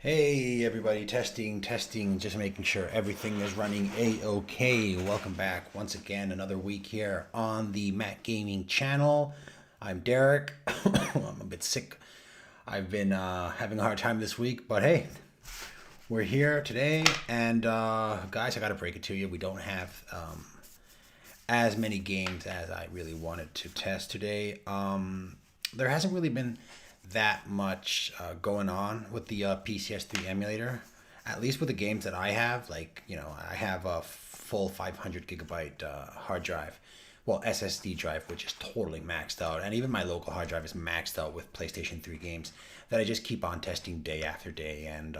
Hey everybody, testing, just making sure everything is running a-okay. Welcome back once again, another week here on the Mac Gaming channel. I'm Derek. I'm a bit sick. I've been having a hard time this week, but hey, we're here today. And guys, I gotta break it to you. We don't have as many games as I really wanted to test today. There hasn't really been that much going on with the PCS3 emulator, at least with the games that I have. Like, I have a full 500 gigabyte hard drive, well, SSD drive, which is totally maxed out, and even my local hard drive is maxed out with PlayStation 3 games that I just keep on testing day after day. And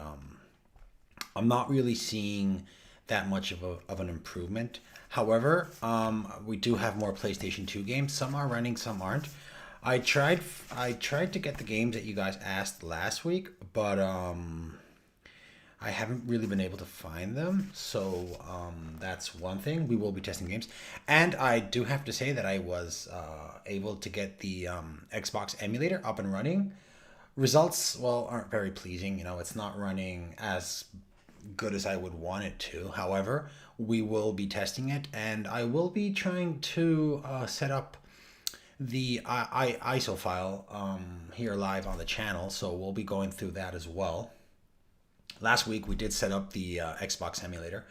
I'm not really seeing that much of an improvement. However, we do have more PlayStation 2 games. Some are running, some aren't. I tried to get the games that you guys asked last week, but I haven't really been able to find them. So that's one thing. We will be testing games, and I do have to say that I was able to get the Xbox emulator up and running. Results, well, aren't very pleasing. It's not running as good as I would want it to. However, we will be testing it, and I will be trying to set up the ISO file here live on the channel, so we'll be going through that as well. Last week we did set up the Xbox emulator,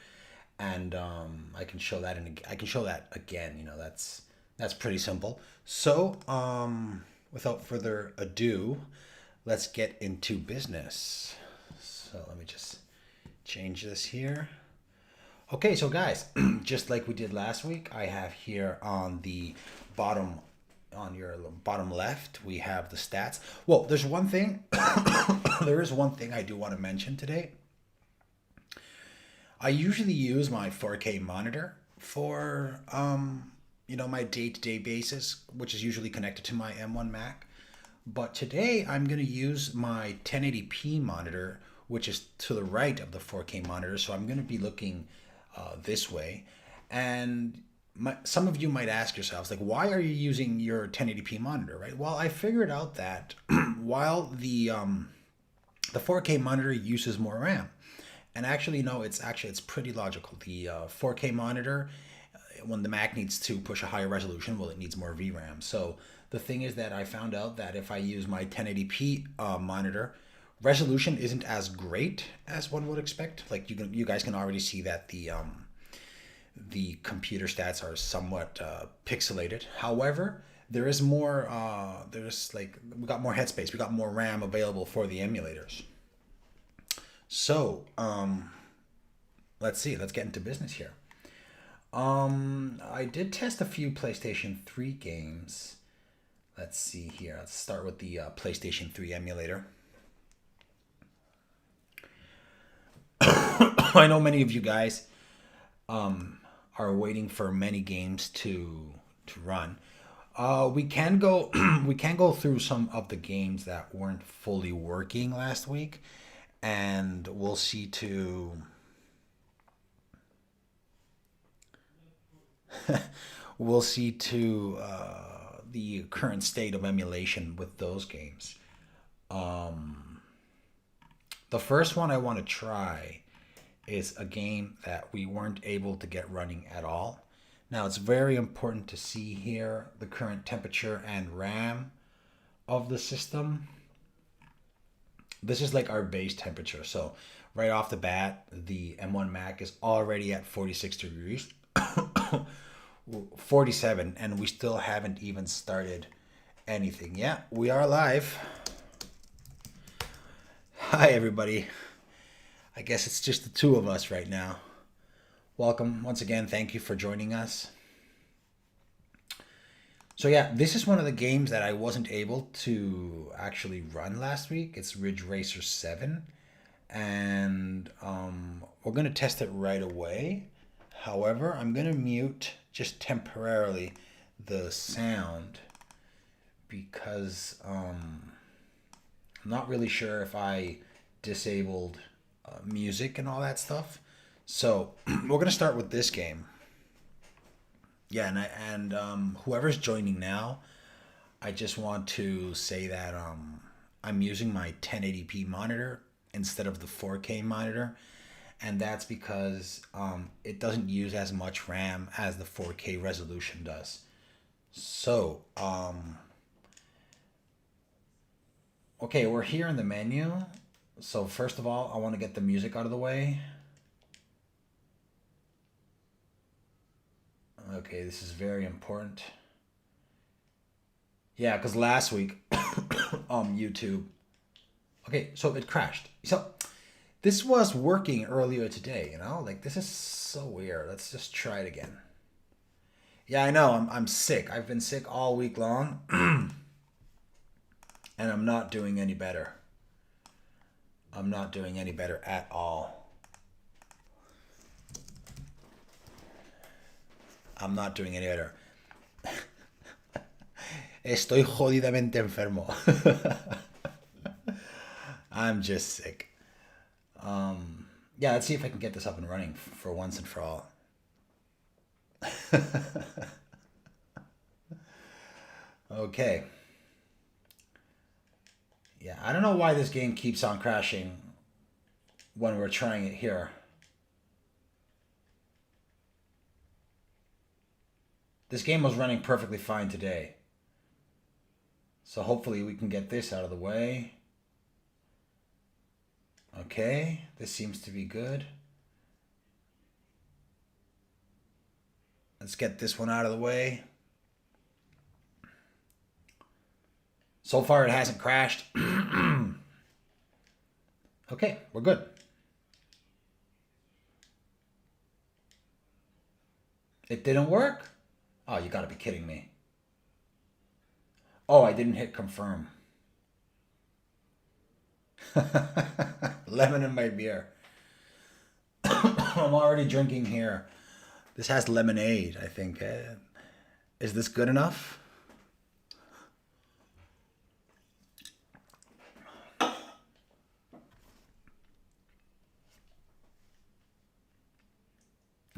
and I can show that, and I can show that again. That's pretty simple. So without further ado, let's get into business. So let me just change this here. Okay, so guys, just like we did last week, I have here on the bottom, on your bottom left, we have the stats. Well, there's one thing, there is one thing I do want to mention today. I usually use my 4K monitor for, my day-to-day basis, which is usually connected to my M1 Mac. But today I'm going to use my 1080p monitor, which is to the right of the 4K monitor. So I'm going to be looking this way. And some of you might ask yourselves, like, why are you using your 1080p monitor, right? Well, I figured out that while the 4K monitor uses more RAM, and actually, no, it's pretty logical. The 4K monitor, when the Mac needs to push a higher resolution, well, it needs more VRAM. So the thing is that I found out that if I use my 1080p monitor, resolution isn't as great as one would expect. Like, you guys can already see that the computer stats are somewhat pixelated. However, there is more, we got more headspace, we got more RAM available for the emulators. So, let's get into business here. I did test a few PlayStation 3 games. Let's see here. Let's start with the PlayStation 3 emulator. I know many of you guys are waiting for many games to run. We can go we can go through some of the games that weren't fully working last week, and we'll see to we'll see to the current state of emulation with those games. The first one I want to try is a game that we weren't able to get running at all. Now, it's very important to see here the current temperature and RAM of the system. This is like our base temperature. So right off the bat, the M1 Mac is already at 46 degrees, 47, and we still haven't even started anything. Yeah, we are live. Hi, everybody. I guess it's just the two of us right now. Welcome once again. Thank you for joining us. So yeah, this is one of the games that I wasn't able to actually run last week. It's Ridge Racer 7, and we're going to test it right away. However, I'm going to mute just temporarily the sound because I'm not really sure if I disabled music and all that stuff. So we're gonna start with this game. Yeah, and whoever's joining now, I just want to say that I'm using my 1080p monitor instead of the 4K monitor. And that's because it doesn't use as much RAM as the 4K resolution does. So, okay, we're here in the menu. So first of all, I want to get the music out of the way. Okay, this is very important. Yeah, because last week, YouTube. Okay, so it crashed. So this was working earlier today, you know? Like, this is so weird. Let's just try it again. Yeah, I know, I'm sick. I've been sick all week long. And I'm not doing any better. I'm not doing any better at all. I'm not doing any better. Estoy jodidamente enfermo. I'm just sick. Yeah, let's see if I can get this up and running for once and for all. Okay. Yeah, I don't know why this game keeps on crashing when we're trying it here. This game was running perfectly fine today. So hopefully we can get this out of the way. Okay, this seems to be good. Let's get this one out of the way. So far it hasn't crashed. Okay, we're good. It didn't work? Oh, you gotta be kidding me. Oh, I didn't hit confirm. Lemon in my beer. I'm already drinking here. This has lemonade, I think. Is this good enough?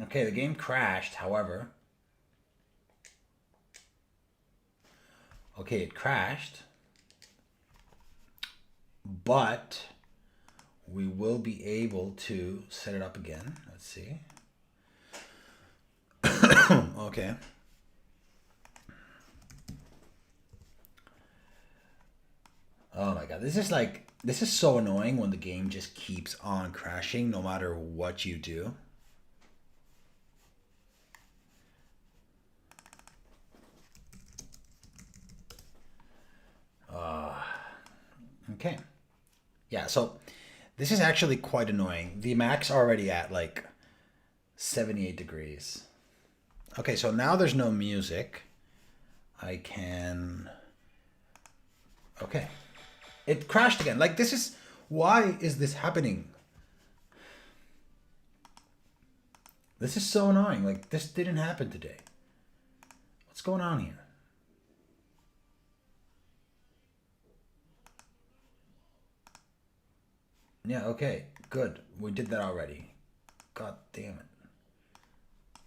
Okay, the game crashed, however. Okay, it crashed. But we will be able to set it up again. Let's see. Okay. Oh my god, this is so annoying when the game just keeps on crashing no matter what you do. Okay. Yeah, so this is actually quite annoying. The Mac's already at like 78 degrees. Okay, so now there's no music. I can... Okay. It crashed again. Like, this is... Why is this happening? This is so annoying. Like, this didn't happen today. What's going on here? Yeah, okay, good. We did that already. God damn it.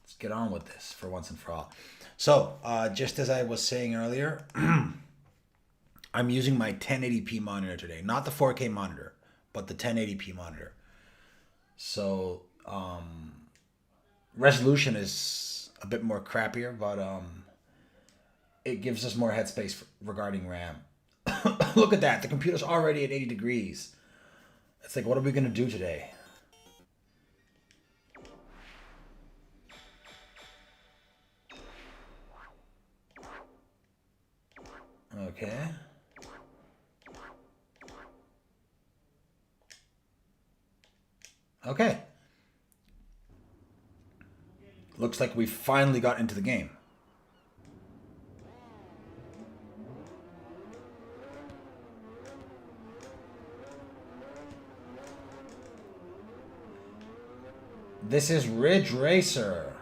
Let's get on with this for once and for all. So, just as I was saying earlier, I'm using my 1080p monitor today. Not the 4K monitor, but the 1080p monitor. So, resolution is a bit more crappier, but it gives us more headspace regarding RAM. Look at that. The computer's already at 80 degrees. It's like, what are we going to do today? Okay. Okay. Looks like we finally got into the game. This is Ridge Racer.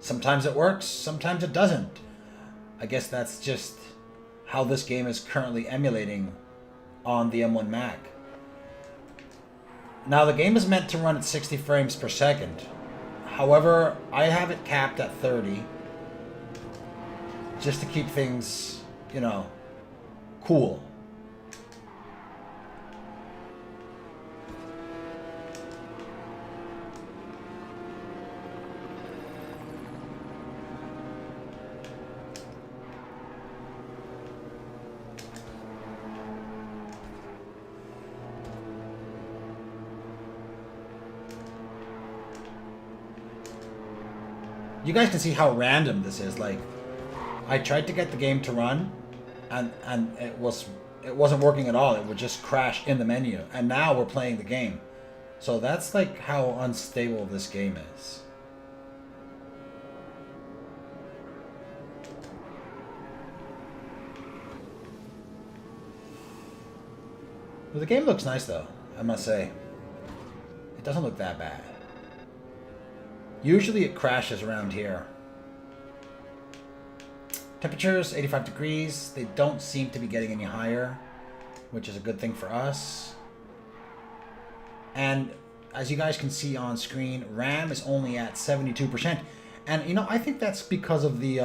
Sometimes it works, sometimes it doesn't. I guess that's just how this game is currently emulating on the M1 Mac. Now, the game is meant to run at 60 frames per second. However, I have it capped at 30. Just to keep things, you know, cool. You guys can see how random this is. Like, I tried to get the game to run, and it wasn't working at all. It would just crash in the menu. And now we're playing the game. So that's like how unstable this game is. Well, the game looks nice though, I must say. It doesn't look that bad. Usually it crashes around here. Temperatures, 85 degrees. They don't seem to be getting any higher, which is a good thing for us. And as you guys can see on screen, RAM is only at 72%. And you know, I think that's because of the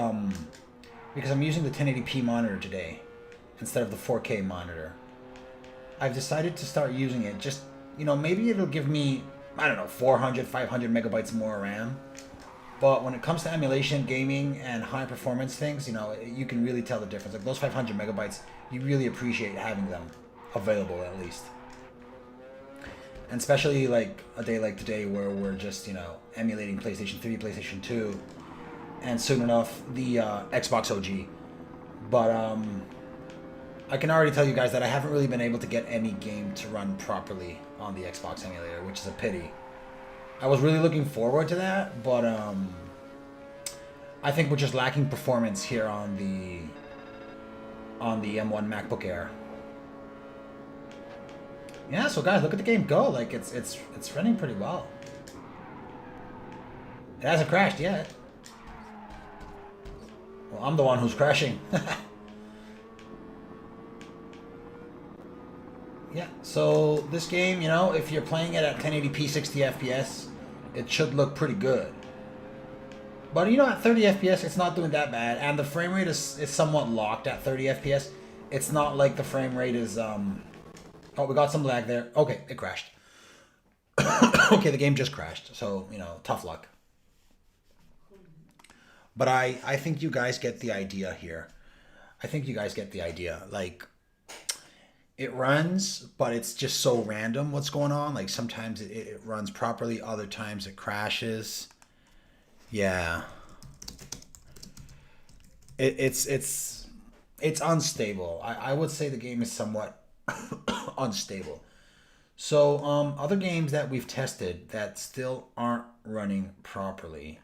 because I'm using the 1080p monitor today instead of the 4K monitor. I've decided to start using it. Just, you know, maybe it'll give me, I don't know, 400, 500 megabytes more RAM. But when it comes to emulation, gaming, and high performance things, you know, you can really tell the difference. Like those 500 megabytes, you really appreciate having them available at least. And especially like a day like today where we're just, you know, emulating PlayStation 3, PlayStation 2, and soon enough the Xbox OG. But I can already tell you guys that I haven't really been able to get any game to run properly on the Xbox emulator, which is a pity. I was really looking forward to that, but I think we're just lacking performance here on the M1 MacBook Air. Yeah, so guys, look at the game go. Like it's running pretty well. It hasn't crashed yet. Well, I'm the one who's crashing. Yeah, so this game, you know, if you're playing it at 1080p 60 FPS, it should look pretty good. But, you know, at 30 FPS, it's not doing that bad. And the frame rate is somewhat locked at 30 FPS. It's not like the frame rate is... Oh, we got some lag there. Okay, it crashed. Okay, the game just crashed. So, you know, tough luck. But I think you guys get the idea here. I think you guys get the idea. Like... It runs, but it's just so random what's going on. Like sometimes it runs properly, other times it crashes. Yeah. It's unstable. I would say the game is somewhat unstable. So other games that we've tested that still aren't running properly.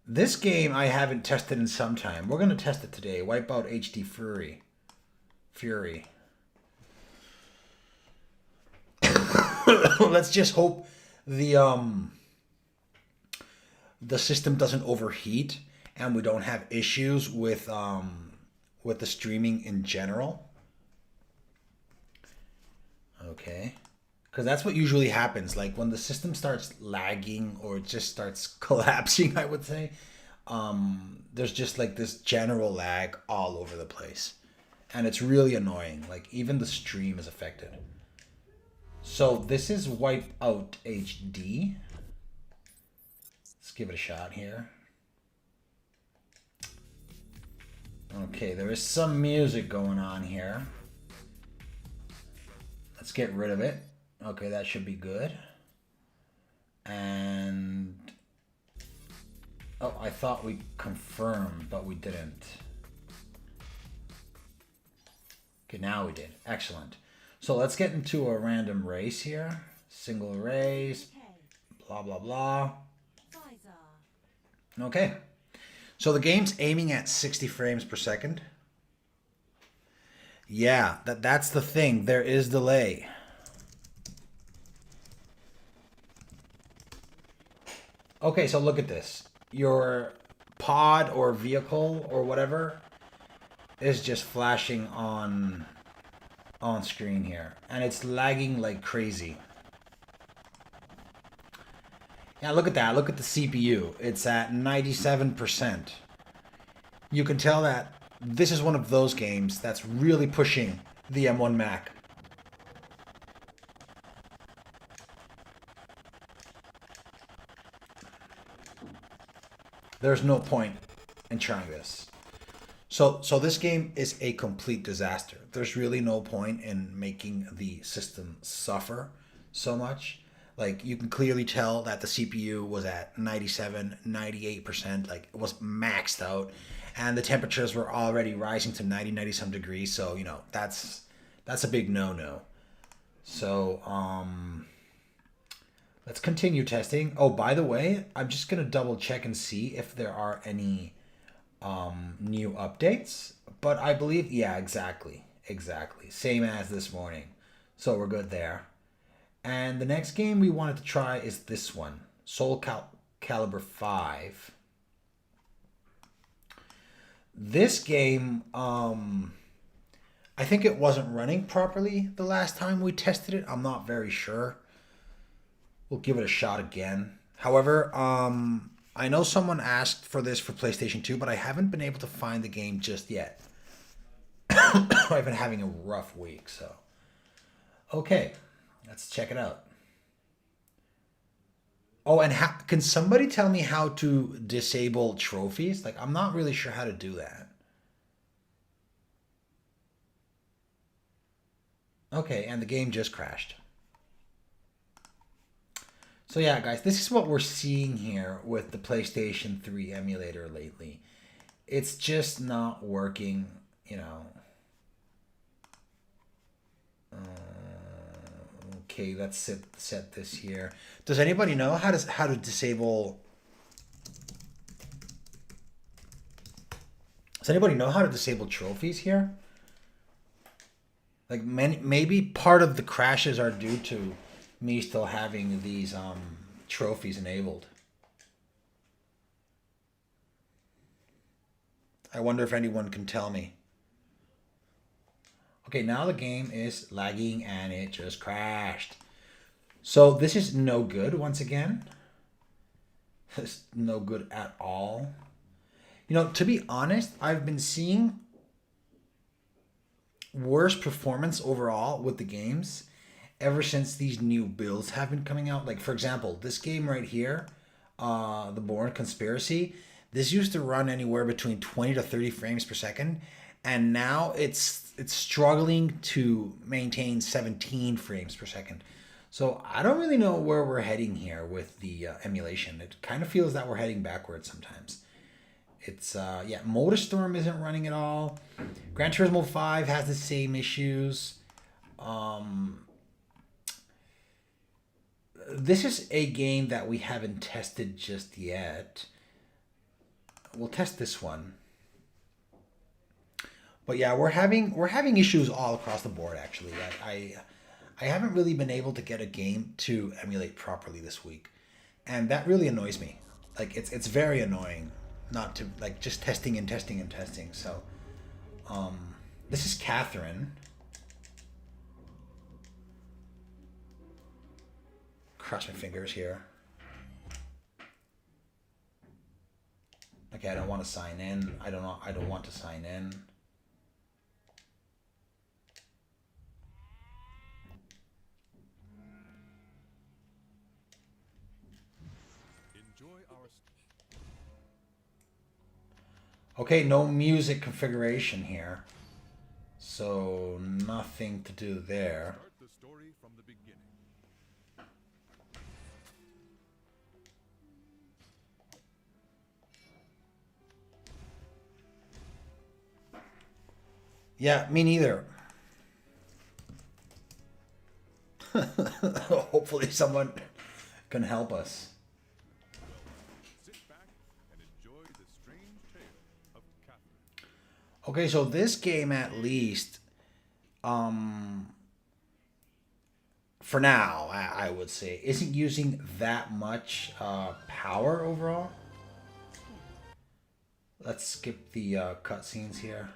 This game I haven't tested in some time. We're going to test it today. Wipeout HD Fury. Let's just hope the system doesn't overheat and we don't have issues with the streaming in general. Okay. Because that's what usually happens. Like when the system starts lagging or it just starts collapsing, I would say, there's just like this general lag all over the place. And it's really annoying. Like even the stream is affected. So this is Wipeout HD. Let's give it a shot here. Okay, there is some music going on here. Let's get rid of it. Okay, that should be good. And... oh, I thought we confirmed, but we didn't. Okay, now we did. Excellent. So let's get into a random race here. Single race. Blah, blah, blah. Okay. So the game's aiming at 60 frames per second. Yeah, that's the thing. There is delay. Okay, so look at this. Your pod or vehicle or whatever is just flashing on screen here. And it's lagging like crazy. Yeah, look at that. Look at the CPU. It's at 97%. You can tell that this is one of those games that's really pushing the M1 Mac. There's no point in trying this. So this game is a complete disaster. There's really no point in making the system suffer so much. Like you can clearly tell that the CPU was at 97, 98%, like it was maxed out, and the temperatures were already rising to 90 some degrees. So you know that's a big no. So let's continue testing. Oh, by the way, I'm just gonna double check and see if there are any new updates. But I believe, yeah, exactly, same as this morning. So we're good there. And the next game we wanted to try is this one, Calibur 5. This game, I think it wasn't running properly the last time we tested it. I'm not very sure. We'll give it a shot again. However, I know someone asked for this for PlayStation 2, but I haven't been able to find the game just yet. I've been having a rough week, so. Okay, let's check it out. Oh, and can somebody tell me how to disable trophies? Like, I'm not really sure how to do that. Okay, and the game just crashed. So yeah, guys, this is what we're seeing here with the PlayStation 3 emulator lately. It's just not working, you know. Okay, let's set this here. Does anybody know how to disable? Does anybody know how to disable trophies here? Like maybe part of the crashes are due to me still having these trophies enabled. I wonder if anyone can tell me. Okay, now the game is lagging and it just crashed. So this is no good once again. It's no good at all. You know, to be honest, I've been seeing worse performance overall with the games ever since these new builds have been coming out. Like, for example, this game right here, The Bourne Conspiracy, this used to run anywhere between 20 to 30 frames per second, and now it's struggling to maintain 17 frames per second. So I don't really know where we're heading here with the emulation. It kind of feels that we're heading backwards sometimes. It's, yeah, MotorStorm isn't running at all. Gran Turismo 5 has the same issues. This is a game that we haven't tested just yet. We'll test this one. But yeah, we're having issues all across the board actually. I haven't really been able to get a game to emulate properly this week. And that really annoys me. Like it's very annoying not to like just testing and testing and testing. So this is Catherine. Cross my fingers here. Okay, I don't want to sign in. I don't want to sign in. Okay, no music configuration here. So nothing to do there. Start the story from the beginning. Yeah, me neither. Hopefully someone can help us. Sit back and enjoy the strange tale of Catherine. Okay, so this game at least, for now, I would say, isn't using that much power overall. Let's skip the cutscenes here.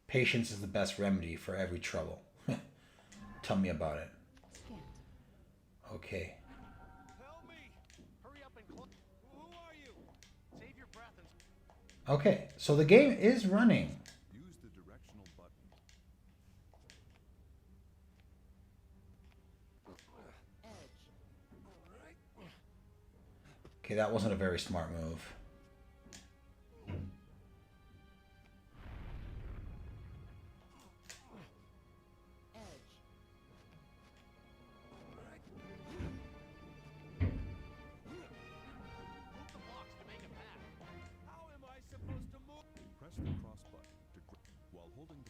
Patience is the best remedy for every trouble. Tell me about it. Okay. Help me! Hurry up and close. Who are you? Save your breath and. Okay, so the game is running. Use the directional button. Okay, that wasn't a very smart move.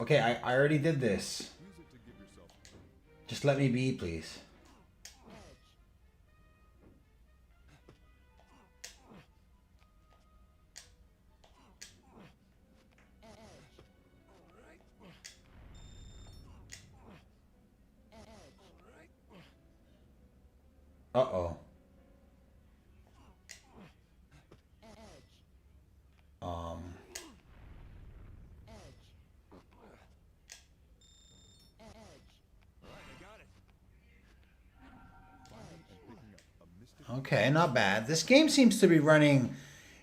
Okay, I already did this. Use it to give yourself Just let me be, please. Uh-oh. Um... Okay, not bad. This game seems to be running,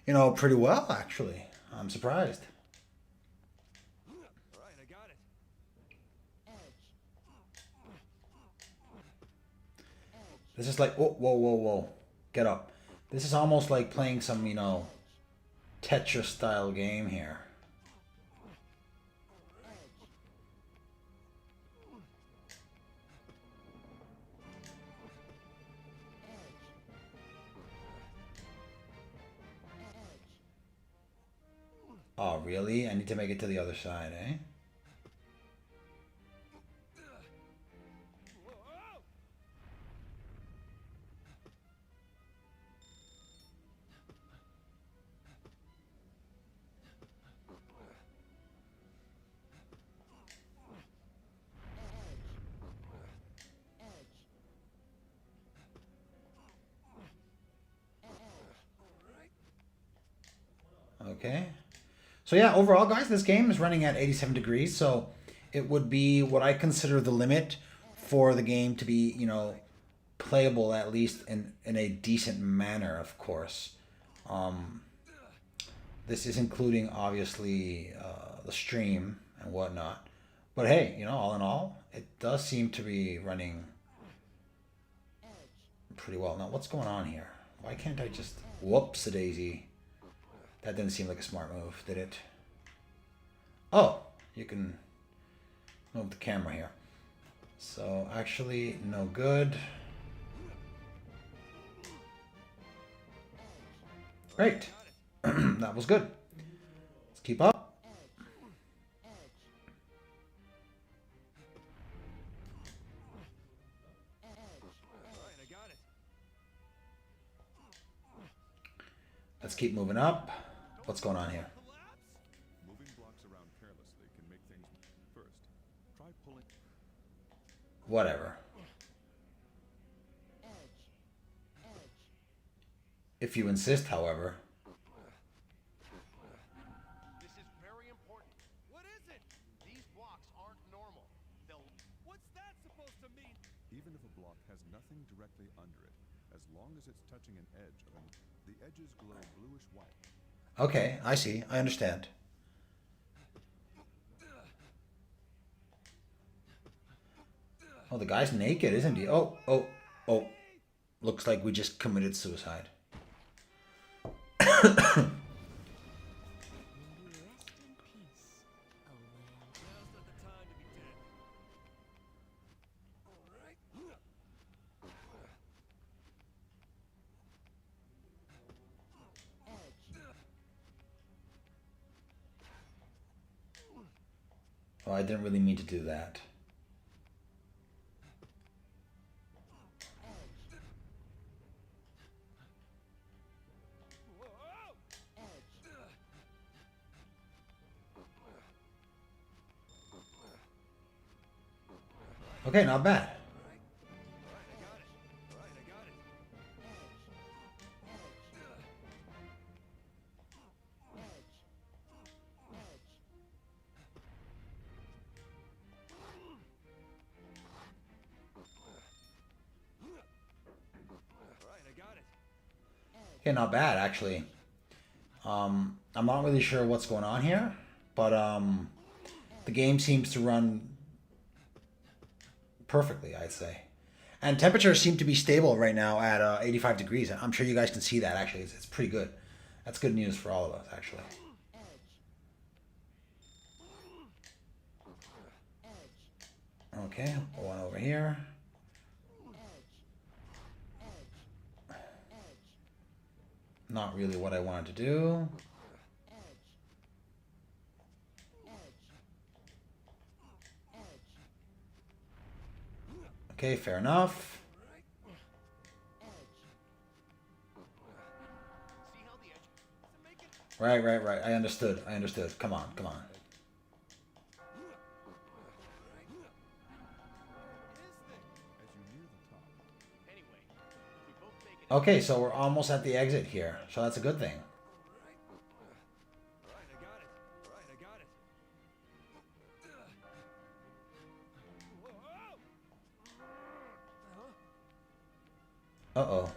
you know, pretty well, actually. I'm surprised. Alright, I got it. This is like, oh, whoa, whoa, whoa. Get up. This is almost like playing some, you know, Tetris-style game here. Oh, really? I need to make it to the other side, eh? Okay. So yeah, overall, guys, this game is running at 87 degrees, so it would be what I consider the limit for the game to be, you know, playable at least in a decent manner, of course. This is including, obviously, the stream and whatnot. But hey, you know, all in all, it does seem to be running pretty well. Now, what's going on here? Why can't I just... Whoops-a-daisy. That didn't seem like a smart move, did it? Oh, you can move the camera here. So, actually, no good. Great. That was good. Let's keep up. Let's keep moving up. What's going on here? moving blocks around carelessly can make things first. Try pulling. Whatever. If you insist, however. This is very important. What is it? These blocks aren't normal. They'll... What's that supposed to mean? Even if a block has nothing directly under it, as long as it's touching an edge of an, the edges glow bluish white. Okay, I see. I understand. Oh, the guy's naked, isn't he? Oh, oh, oh. Looks like we just committed suicide. Oh, I didn't really mean to do that. Okay, not bad. Okay, not bad, actually. I'm not really sure what's going on here, but the game seems to run perfectly, I'd say. And temperatures seem to be stable right now at 85 degrees. I'm sure you guys can see that, actually. It's pretty good. That's good news for all of us, actually. Okay, one over here. Not really what I wanted to do. Okay, fair enough. See how the edge doesn't make it? Right. I understood. Come on. What is this? As you near the top, Anyway, if we both make it. Okay, so we're almost at the exit here. So that's a good thing. Right, I got it. Right, I got it. Uh-oh.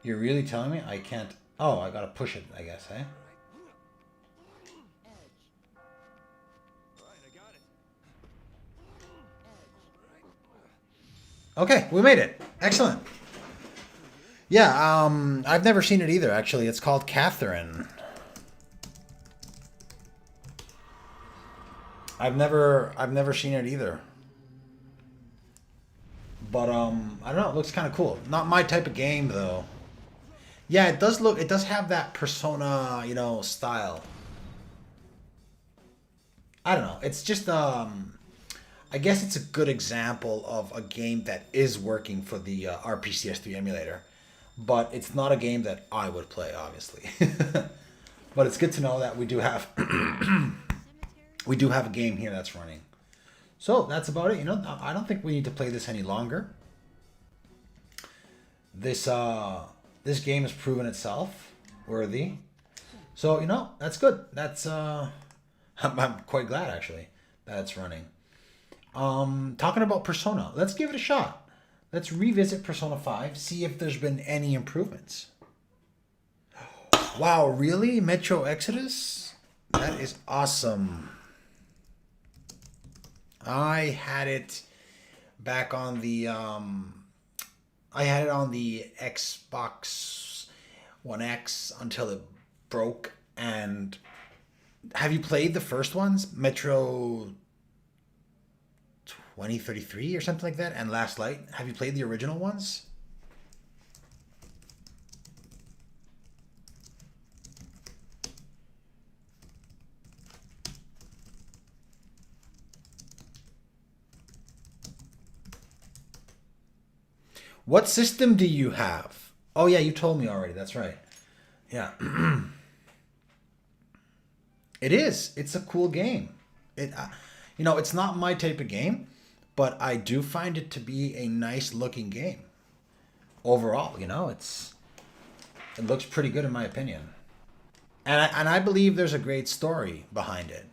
You're really telling me I can't... Oh, I gotta push it, I guess, eh? Right, I got it. Okay, we made it. Excellent. Yeah, I've never seen it either, actually. It's called Catherine. I've never seen it either. But I don't know, it looks kind of cool. Not my type of game though. Yeah, it does have that Persona, you know, style. I don't know. It's just I guess it's a good example of a game that is working for the RPCS3 emulator. But it's not a game that I would play, obviously. But it's good to know that we do have we do have a game here that's running. So that's about it. You know, I don't think we need to play this any longer. This game has proven itself worthy. So, you know, that's good. That's I'm quite glad actually that it's running. Talking about Persona, let's give it a shot. Let's revisit Persona 5, see if there's been any improvements. Wow, really? Metro Exodus? That is awesome. I had it back on the I had it on the Xbox One X until it broke. And have you played the first ones? Metro 2033 or something like that, and Last Light? Have you played the original ones? What system do you have? Oh yeah, you told me already. That's right. Yeah. It is. It's a cool game. It, you know, it's not my type of game, but I do find it to be a nice looking game. Overall, you know, it looks pretty good in my opinion. And I believe there's a great story behind it.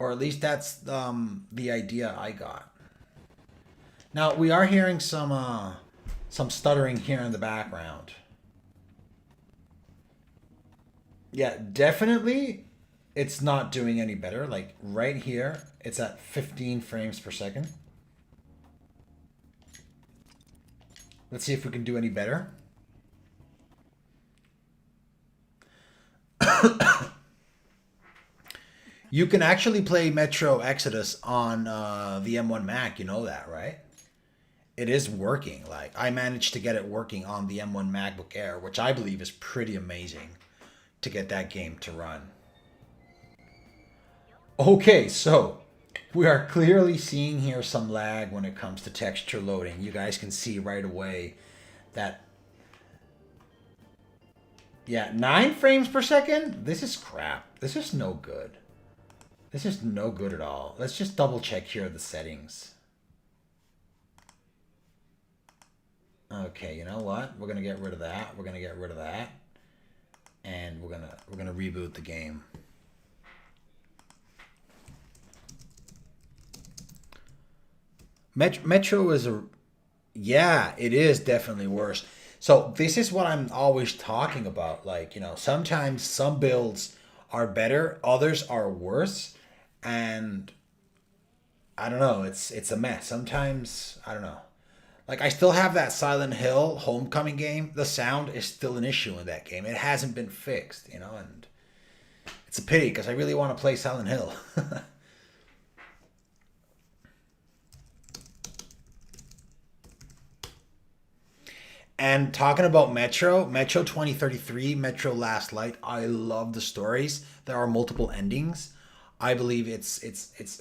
Or at least that's the idea I got. Now, we are hearing some stuttering here in the background. Yeah, definitely it's not doing any better. Like right here, it's at 15 frames per second. Let's see if we can do any better. You can actually play Metro Exodus on the M1 Mac. You know that, right? It is working. Like I managed to get it working on the M1 MacBook Air, which I believe is pretty amazing to get that game to run. Okay, so we are clearly seeing here some lag when it comes to texture loading. You guys can see right away that, yeah, 9 frames per second? This is crap. This is no good. This is no good at all. Let's just double check here the settings. Okay, you know what? We're gonna get rid of that. We're gonna get rid of that. And we're gonna reboot the game. Metro is yeah, it is definitely worse. So this is what I'm always talking about. Like, you know, sometimes some builds are better, others are worse, and I don't know, it's a mess. Sometimes, I don't know. Like, I still have that Silent Hill Homecoming game. The sound is still an issue in that game. It hasn't been fixed, you know, and it's a pity because I really want to play Silent Hill. And talking about Metro 2033, Metro Last Light, I love the stories. There are multiple endings. I believe it's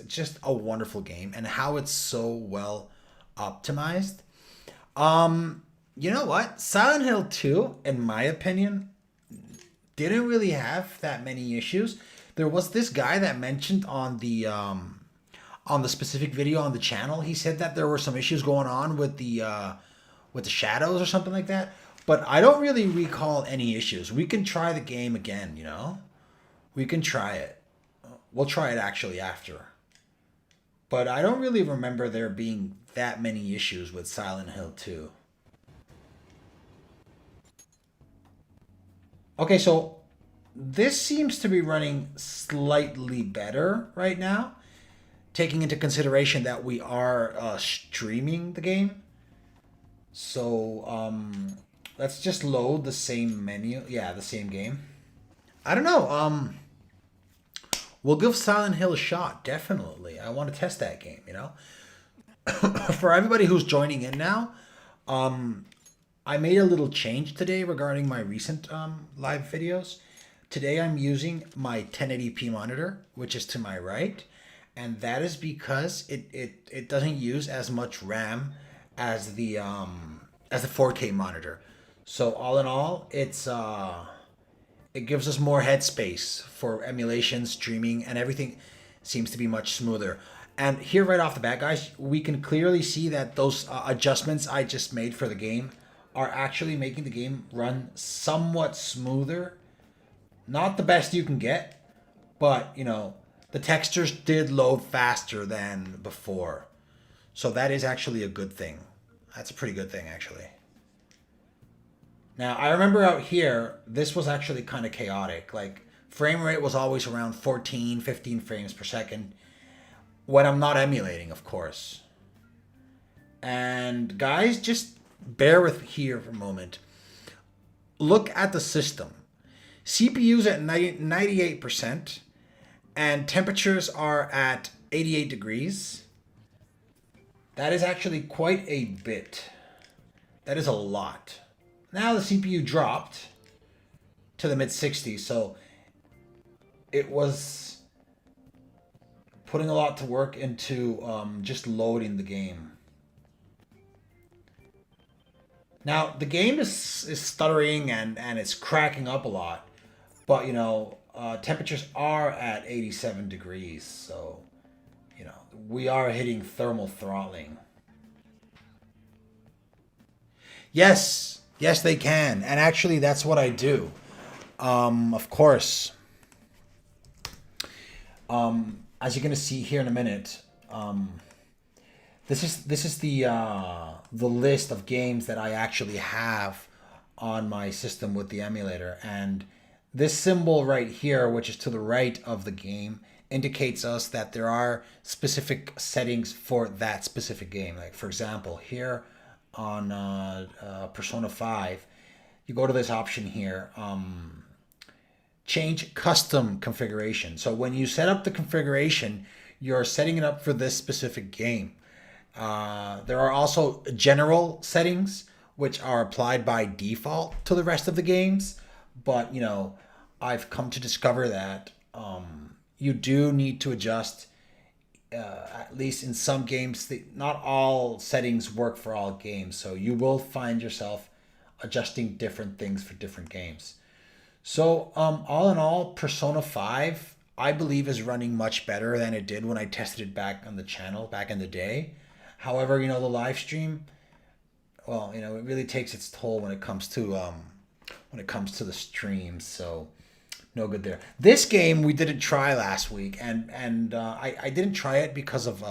just a wonderful game, and how it's so well optimized. You know what? Silent Hill 2, in my opinion, didn't really have that many issues. There was this guy that mentioned on the specific video on the channel. He said that there were some issues going on with the shadows or something like that. But I don't really recall any issues. We can try the game again, you know? We can try it. We'll try it actually after. But I don't really remember there being that many issues with Silent Hill 2. Okay, so this seems to be running slightly better right now, taking into consideration that we are streaming the game. So let's just load the same menu. Yeah, the same game. I don't know. We'll give Silent Hill a shot, definitely. I want to test that game, you know? For everybody who's joining in now, I made a little change today regarding my recent live videos. Today I'm using my 1080p monitor, which is to my right, and that is because it doesn't use as much RAM as the 4K monitor. So all in all, it gives us more headspace for emulation, streaming, and everything seems to be much smoother. And here right off the bat, guys, we can clearly see that those adjustments I just made for the game are actually making the game run somewhat smoother. Not the best you can get, but, you know, the textures did load faster than before. So that is actually a good thing. That's a pretty good thing, actually. Now, I remember out here, this was actually kind of chaotic. Like, frame rate was always around 14, 15 frames per second. When I'm not emulating, of course. And guys, just bear with here for a moment. Look at the system. CPU's at 98%, and temperatures are at 88 degrees. That is actually quite a bit. That is a lot. Now the CPU dropped to the mid-60s, so it was putting a lot to work into just loading the game. Now, the game is stuttering and it's cracking up a lot. But, you know, temperatures are at 87 degrees. So, you know, we are hitting thermal throttling. Yes. Yes, they can. And actually, that's what I do. Of course. As you're going to see here in a minute, this is the list of games that I actually have on my system with the emulator, and this symbol right here, which is to the right of the game, indicates us that there are specific settings for that specific game. Like, for example, here on Persona 5, you go to this option here, change custom configuration. So when you set up the configuration, you're setting it up for this specific game. There are also general settings, which are applied by default to the rest of the games. But, you know, I've come to discover that you do need to adjust, at least in some games. Not all settings work for all games. So you will find yourself adjusting different things for different games. So all in all, Persona 5, I believe, is running much better than it did when I tested it back on the channel back in the day. However, you know, the live stream, well, you know, it really takes its toll when it comes to the streams. So no good there. This game we didn't try last week, and I didn't try it because of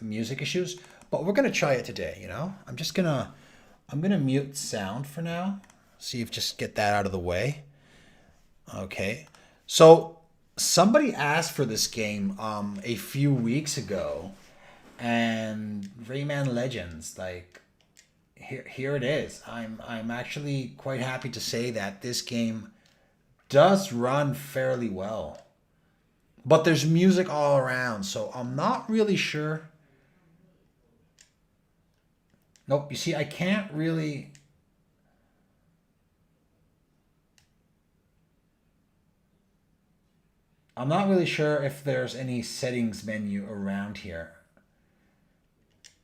music issues, but we're gonna try it today. You know, I'm gonna mute sound for now. See if just get that out of the way. Okay, so somebody asked for this game a few weeks ago, and Rayman Legends, like, here it is. I'm actually quite happy to say that this game does run fairly well, but there's music all around, so I'm not really sure. Nope, you see, I can't really. I'm not really sure if there's any settings menu around here.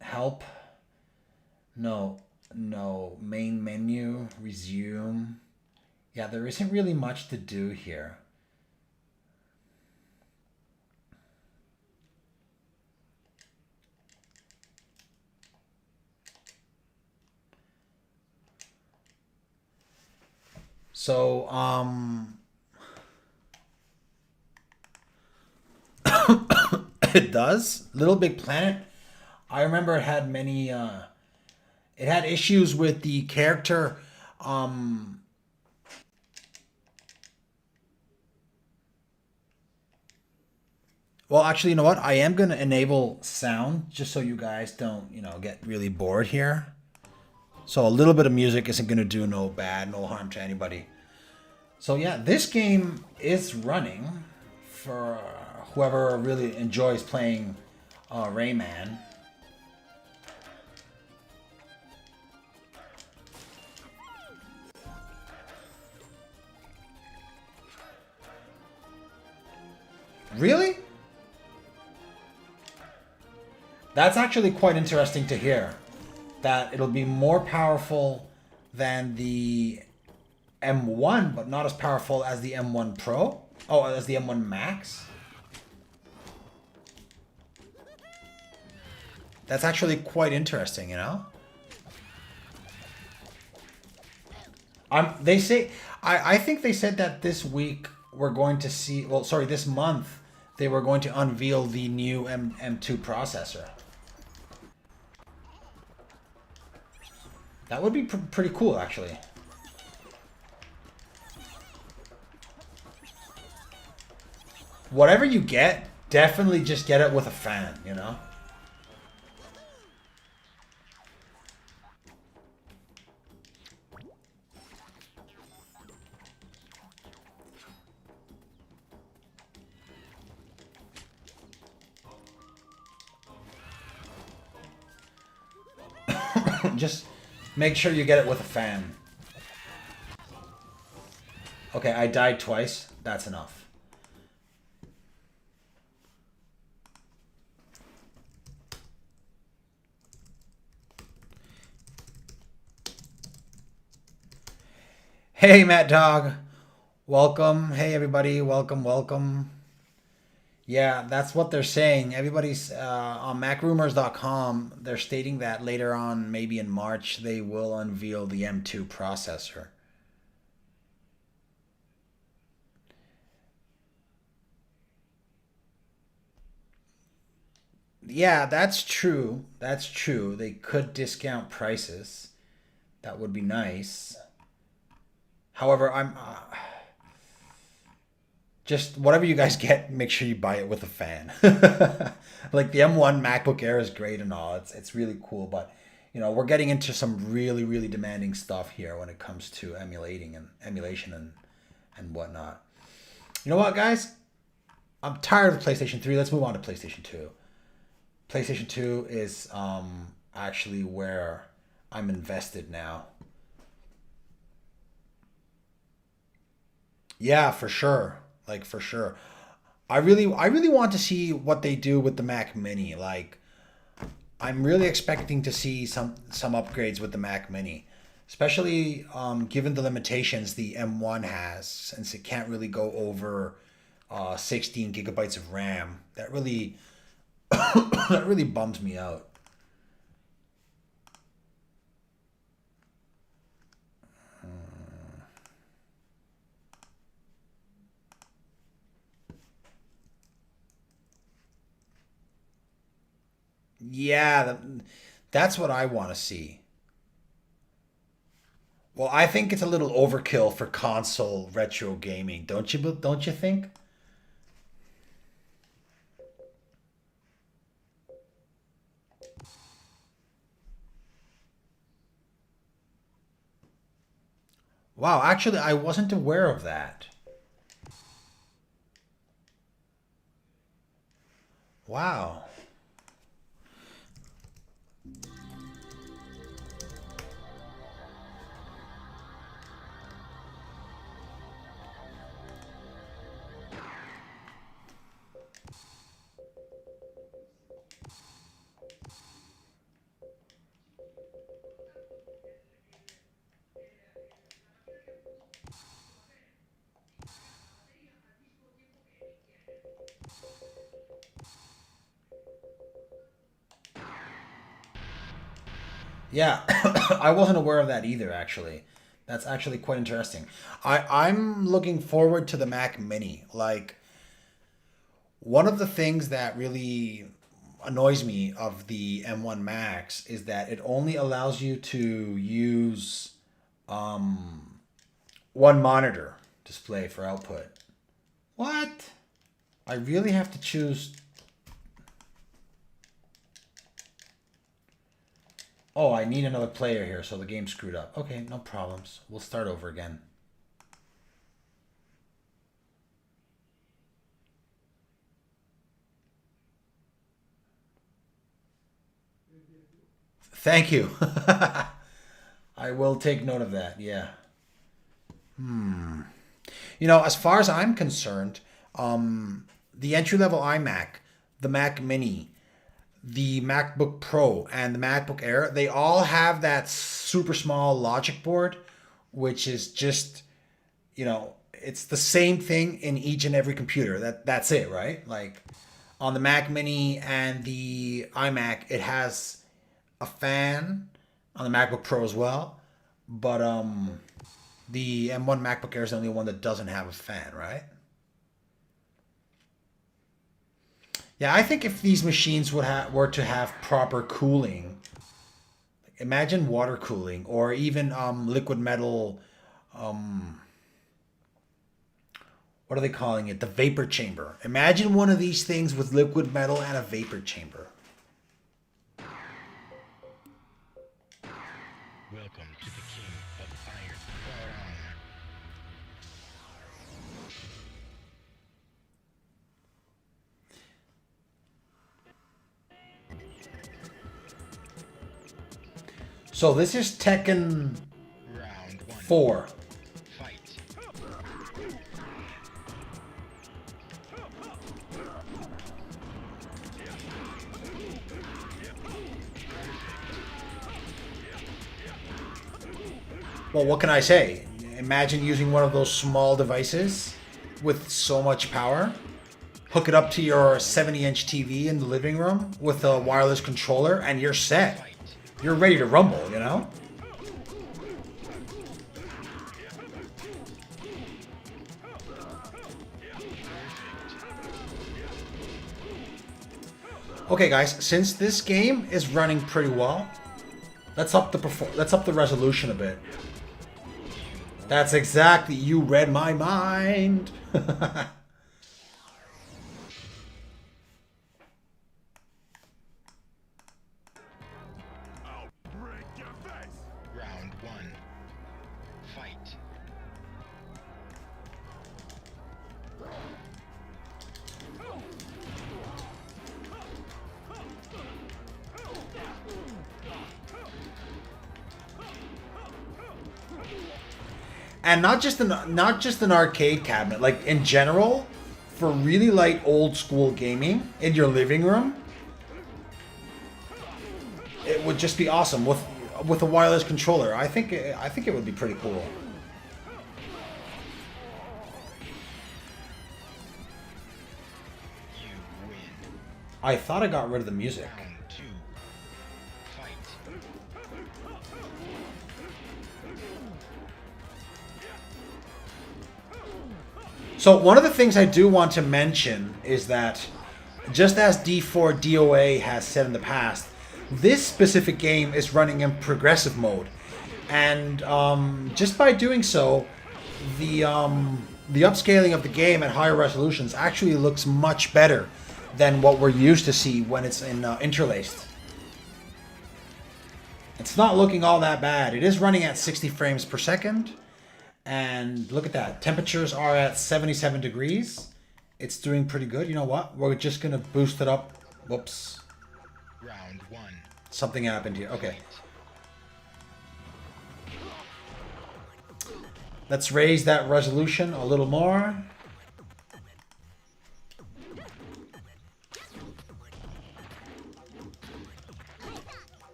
Help. No. Main menu. Resume. Yeah, there isn't really much to do here. So, it does. Little Big Planet. I remember it had many, it had issues with the character, well, actually, you know what? I am going to enable sound just so you guys don't, get really bored here. So a little bit of music isn't going to do no harm to anybody. So yeah, this game is running for whoever really enjoys playing Rayman. Really? That's actually quite interesting to hear. That it'll be more powerful than the M1, but not as powerful as the M1 Pro. Oh, as the M1 Max. That's actually quite interesting, you know? They say, I think they said that this week we're going to see, well, sorry, this month they were going to unveil the new M2 processor. That would be pretty cool, actually. Whatever you get, definitely just get it with a fan, you know? Just make sure you get it with a fan. Okay, I died twice. That's enough. Hey, Matt Dog. Welcome. Hey, everybody. Welcome. Yeah, that's what they're saying. Everybody's on MacRumors.com. They're stating that later on, maybe in March, they will unveil the M2 processor. Yeah, that's true. That's true. They could discount prices. That would be nice. However, I'm just whatever you guys get, make sure you buy it with a fan. Like the M1 MacBook Air is great and all. It's really cool, but we're getting into some really, really demanding stuff here when it comes to emulation and whatnot. You know what, guys? I'm tired of PlayStation 3. Let's move on to PlayStation 2. PlayStation 2 is actually where I'm invested now. Yeah, for sure. Like for sure. I really want to see what they do with the Mac Mini. Like I'm really expecting to see some upgrades with the Mac Mini, especially given the limitations the M1 has, since it can't really go over 16 gigabytes of RAM. That really that really bums me out. Yeah, that's what I want to see. Well, I think it's a little overkill for console retro gaming, don't you? Don't you think? Wow, actually, I wasn't aware of that. Wow. Yeah, I wasn't aware of that either, actually. That's actually quite interesting. I'm looking forward to the Mac Mini. Like, one of the things that really annoys me of the M1 Max is that it only allows you to use one monitor display for output. What? I really have to choose. Oh, I need another player here, so the game screwed up. Okay, no problems. We'll start over again. Thank you. I will take note of that, yeah. You know, as far as I'm concerned, the entry-level iMac, the Mac Mini, the MacBook Pro, and the MacBook Air, they all have that super small logic board, which is just, you know, it's the same thing in each and every computer. That's it, right? Like on the Mac Mini and the iMac, it has a fan on the MacBook Pro as well, but the M1 MacBook Air is the only one that doesn't have a fan, right? Yeah, I think if these machines were to have proper cooling, imagine water cooling or even liquid metal. What are they calling it? The vapor chamber. Imagine one of these things with liquid metal and a vapor chamber. Welcome to the King of Iron. So this is Tekken Round 1. 4. Fight. Well, what can I say? Imagine using one of those small devices with so much power. Hook it up to your 70-inch TV in the living room with a wireless controller and you're set. You're ready to rumble, you know? Okay, guys, since this game is running pretty well, let's up the resolution a bit. That's exactly, you read my mind. Round 1. Fight. And not just an arcade cabinet, like in general, for really light old school gaming in your living room, it would just be awesome with a wireless controller. I think it would be pretty cool. You win. I thought I got rid of the music. Round 2. Fight. So one of the things I do want to mention is that, just as D4 DOA has said in the past, this specific game is running in progressive mode, and just by doing so, the upscaling of the game at higher resolutions actually looks much better than what we're used to see when it's in interlaced. It's not looking all that bad. It is running at 60 frames per second. And look at that. Temperatures are at 77 degrees. It's doing pretty good. You know what? We're just going to boost it up. Whoops. Round 1. Something happened here. Okay. Let's raise that resolution a little more.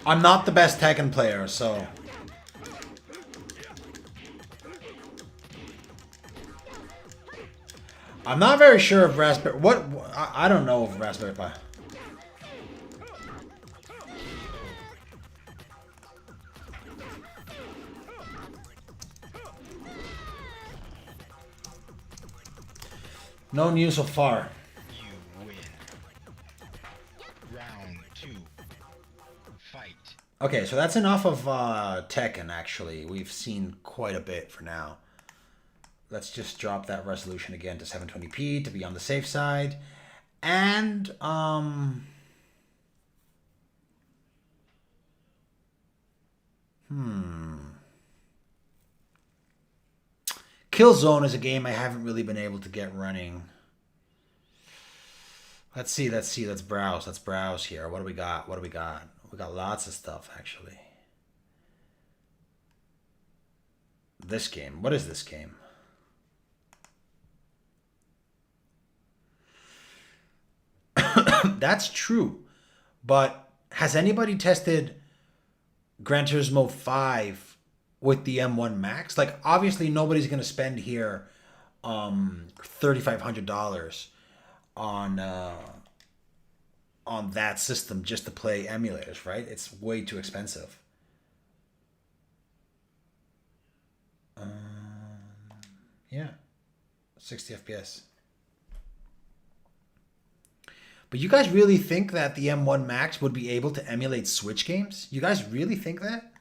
I'm not the best Tekken player, so... I'm not very sure of Raspberry... I don't know of Raspberry Pi. No news so far. You win. Round 2. Fight. Okay, so that's enough of Tekken, actually. We've seen quite a bit for now. Let's just drop that resolution again to 720p to be on the safe side. And, Killzone is a game I haven't really been able to get running. Let's see. Let's browse here. What do we got? We got lots of stuff, actually. This game. What is this game? That's true. But has anybody tested Gran Turismo 5 with the M1 Max? Like, obviously nobody's going to spend here $3,500 on that system just to play emulators, right? It's way too expensive. Yeah, 60 FPS. But you guys really think that the M1 Max would be able to emulate Switch games? You guys really think that?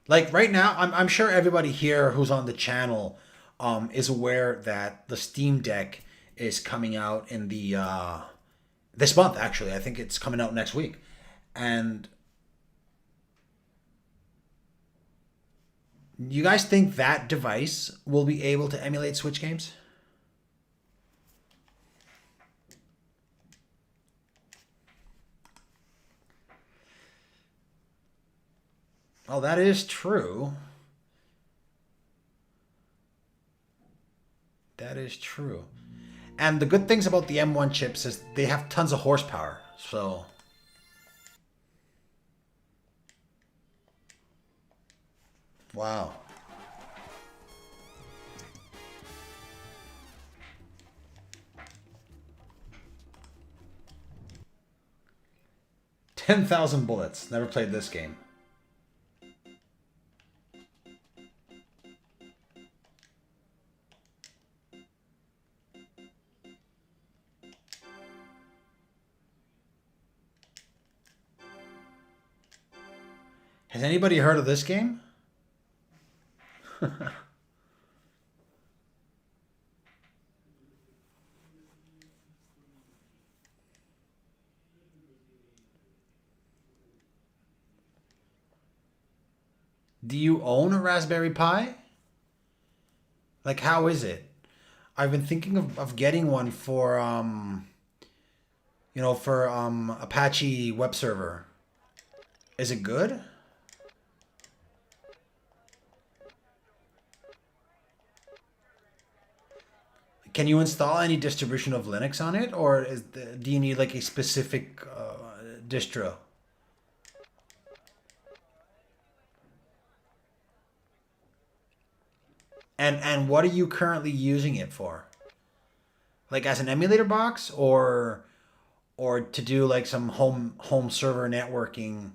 Like right now, I'm sure everybody here who's on the channel is aware that the Steam Deck is coming out in the this month. Actually, I think it's coming out next week, and you guys think that device will be able to emulate Switch games? Oh, that is true. That is true. And the good things about the M1 chips is they have tons of horsepower. So wow. $10,000 bullets. Never played this game. Has anybody heard of this game? Do you own a Raspberry Pi? Like, how is it? I've been thinking of getting one for, for Apache web server. Is it good? Can you install any distribution of Linux on it, or do you need like a specific distro? And what are you currently using it for? Like as an emulator box, or to do like some home server networking?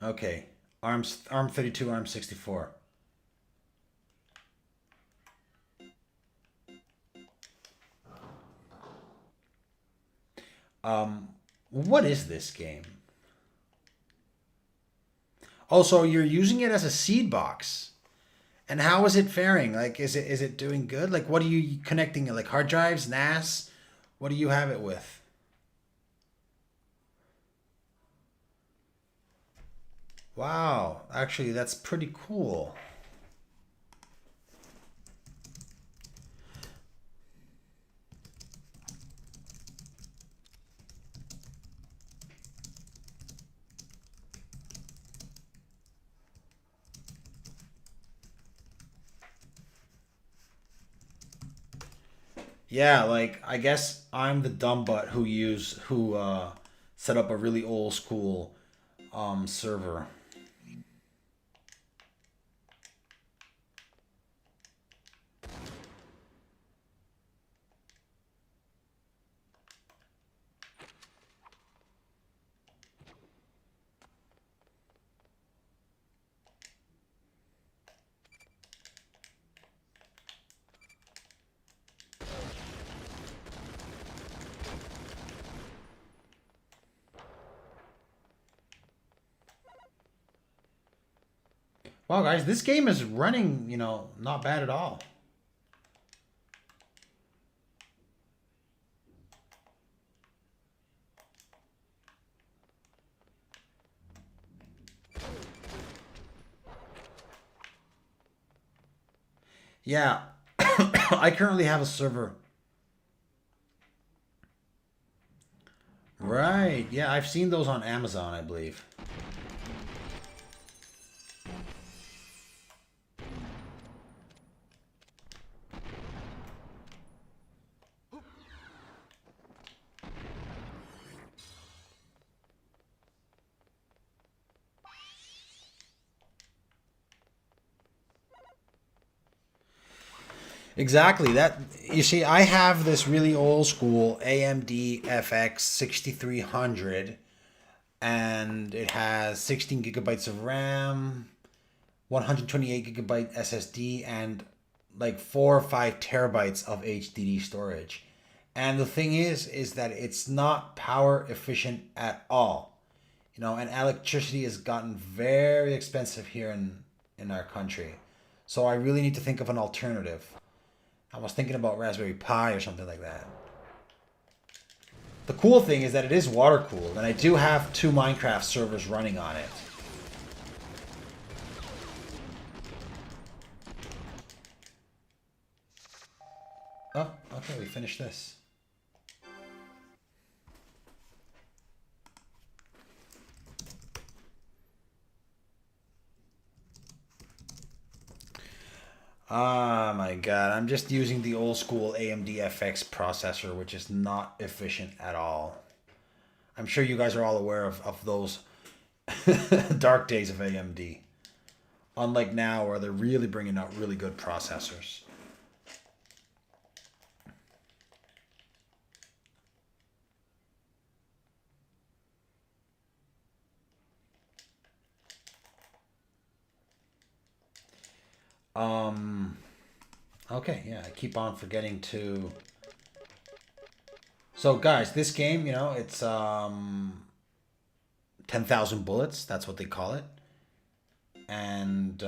Okay, ARM 32, ARM 64. What is this game? Oh, so you're using it as a seed box. And how is it faring? Like, is it doing good? Like, what are you connecting it? Like hard drives, NAS? What do you have it with? Wow, actually, that's pretty cool. Yeah, like I guess I'm the dumb butt who set up a really old school server. Wow, guys, this game is running, not bad at all. Yeah, I currently have a server. Right. Yeah, I've seen those on Amazon, I believe. Exactly. That you see, I have this really old school AMD FX 6300, and it has 16 gigabytes of RAM, 128 gigabyte SSD, and like 4 or 5 terabytes of HDD storage. And the thing is that it's not power efficient at all. And electricity has gotten very expensive here in our country. So I really need to think of an alternative. I was thinking about Raspberry Pi or something like that. The cool thing is that it is water cooled, and I do have 2 Minecraft servers running on it. Oh, okay, we finished this. Oh my god, I'm just using the old school AMD FX processor, which is not efficient at all. I'm sure you guys are all aware of those dark days of AMD. Unlike now, where they're really bringing out really good processors. Okay, yeah, I keep on forgetting to... So, guys, this game, it's 10,000 bullets. That's what they call it. And,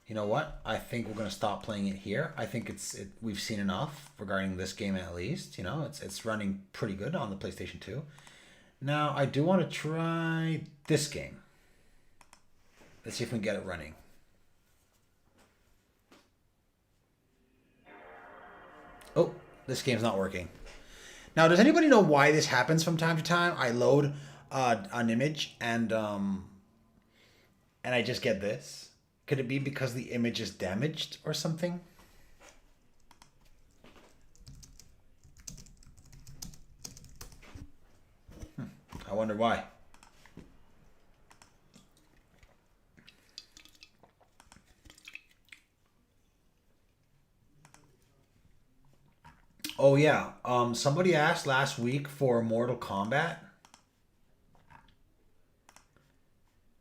you know what? I think we're going to stop playing it here. I think we've seen enough regarding this game at least. It's running pretty good on the PlayStation 2. Now, I do want to try this game. Let's see if we can get it running. Oh, this game's not working. Now, does anybody know why this happens from time to time? I load an image and I just get this. Could it be because the image is damaged or something? I wonder why. Oh yeah, somebody asked last week for Mortal Kombat.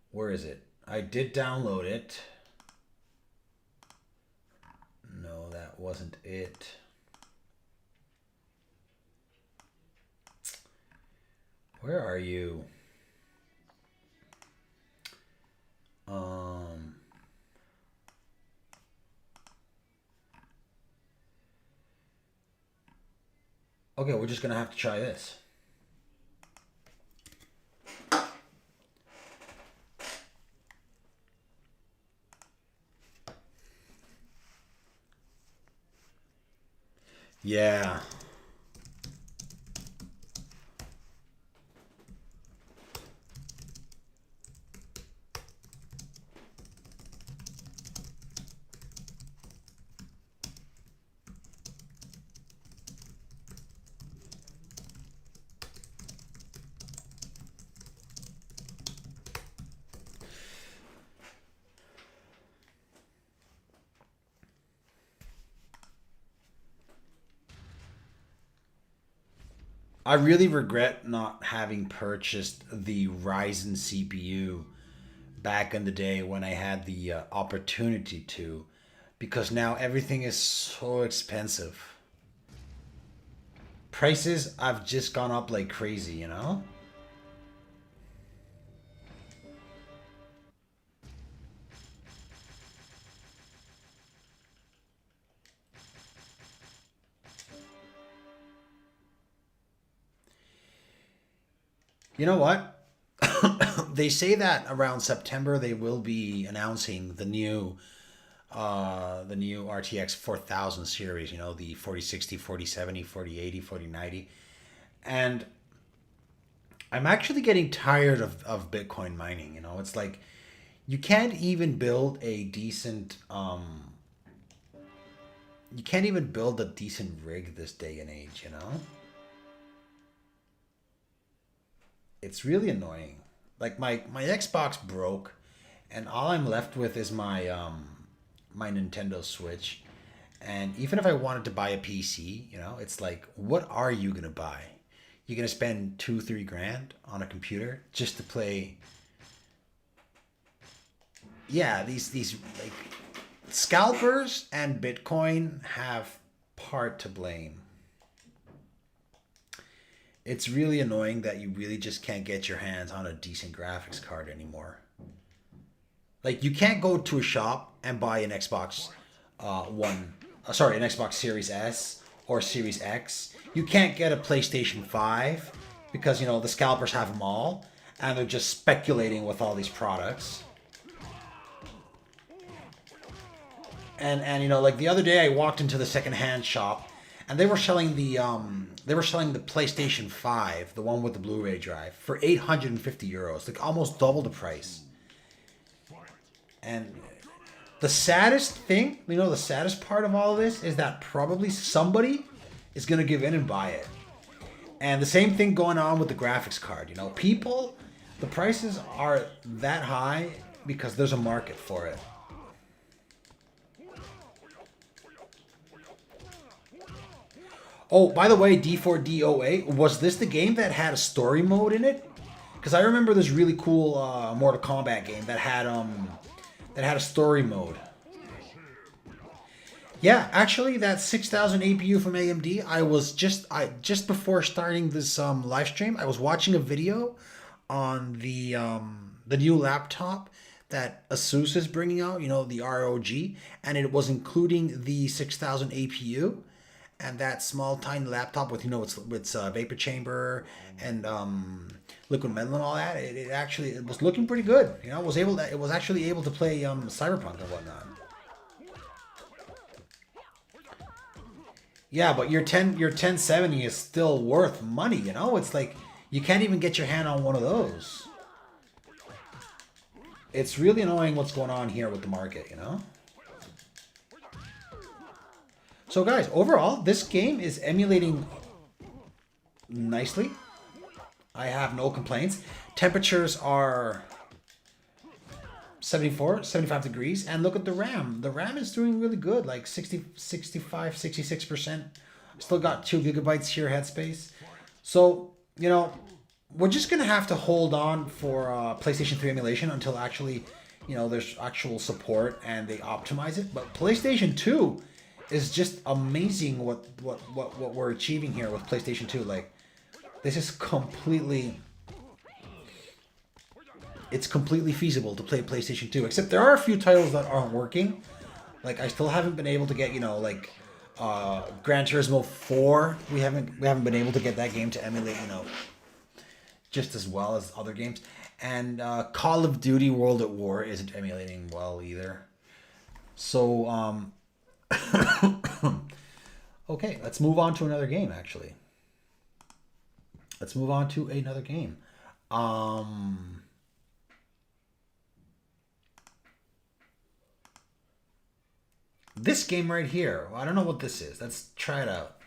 Where is it? I did download it. No, that wasn't it. Where are you? Okay, we're just gonna have to try this. Yeah. I really regret not having purchased the Ryzen CPU back in the day when I had the opportunity to, because now everything is so expensive. Prices have just gone up like crazy, you know? You know what? They say that around September they will be announcing the new RTX 4000 series, you know, the 4060, 4070, 4080, 4090. And I'm actually getting tired of Bitcoin mining, you know. It's like you can't even build a decent you can't even build a decent rig this day and age, you know? It's really annoying. Like my Xbox broke, and all I'm left with is my Nintendo Switch. And even if I wanted to buy a PC, you know, it's like, what are you gonna buy? You're gonna spend 2-3 grand on a computer just to play? Yeah, these like scalpers and Bitcoin have part to blame. It's really annoying that you really just can't get your hands on a decent graphics card anymore. Like, you can't go to a shop and buy an Xbox an Xbox Series S or Series X. You can't get a PlayStation 5 because, you know, the scalpers have them all and they're just speculating with all these products. And you know, like the other day I walked into the secondhand shop and they were selling the PlayStation 5, the one with the Blu-ray drive, for 850 euros, like almost double the price. And the saddest thing, you know, the saddest part of all of this is that probably somebody is going to give in and buy it. And the same thing going on with the graphics card. You know, the prices are that high because there's a market for it. Oh, by the way, D4DOA, was this the game that had a story mode in it? Because I remember this really cool Mortal Kombat game that had a story mode. Yeah, actually, that 6000 APU from AMD. I just before starting this live stream, I was watching a video on the new laptop that Asus is bringing out. You know, the ROG, and it was including the 6000 APU. And that small tiny laptop with, you know, its vapor chamber and liquid metal and all that, it was looking pretty good. You know, it was actually able to play Cyberpunk and whatnot. Yeah, but your 1070 is still worth money. You know, it's like you can't even get your hand on one of those. It's really annoying what's going on here with the market. You know. So guys, overall, this game is emulating nicely. I have no complaints. Temperatures are 74, 75 degrees. And look at the RAM. The RAM is doing really good, like 60, 65, 66%. Still got 2 gigabytes here headspace. So, you know, we're just going to have to hold on for PlayStation 3 emulation until actually, you know, there's actual support and they optimize it. But PlayStation 2... is just amazing what we're achieving here with PlayStation 2. Like, this is completely... It's completely feasible to play PlayStation 2. Except there are a few titles that aren't working. Like, I still haven't been able to get, you know, like... Gran Turismo 4. We haven't been able to get that game to emulate, you know... just as well as other games. And Call of Duty World at War isn't emulating well either. So, okay, let's move on to another game, actually. Let's move on to another game. This game right here. I don't know what this is. Let's try it out.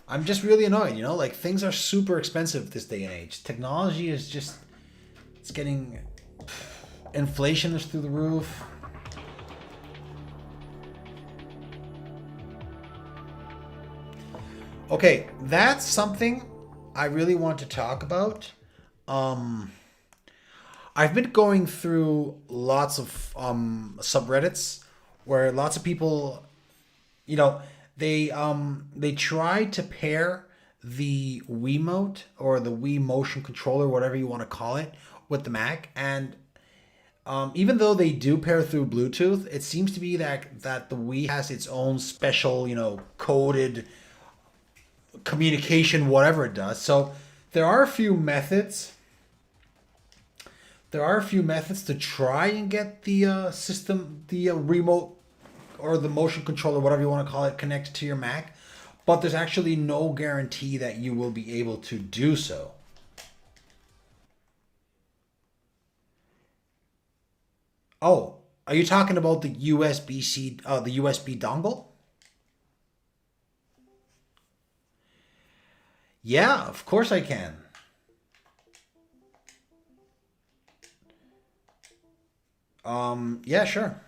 I'm just really annoyed, you know? Like, things are super expensive this day and age. Technology is just It's getting... Inflation is through the roof. Okay, that's something I really want to talk about. I've been going through lots of subreddits where lots of people, you know, they try to pair the Wiimote or the Wii motion controller, whatever you want to call it, with the Mac, and even though they do pair through Bluetooth, it seems to be that the Wii has its own special, you know, coded communication, whatever it does. So there are a few methods. There are a few methods to try and get the system, the remote or the motion controller, whatever you want to call it, connected to your Mac. But there's actually no guarantee that you will be able to do so. Oh, are you talking about the USB-C, the USB dongle? Yeah, of course I can. Yeah, sure.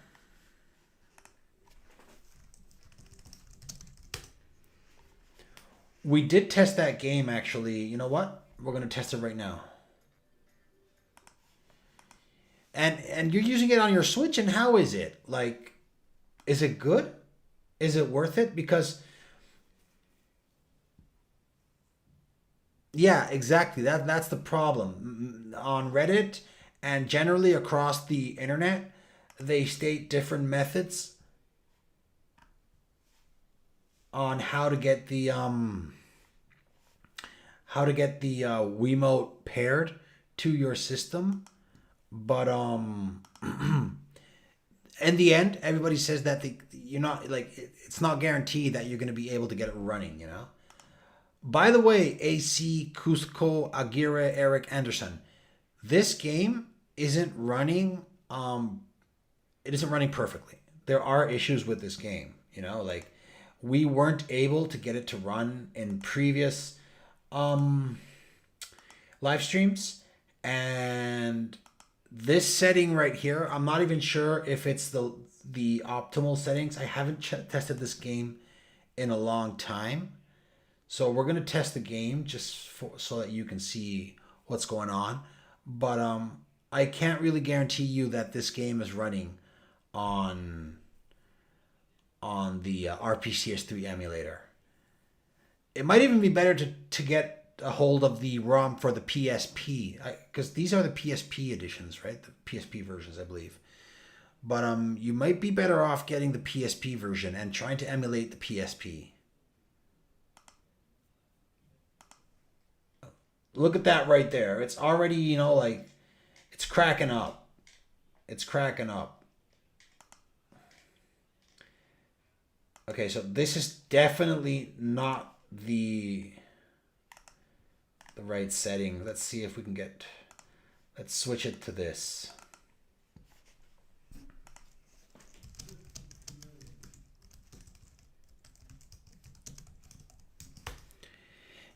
We did test that game, actually. You know what? We're going to test it right now. And you're using it on your Switch, and how is it? Like, is it good? Is it worth it? Because... Yeah, exactly. That's the problem. On Reddit and generally across the internet, they state different methods on how to get the Wiimote paired to your system. But in the end, everybody says that you're not, like, it's not guaranteed that you're going to be able to get it running, you know? By the way, AC, Cusco, Aguirre, Eric Anderson, this game isn't running, it isn't running perfectly. There are issues with this game, you know, like we weren't able to get it to run in previous live streams, and this setting right here, I'm not even sure if it's the optimal settings. I haven't tested this game in a long time. So we're going to test the game just so that you can see what's going on. But I can't really guarantee you that this game is running on the RPCS3 emulator. It might even be better to get a hold of the ROM for the PSP. Because these are the PSP editions, right? The PSP versions, I believe. But you might be better off getting the PSP version and trying to emulate the PSP. Look at that right there. It's already, you know, like, it's cracking up. It's cracking up. Okay, so this is definitely not the right setting. Let's see if we can get... Let's switch it to this.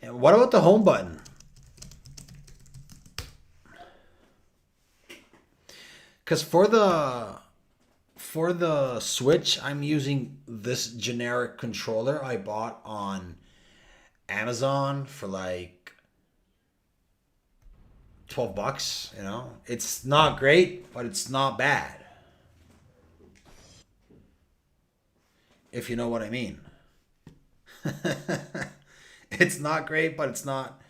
And what about the home button? Because for the Switch, I'm using this generic controller I bought on Amazon for like $12, you know? It's not great, but it's not bad. If you know what I mean. It's not great, but it's not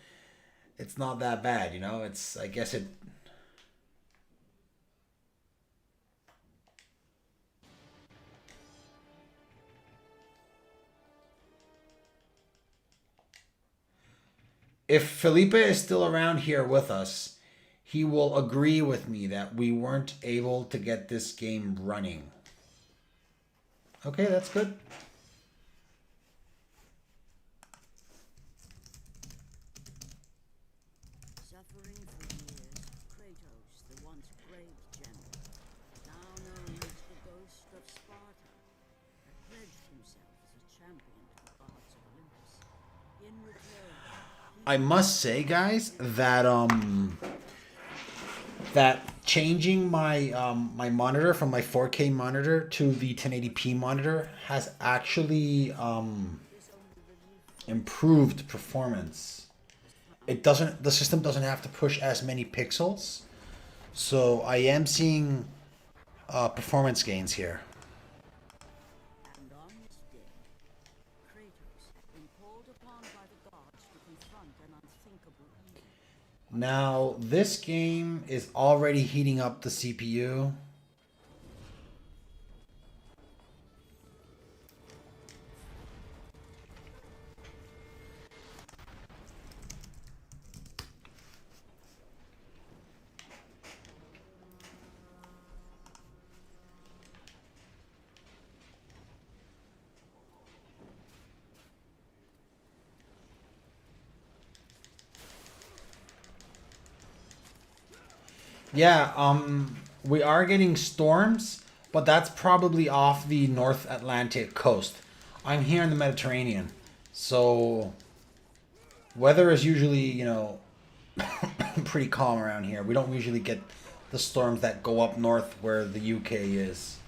that bad, you know? It's, I guess it... If Felipe is still around here with us, he will agree with me that we weren't able to get this game running. Okay, that's good. Suffering for years, Kratos, the once great general, now known as the ghost of Sparta, had pledged himself as a champion to the gods of Olympus. In return, I must say, guys, that that changing my my monitor from my 4K monitor to the 1080p monitor has actually improved performance. It doesn't. The system doesn't have to push as many pixels, so I am seeing performance gains here. And on this day, Kratos had been called upon by the gods to confront an unthinkable evil. Now, this game is already heating up the CPU. Yeah, we are getting storms, but that's probably off the North Atlantic coast. I'm here in the Mediterranean, so weather is usually, you know, pretty calm around here. We don't usually get the storms that go up north where the UK is.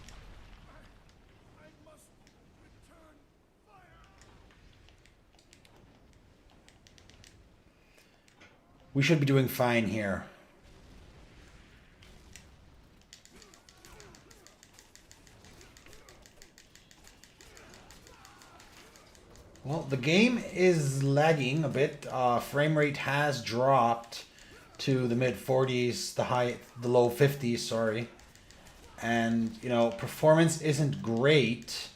We should be doing fine here. Well, the game is lagging a bit. Frame rate has dropped to the mid 40s, the low 50s, sorry. And, you know, performance isn't great.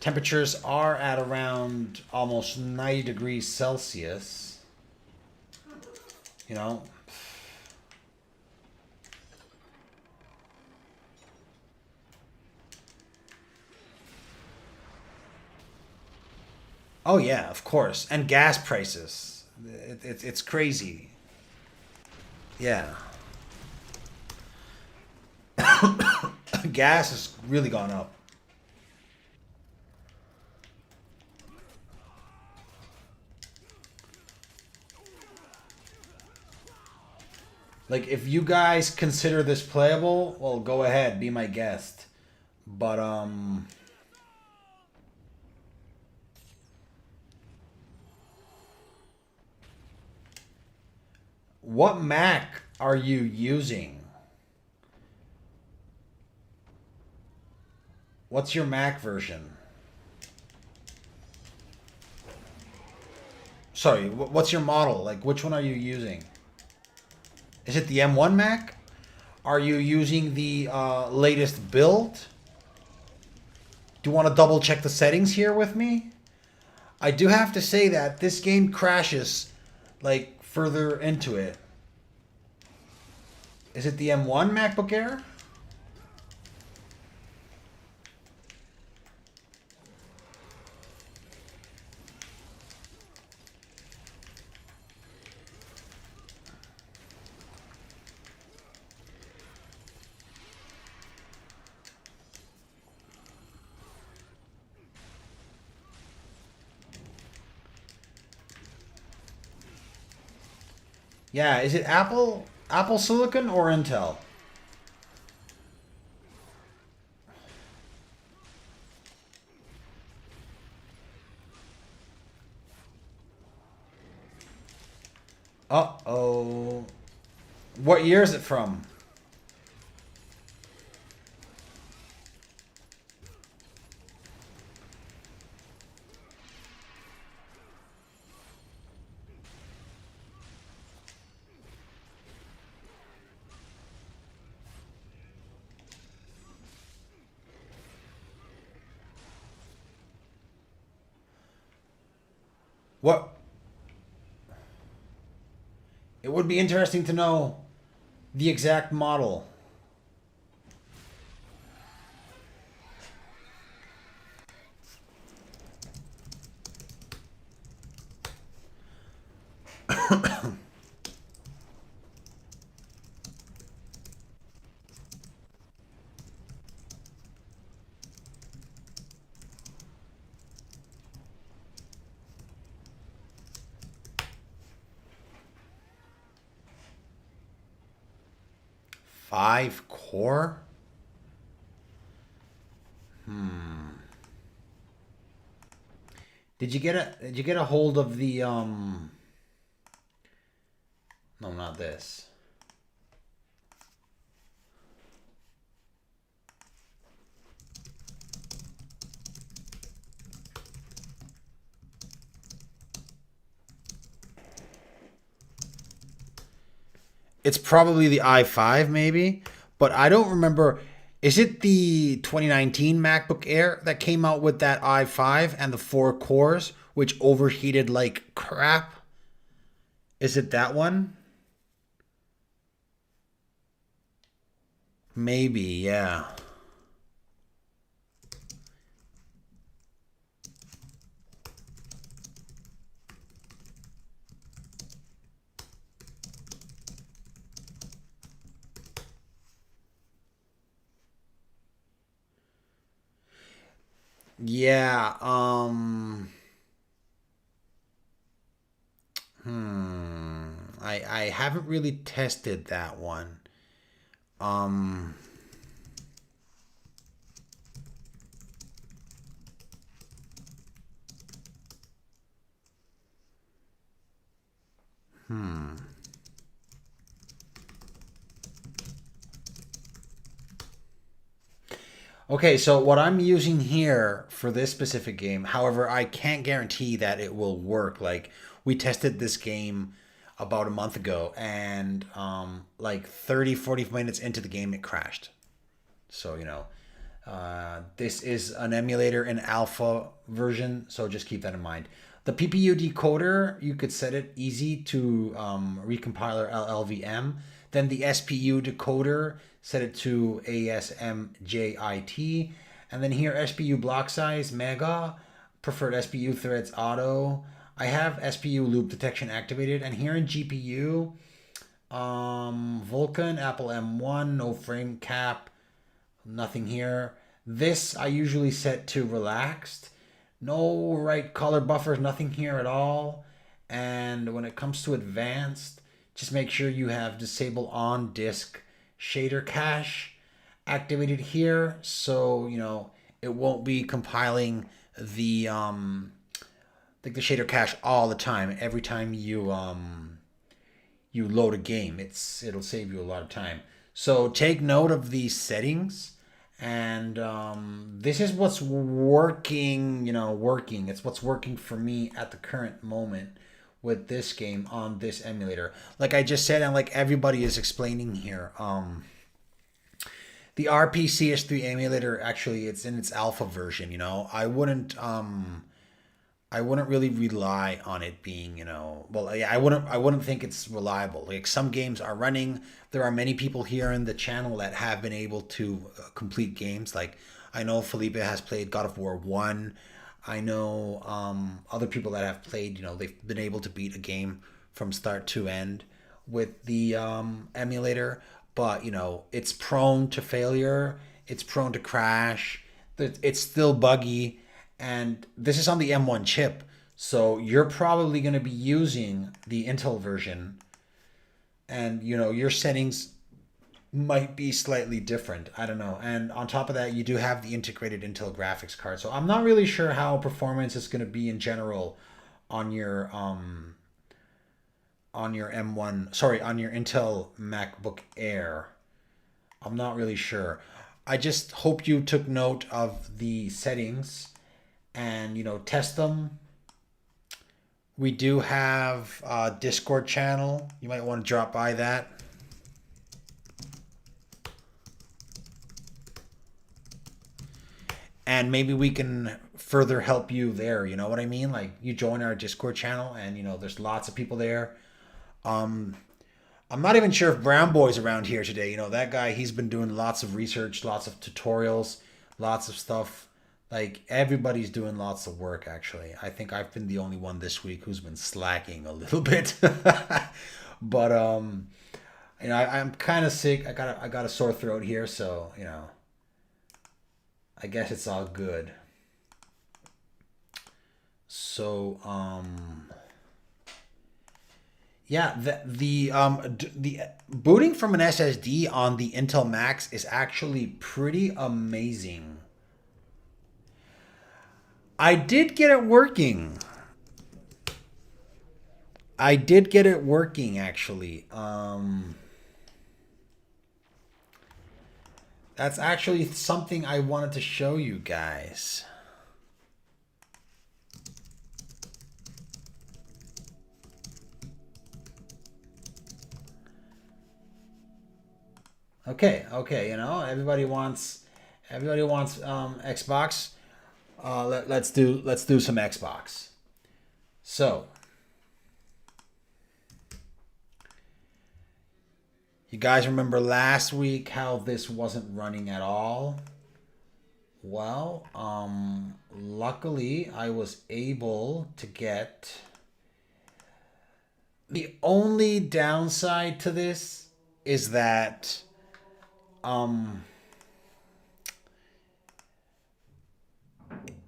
Temperatures are at around almost 90 degrees Celsius. You know. Oh yeah, of course. And gas prices. It's crazy. Yeah. Gas has really gone up. Like, if you guys consider this playable, well, go ahead, be my guest. But, what Mac are you using? What's your Mac version? Sorry, what's your model? Like, which one are you using? Is it the M1 Mac? Are you using the latest build? Do you want to double check the settings here with me? I do have to say that this game crashes, like, further into it. Is it the M1 MacBook Air? Yeah, is it Apple Silicon or Intel? Uh-oh. What year is it from? What? It would be interesting to know the exact model. i5 core. Did you get a hold of the no, not this. It's probably the i5 maybe, but I don't remember. Is it the 2019 MacBook Air that came out with that i5 and the 4 cores, which overheated like crap? Is it that one? Maybe, yeah. Yeah, I haven't really tested that one. Um, Okay, so what I'm using here for this specific game, however, I can't guarantee that it will work. Like, we tested this game about a month ago, and like 30, 40 minutes into the game, it crashed. So, this is an emulator in alpha version, so just keep that in mind. The PPU decoder, you could set it easy to recompiler LLVM. Then the SPU decoder, set it to ASMJIT. And then here, SPU block size, mega, preferred SPU threads, auto. I have SPU loop detection activated. And here in GPU, Vulkan, Apple M1, no frame cap, nothing here. This I usually set to relaxed. No right color buffers, nothing here at all. And when it comes to advanced, just make sure you have disable on disk shader cache activated here, so it won't be compiling the like the shader cache all the time. Every time you load a game, it'll save you a lot of time. So take note of these settings, and this is what's working. Working. It's what's working for me at the current moment with this game on this emulator. Like I just said, and like everybody is explaining here, the RPCS3 emulator, actually it's in its alpha version. I wouldn't really rely on it being, well, yeah, I wouldn't think it's reliable. Like, some games are running. There are many people here in the channel that have been able to complete games. Like, I know Felipe has played God of War 1. I know other people that have played, they've been able to beat a game from start to end with the emulator. But, it's prone to failure. It's prone to crash. It's still buggy. And this is on the M1 chip. So you're probably going to be using the Intel version. And, your settings might be slightly different. I don't know. And on top of that, you do have the integrated Intel graphics card. So I'm not really sure how performance is going to be in general on your on your Intel MacBook Air. I'm not really sure. I just hope you took note of the settings and test them. We do have a Discord channel. You might want to drop by that. And maybe we can further help you there. You know what I mean? Like, you join our Discord channel, and there's lots of people there. I'm not even sure if Brown Boy's around here today. That guy, he's been doing lots of research, lots of tutorials, lots of stuff. Like, everybody's doing lots of work, actually. I think I've been the only one this week who's been slacking a little bit. But I'm kind of sick. I got a sore throat here, so I guess it's all good. So Yeah, the booting from an SSD on the Intel Max is actually pretty amazing. I did get it working. I did get it working actually. That's actually something I wanted to show you guys. Okay, you know, everybody wants Xbox. Let's do some Xbox. So, you guys remember last week how this wasn't running at all? Well, luckily I was able to get. The only downside to this is that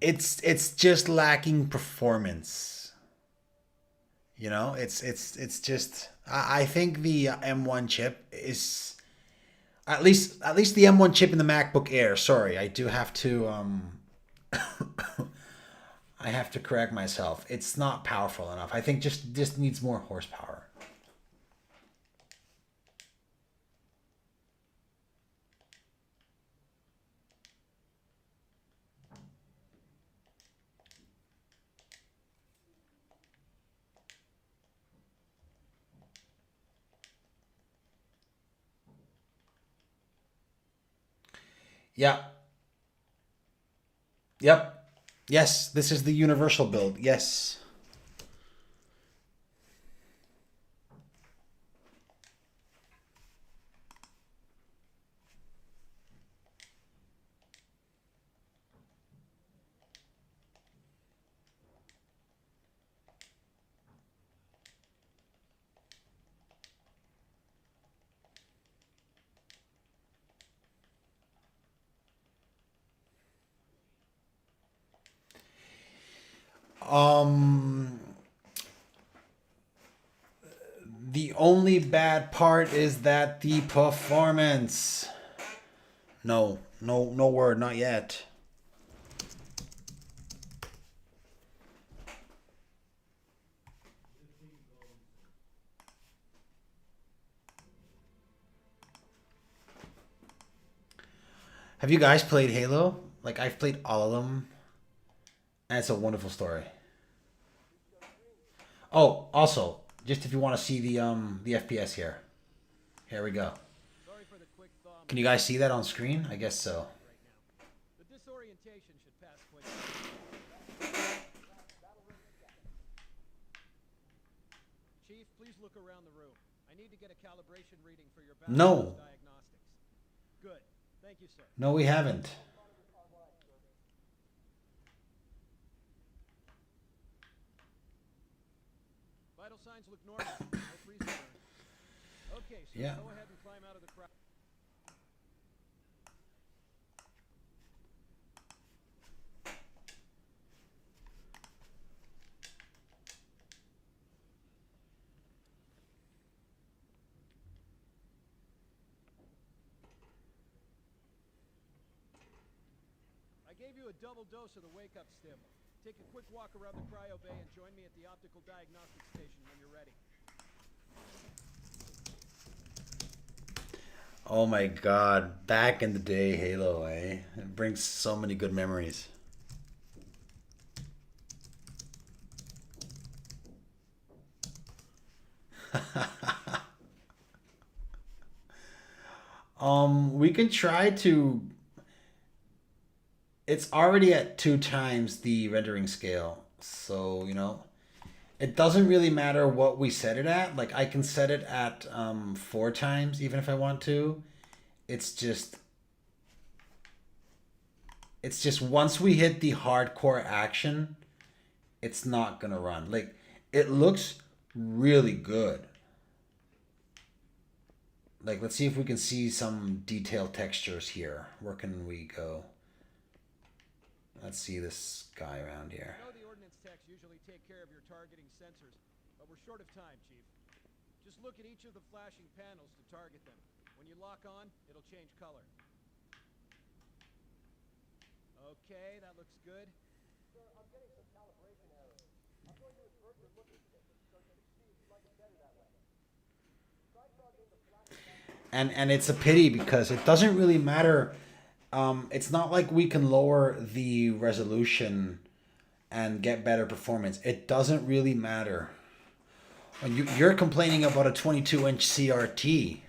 it's just lacking performance. You know, it's just I think the M1 chip is at least the M1 chip in the MacBook Air. Sorry, I do have to I have to correct myself. It's not powerful enough. I think just needs more horsepower. Yeah. Yep. Yes, this is the universal build. Yes. Um the only bad part is that the performance. No word, not yet. Have you guys played Halo? Like I've played all of them, and it's a wonderful story. Oh, also, just if you want to see the FPS here. Here we go. Sorry for the quick thaw. Can you guys see that on screen? I guess so. Right now. The disorientation should pass quickly. Chief, please look around the room. I need to get a calibration reading for your No. diagnostics. Good. Thank you, sir. No, we haven't. Vital signs look normal. No freeze burn. Okay, so Yeah. go ahead and climb out of the crowd. I gave you a double dose of the wake-up stim. Take a quick walk around the cryo bay and join me at the optical diagnostic station when you're ready. Oh my god, back in the day, Halo, eh? It brings so many good memories. We can try to. It's already at 2 times the rendering scale, so you know, it doesn't really matter what we set it at. Like I can set it at 4 times, even if I want to. It's just, once we hit the hardcore action, it's not gonna run. Like it looks really good. Like, let's see if we can see some detailed textures here. Where can we go? Let's see this guy around here. I know the ordnance techs usually take care of your targeting sensors, but we're short of time, Chief. Just look at each of the flashing panels to target them. When you lock on, it'll change color. Okay, that looks good. Sir, I'm getting some calibration errors. I'm going to invert your looking stick, so you can see if you like it better that way. Try toggling the flash. And it's a pity because it doesn't really matter. It's not like we can lower the resolution and get better performance. It doesn't really matter. When you're complaining about a 22-inch CRT.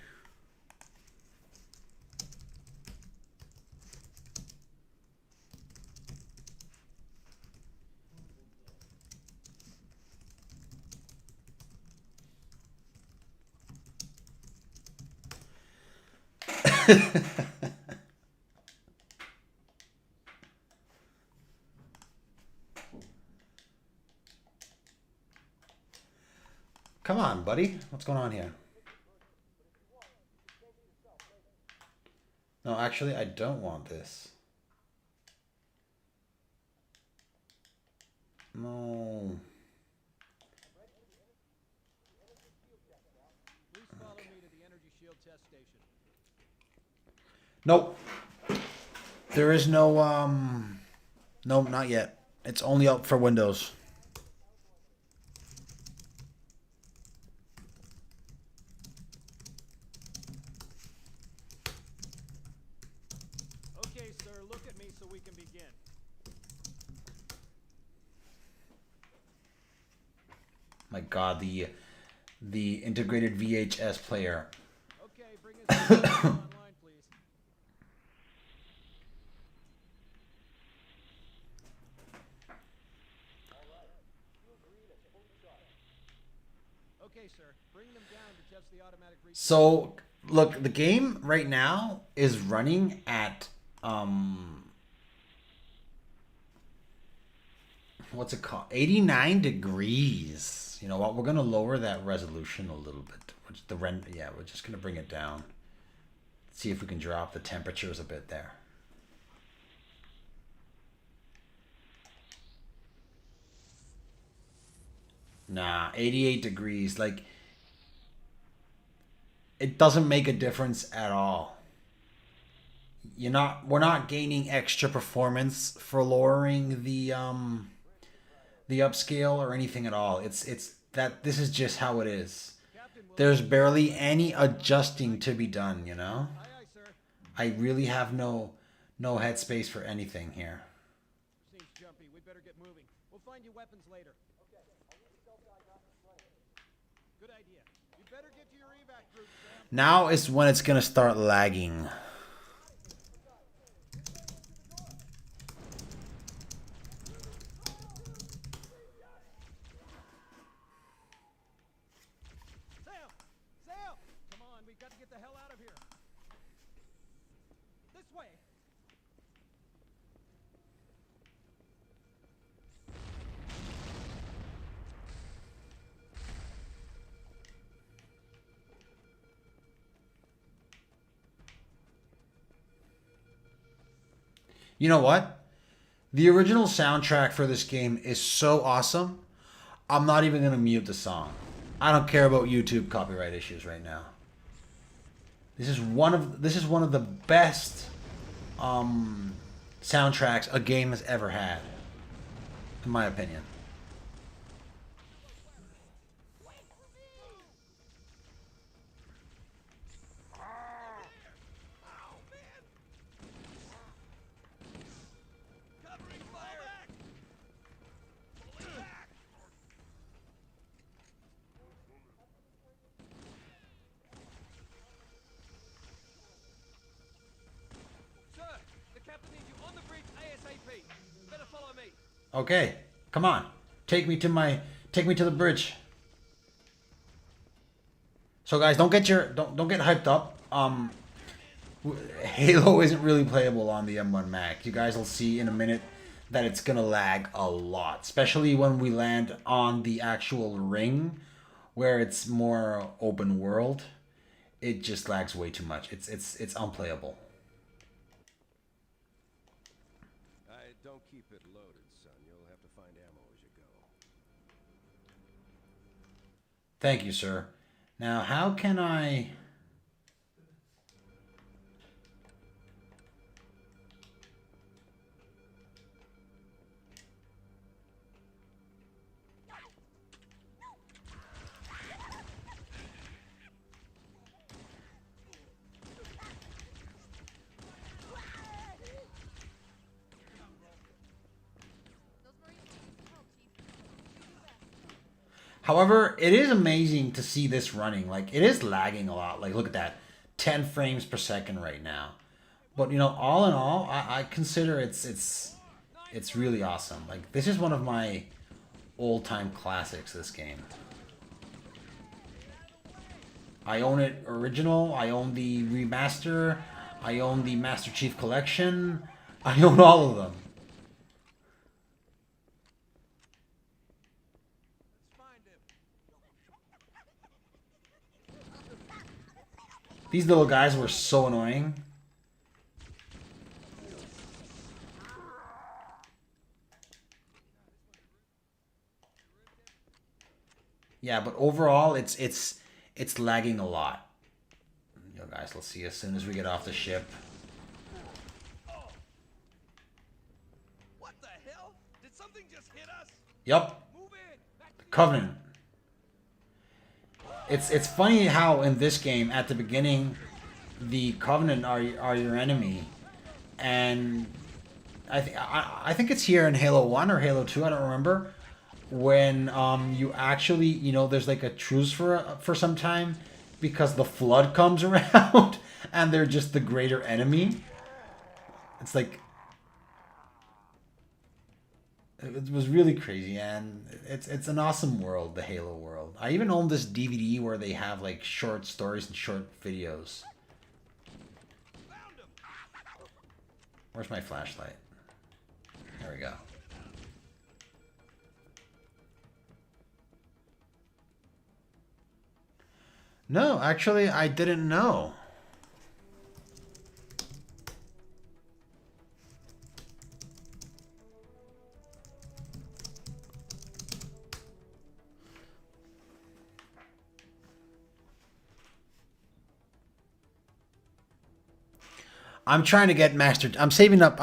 Come on, buddy. What's going on here? No, actually, I don't want this. No. Please follow me to the energy shield test station. Nope. There is no, no, not yet. It's only up for Windows. Okay, sir, look at me so we can begin. My God, the integrated VHS player. Okay, bring us online, please. Okay, sir, bring them down to test the automatic reset. So, look, the game right now is running at what's it called? 89 degrees. You know what? We're gonna lower that resolution a little bit. Which the render, yeah, we're just gonna bring it down. See if we can drop the temperatures a bit there. Nah, 88 degrees. Like, it doesn't make a difference at all. We're not gaining extra performance for lowering the upscale or anything at all. It's that this is just how it is. There's barely any adjusting to be done, you know? Aye, aye, sir. I really have no headspace for anything here. Seems jumpy. We better get moving. We'll find you weapons later. Okay, I'll leave the self-diagnostics running. Good idea. You better get to your evac group, Sam. Now is when it's gonna start lagging. Sam! Sam! Come on, we've got to get the hell out of here. This way. You know what? The original soundtrack for this game is so awesome. I'm not even gonna mute the song. I don't care about YouTube copyright issues right now. This is one of the best soundtracks a game has ever had, in my opinion. Covering fire! Pulling back! Sir, the captain needs you on the bridge ASAP. Better follow me. Okay, come on. Take me to the bridge. So guys, don't get hyped up. Halo isn't really playable on the M1 Mac. You guys will see in a minute that it's gonna lag a lot, especially when we land on the actual ring, where it's more open world. It just lags way too much. It's unplayable. Don't keep it loaded, son. You'll have to find ammo as you go. Thank you, sir. Now, how can I... However, it is amazing to see this running. Like, it is lagging a lot. Like, look at that. 10 frames per second right now. But, you know, all in all, I consider it's really awesome. Like, this is one of my old-time classics, this game. I own it original. I own the remaster. I own the Master Chief Collection. I own all of them. These little guys were so annoying. Yeah, but overall, it's lagging a lot. You know, guys, let's see as soon as we get off the ship. What the hell? Did something just hit us? Yup, Move in. Back to Covenant. It's funny how in this game at the beginning, the Covenant are your enemy, and I think it's here in Halo 1 or Halo 2, I don't remember, when you actually, you know, there's like a truce for some time because the Flood comes around and they're just the greater enemy. It's like, it was really crazy, and it's an awesome world, the Halo world. I even own this DVD where they have like short stories and short videos. Where's my flashlight? There we go. No, actually, I didn't know. I'm trying to get Master. I'm saving up.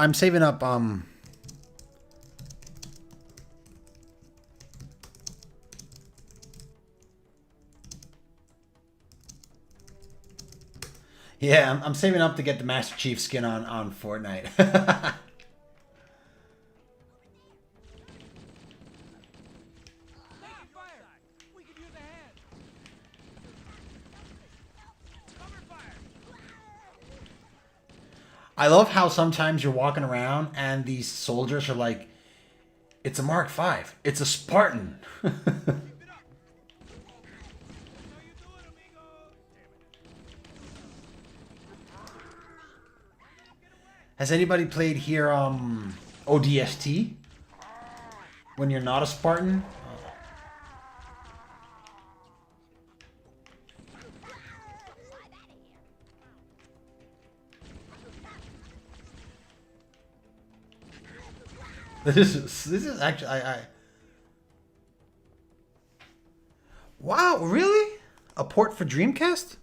Yeah, I'm saving up to get the Master Chief skin on Fortnite. We could use a hand. Cover fire. I love how sometimes you're walking around and these soldiers are like, it's a Mark V. It's a Spartan. Has anybody played here ODST? When you're not a Spartan? This is actually Wow, really? A port for Dreamcast?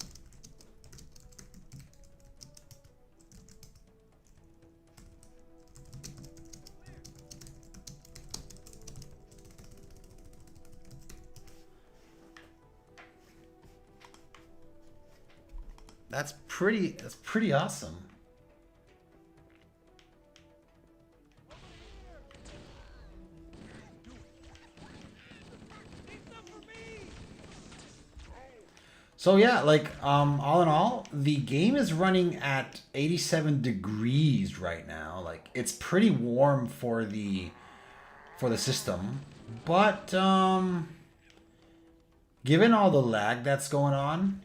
That's pretty awesome. So yeah, like all in all, the game is running at 87 degrees right now. Like it's pretty warm for the system, but given all the lag that's going on,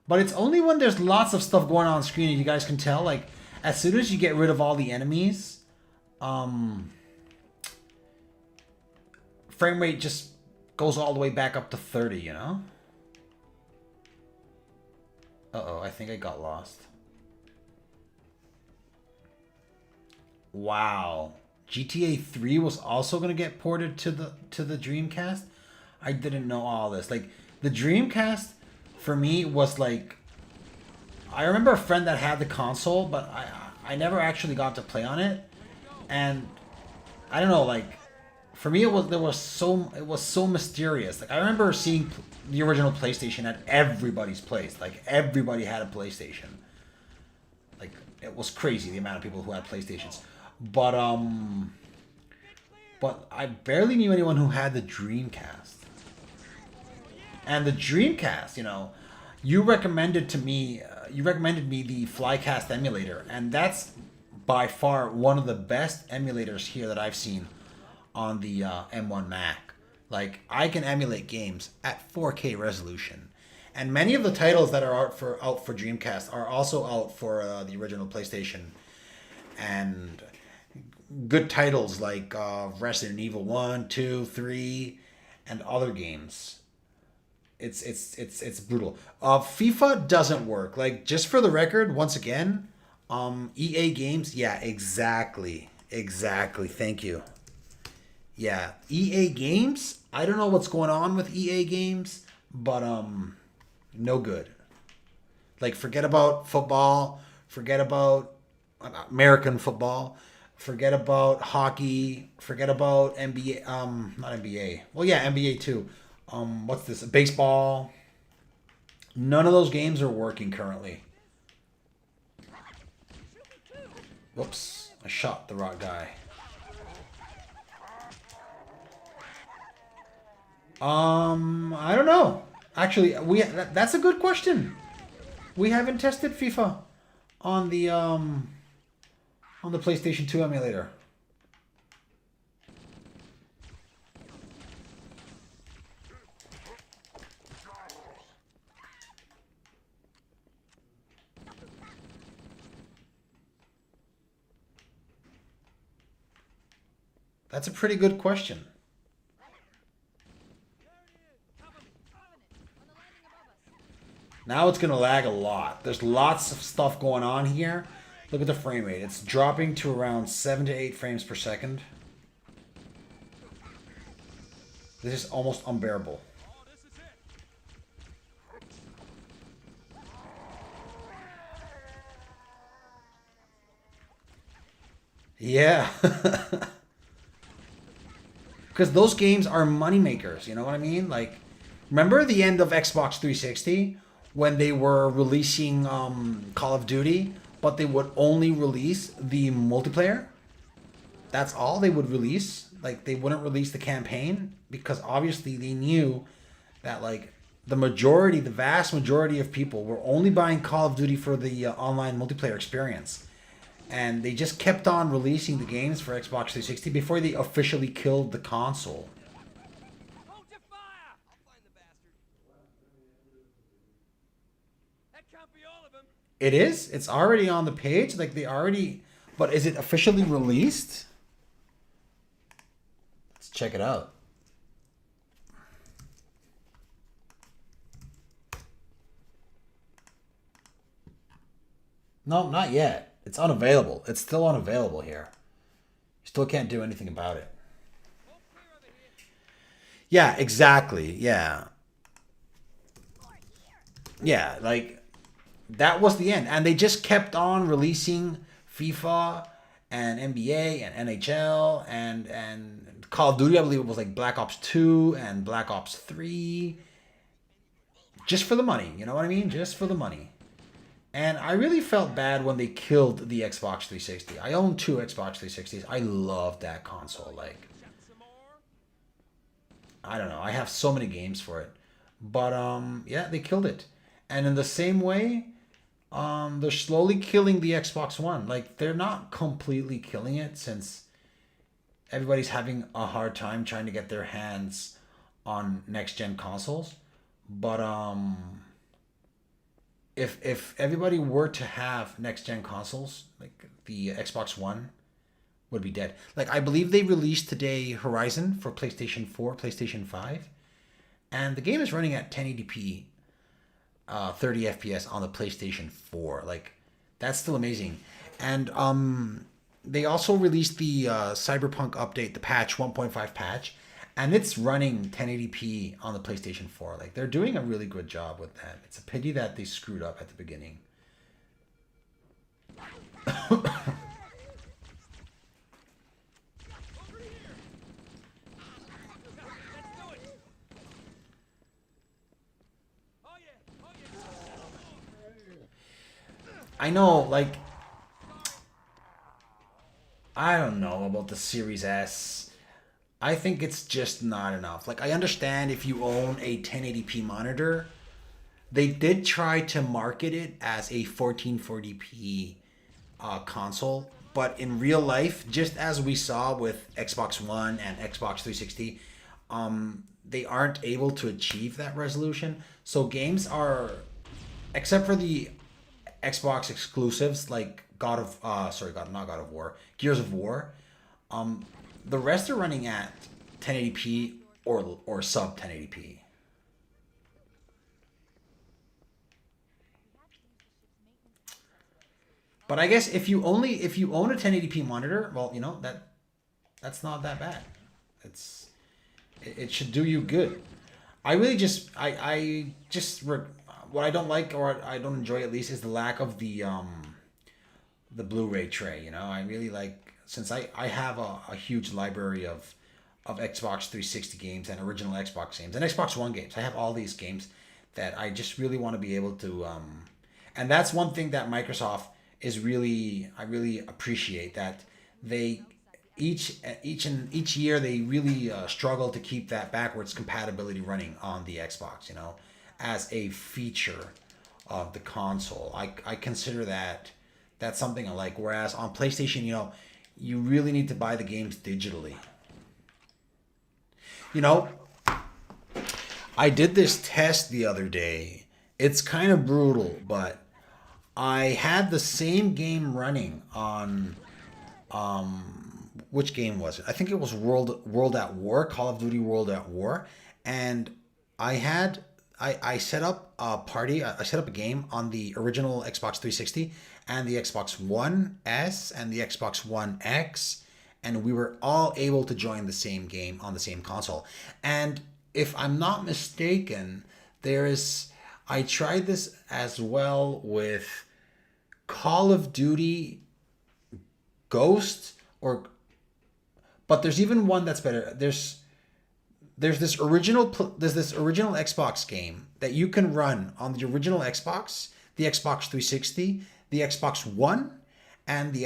but it's only when there's lots of stuff going on screen, and you guys can tell, like as soon as you get rid of all the enemies, frame rate just goes all the way back up to 30, you know? Uh-oh, I think I got lost. Wow. GTA 3 was also going to get ported to the Dreamcast? I didn't know all this. Like, the Dreamcast for me was like, I remember a friend that had the console, but I never actually got to play on it, and I don't know, like, for me it was so mysterious. Like, I remember seeing the original PlayStation at everybody's place. Like, everybody had a PlayStation. Like, it was crazy the amount of people who had PlayStations. But I barely knew anyone who had the Dreamcast. And the Dreamcast, you know, you recommended me the Flycast emulator, and that's by far one of the best emulators here that I've seen on the M1 Mac. Like, I can emulate games at 4K resolution, and many of the titles that are out for Dreamcast are also out for the original PlayStation, and good titles like Resident Evil 1, 2, 3, and other games. It's brutal. FIFA doesn't work. Like, just for the record, once again, EA Games, yeah, exactly. Thank you. Yeah, EA Games, I don't know what's going on with EA Games, but no good. Like, forget about football, forget about American football, forget about hockey, forget about NBA, not NBA. Well, yeah, NBA too. What's this? Baseball. None of those games are working currently. Whoops, I shot the wrong guy. I don't know. Actually, that's a good question. We haven't tested FIFA on the PlayStation 2 emulator. That's a pretty good question. Now it's going to lag a lot. There's lots of stuff going on here. Look at the frame rate. It's dropping to around 7 to 8 frames per second. This is almost unbearable. Yeah. Because those games are moneymakers, you know what I mean? Like, remember the end of Xbox 360 when they were releasing Call of Duty, but they would only release the multiplayer? That's all they would release. Like, they wouldn't release the campaign because obviously they knew that, like, the vast majority of people were only buying Call of Duty for the online multiplayer experience. And they just kept on releasing the games for Xbox 360 before they officially killed the console. Hold your fire! I'll find the bastard. That can't be all of them. It is? It's already on the page? Like, they already... But is it officially released? Let's check it out. No, not yet. It's unavailable. It's still unavailable here. You still can't do anything about it. Yeah, exactly. Yeah. Yeah, like, that was the end. And they just kept on releasing FIFA and NBA and NHL and Call of Duty. I believe it was like Black Ops 2 and Black Ops 3. Just for the money. You know what I mean? Just for the money. And I really felt bad when they killed the Xbox 360. I own 2 Xbox 360s. I love that console. Like, I don't know. I have so many games for it. But, yeah, they killed it. And in the same way, they're slowly killing the Xbox One. Like, they're not completely killing it since everybody's having a hard time trying to get their hands on next-gen consoles. But, if everybody were to have next-gen consoles, like the Xbox One would be dead. Like, I believe they released today Horizon for PlayStation 4, PlayStation 5, and the game is running at 1080p, 30 FPS on the PlayStation 4. Like, that's still amazing. And they also released the Cyberpunk update, the patch 1.5 patch, And it's running 1080p on the PlayStation 4. Like, they're doing a really good job with that. It's a pity that they screwed up at the beginning. I know, like, I don't know about the Series S. I think it's just not enough. Like, I understand if you own a 1080p monitor, they did try to market it as a 1440p console, but in real life, just as we saw with Xbox One and Xbox 360, they aren't able to achieve that resolution. So games are, except for the Xbox exclusives like not God of War, Gears of War, the rest are running at 1080p or sub 1080p. But I guess if you own a 1080p monitor, well, that's not that bad. It should do you good. I really what I don't like, or I don't enjoy at least, is the lack of the Blu-ray tray. I really like, since I have a huge library of Xbox 360 games and original Xbox games and Xbox One games. I have all these games that I just really want to be able to, and that's one thing that Microsoft is I really appreciate, that they each year they really struggle to keep that backwards compatibility running on the Xbox, as a feature of the console. I consider that's something I like. Whereas on PlayStation, you really need to buy the games digitally. I did this test the other day. It's kind of brutal, but I had the same game running on, which game was it? I think it was World at War, Call of Duty World at War, and I set up a party. I set up a game on the original Xbox 360 and the Xbox One S and the Xbox One X, and we were all able to join the same game on the same console. And if I'm not mistaken, I tried this as well with Call of Duty Ghost, but there's even one that's better. There's this original Xbox game that you can run on the original Xbox, the Xbox 360, the Xbox One, and the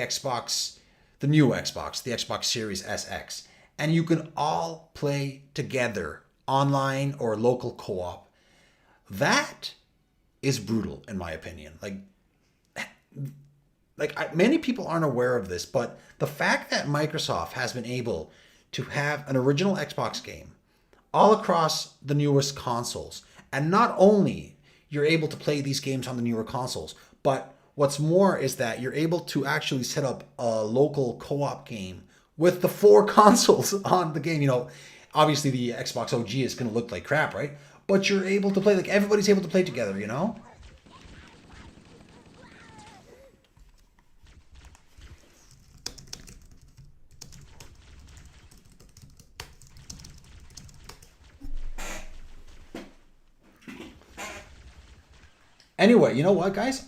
new Xbox, the Xbox Series SX. And you can all play together online or local co-op. That is brutal, in my opinion. Many people aren't aware of this, but the fact that Microsoft has been able to have an original Xbox game all across the newest consoles, and not only you're able to play these games on the newer consoles, but what's more is that you're able to actually set up a local co-op game with the 4 consoles on the game. Obviously the Xbox OG is going to look like crap, right? But you're able to play, everybody's able to play together, Anyway, you know what, guys?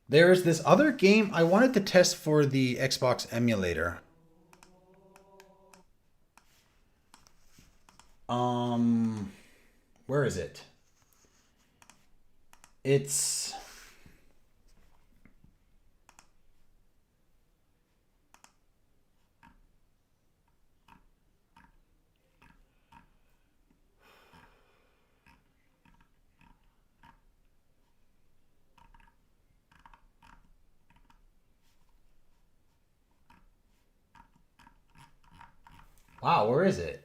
There's this other game I wanted to test for the Xbox emulator. Where is it? It's... Wow, where is it?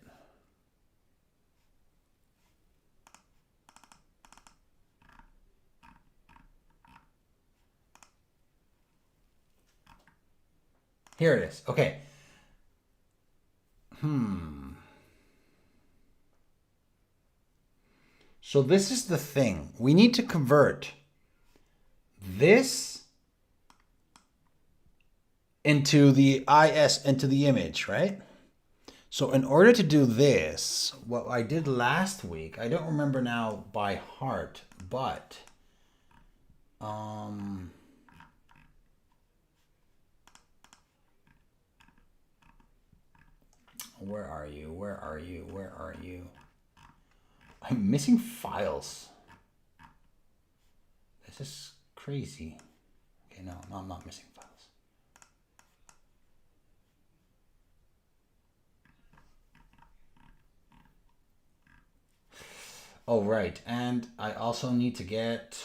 Here it is. Okay. So this is the thing. We need to convert this into the into the image, right? So in order to do this, what I did last week, I don't remember now by heart, but where are you? Where are you? Where are you? I'm missing files. This is crazy. Okay, no, I'm not missing files. Oh, right. And I also need to get...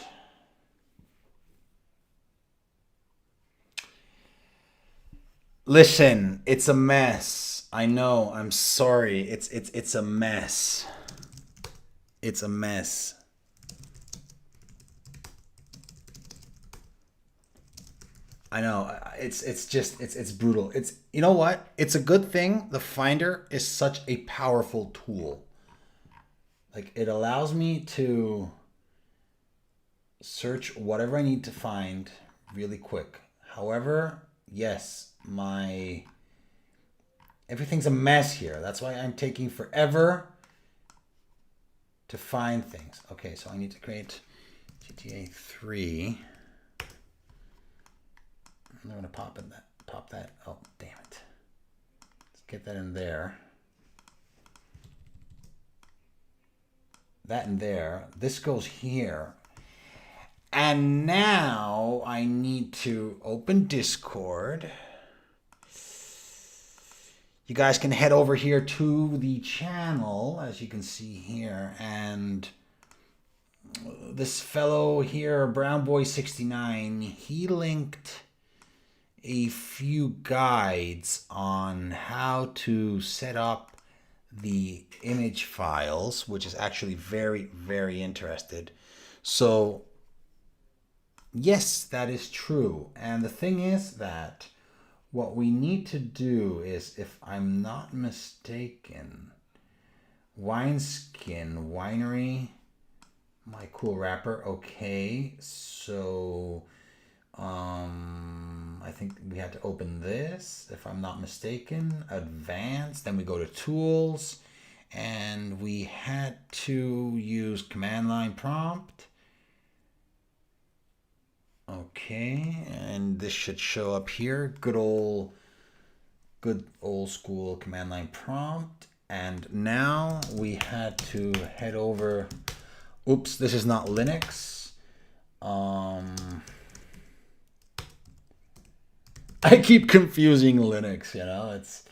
Listen, it's a mess. I know. I'm sorry. It's a mess. It's a mess. I know. It's brutal. It's, you know what? It's a good thing the Finder is such a powerful tool. Like, it allows me to search whatever I need to find really quick. However, yes, everything's a mess here. That's why I'm taking forever to find things. Okay, so I need to create GTA 3. I'm going to pop that. Oh, damn it. Let's get that in there. That in there. This goes here. And now I need to open Discord. You guys can head over here to the channel, as you can see here. And this fellow here, BrownBoy69, he linked a few guides on how to set up the image files, which is actually very, very interested. So yes, that is true. And the thing is that what we need to do is, if I'm not mistaken, Wineskin Winery, my cool rapper. Okay, so I think we had to open this, if I'm not mistaken, advanced, then we go to tools, and we had to use command line prompt. Okay, and this should show up here, good old school command line prompt. And now we had to head over, oops, this is not Linux. I keep confusing Linux, you know, it's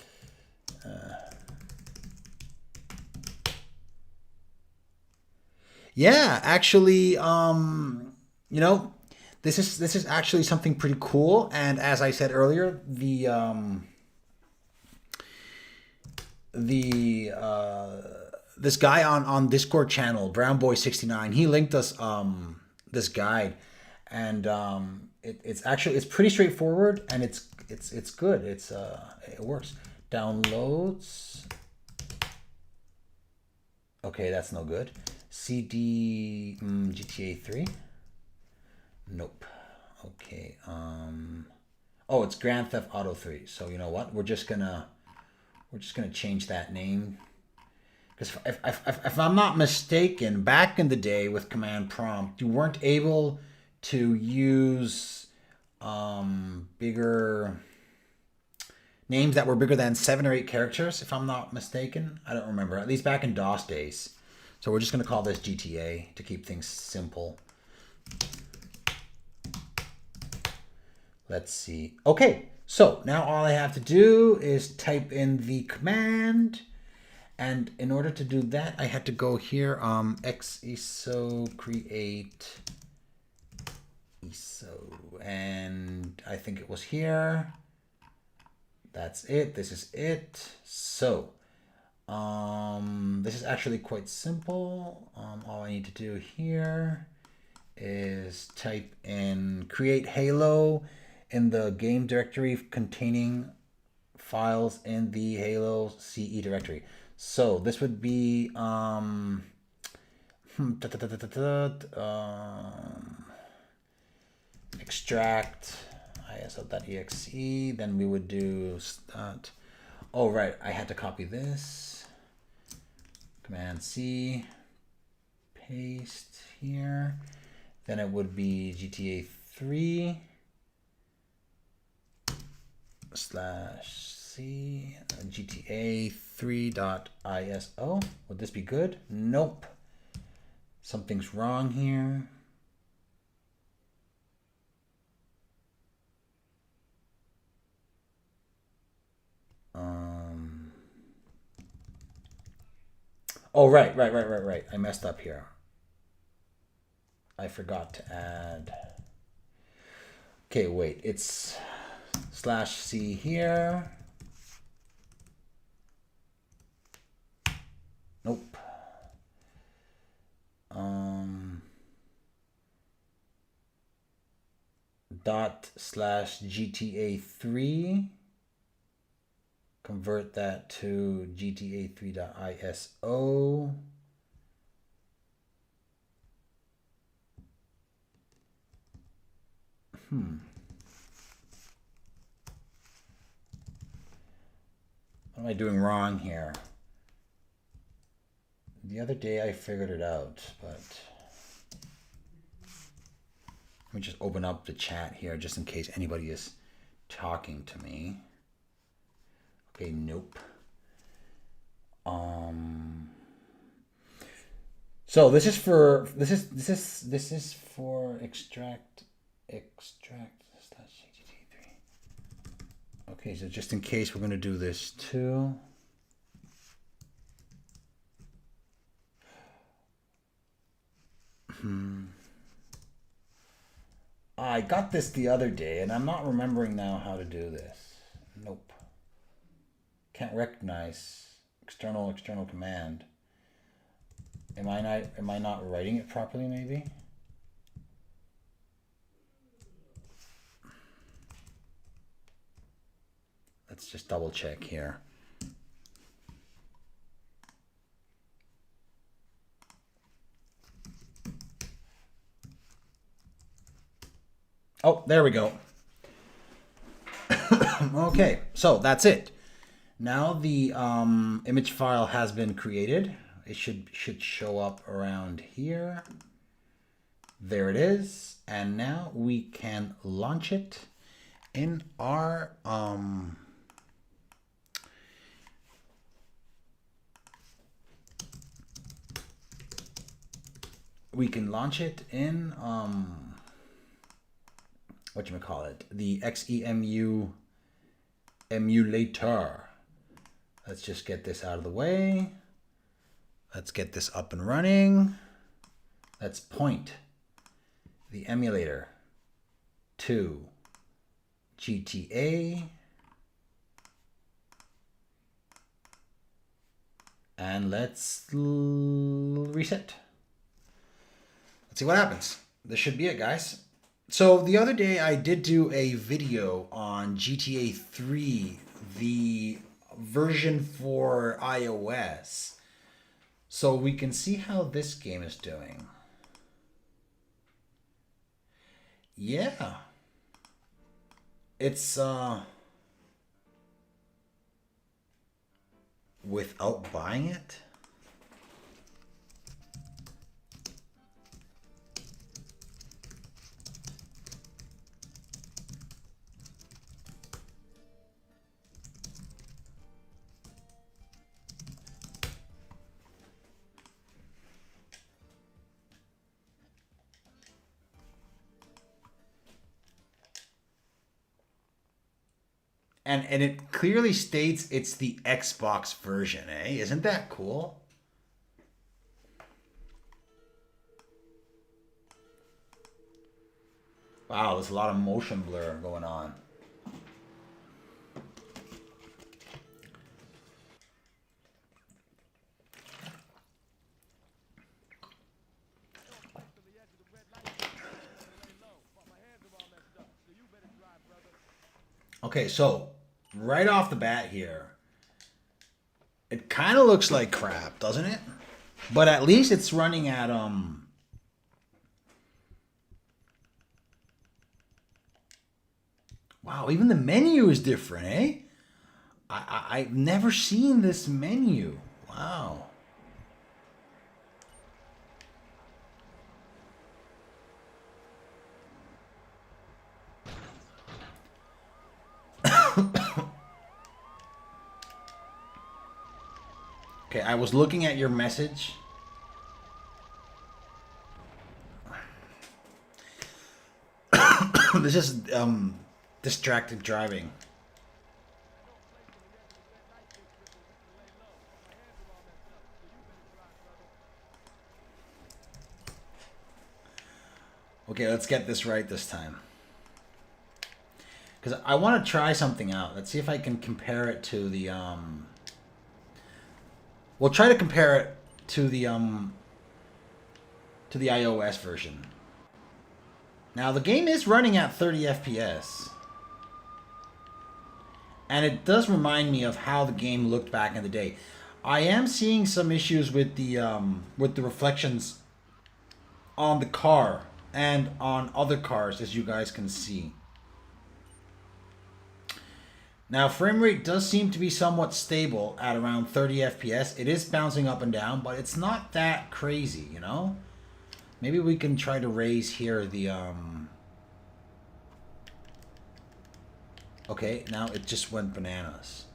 yeah, actually, you know, this is actually something pretty cool. And as I said earlier, this guy on Discord channel, BrownBoy69, he linked us this guide, and it's pretty straightforward, and it's good. It works. Downloads. Okay, that's no good. CD GTA 3. Nope. Okay. Oh, it's Grand Theft Auto 3. So you know what? We're just gonna change that name, because if I'm not mistaken, back in the day with command prompt, you weren't able to use bigger names that were bigger than 7 or 8 characters, if I'm not mistaken. I don't remember, at least back in DOS days. So we're just going to call this GTA to keep things simple. Let's see. Okay, so now all I have to do is type in the command. And in order to do that, I had to go here, xiso create ISO, and I think it was here. That's it. This is it. So this is actually quite simple. All I need to do here is type in create Halo in the game directory containing files in the Halo CE directory. So this would be extract. iso.exe. Then we would do oh right, I had to copy this. Command C, paste here. Then it would be GTA 3 /C GTA 3.iso. Would this be good? Nope. Something's wrong here. Oh, right. I messed up here. I forgot to add. Okay, wait. It's /C here. Nope. ./GTA3. Convert that to GTA3.iso. What am I doing wrong here? The other day I figured it out, but let me just open up the chat here just in case anybody is talking to me. Okay, nope. So this is for extract /GT3. Okay, so just in case we're going to do this too. I got this the other day and I'm not remembering now how to do this. Nope. Can't recognize external command. Am I not writing it properly maybe? Let's just double check here. Oh, there we go. Okay, so that's it. Now the image file has been created. It should show up around here. There it is. And now we can launch it in our we can launch it in whatchamacallit, the XEMU emulator. Let's just get this out of the way. Let's get this up and running. Let's point the emulator to GTA. And let's reset. Let's see what happens. This should be it, guys. So the other day I did do a video on GTA 3, the version for iOS. So we can see how this game is doing. Yeah. It's without buying it. And it clearly states it's the Xbox version, eh? Isn't that cool? Wow, there's a lot of motion blur going on. Okay, so right off the bat here, it kind of looks like crap, doesn't it? But at least it's running at Wow, even the menu is different, eh? I've never seen this menu. Wow. Okay, I was looking at your message. This is distracted driving. Okay, let's get this right this time. Because I want to try something out. Let's see if I can compare it to the we'll try to compare it to the iOS version. Now the game is running at 30 FPS. And it does remind me of how the game looked back in the day. I am seeing some issues with the reflections on the car and on other cars, as you guys can see. Now, frame rate does seem to be somewhat stable at around 30 FPS. It is bouncing up and down, but it's not that crazy, you know? Maybe we can try to raise here the... Okay, now it just went bananas.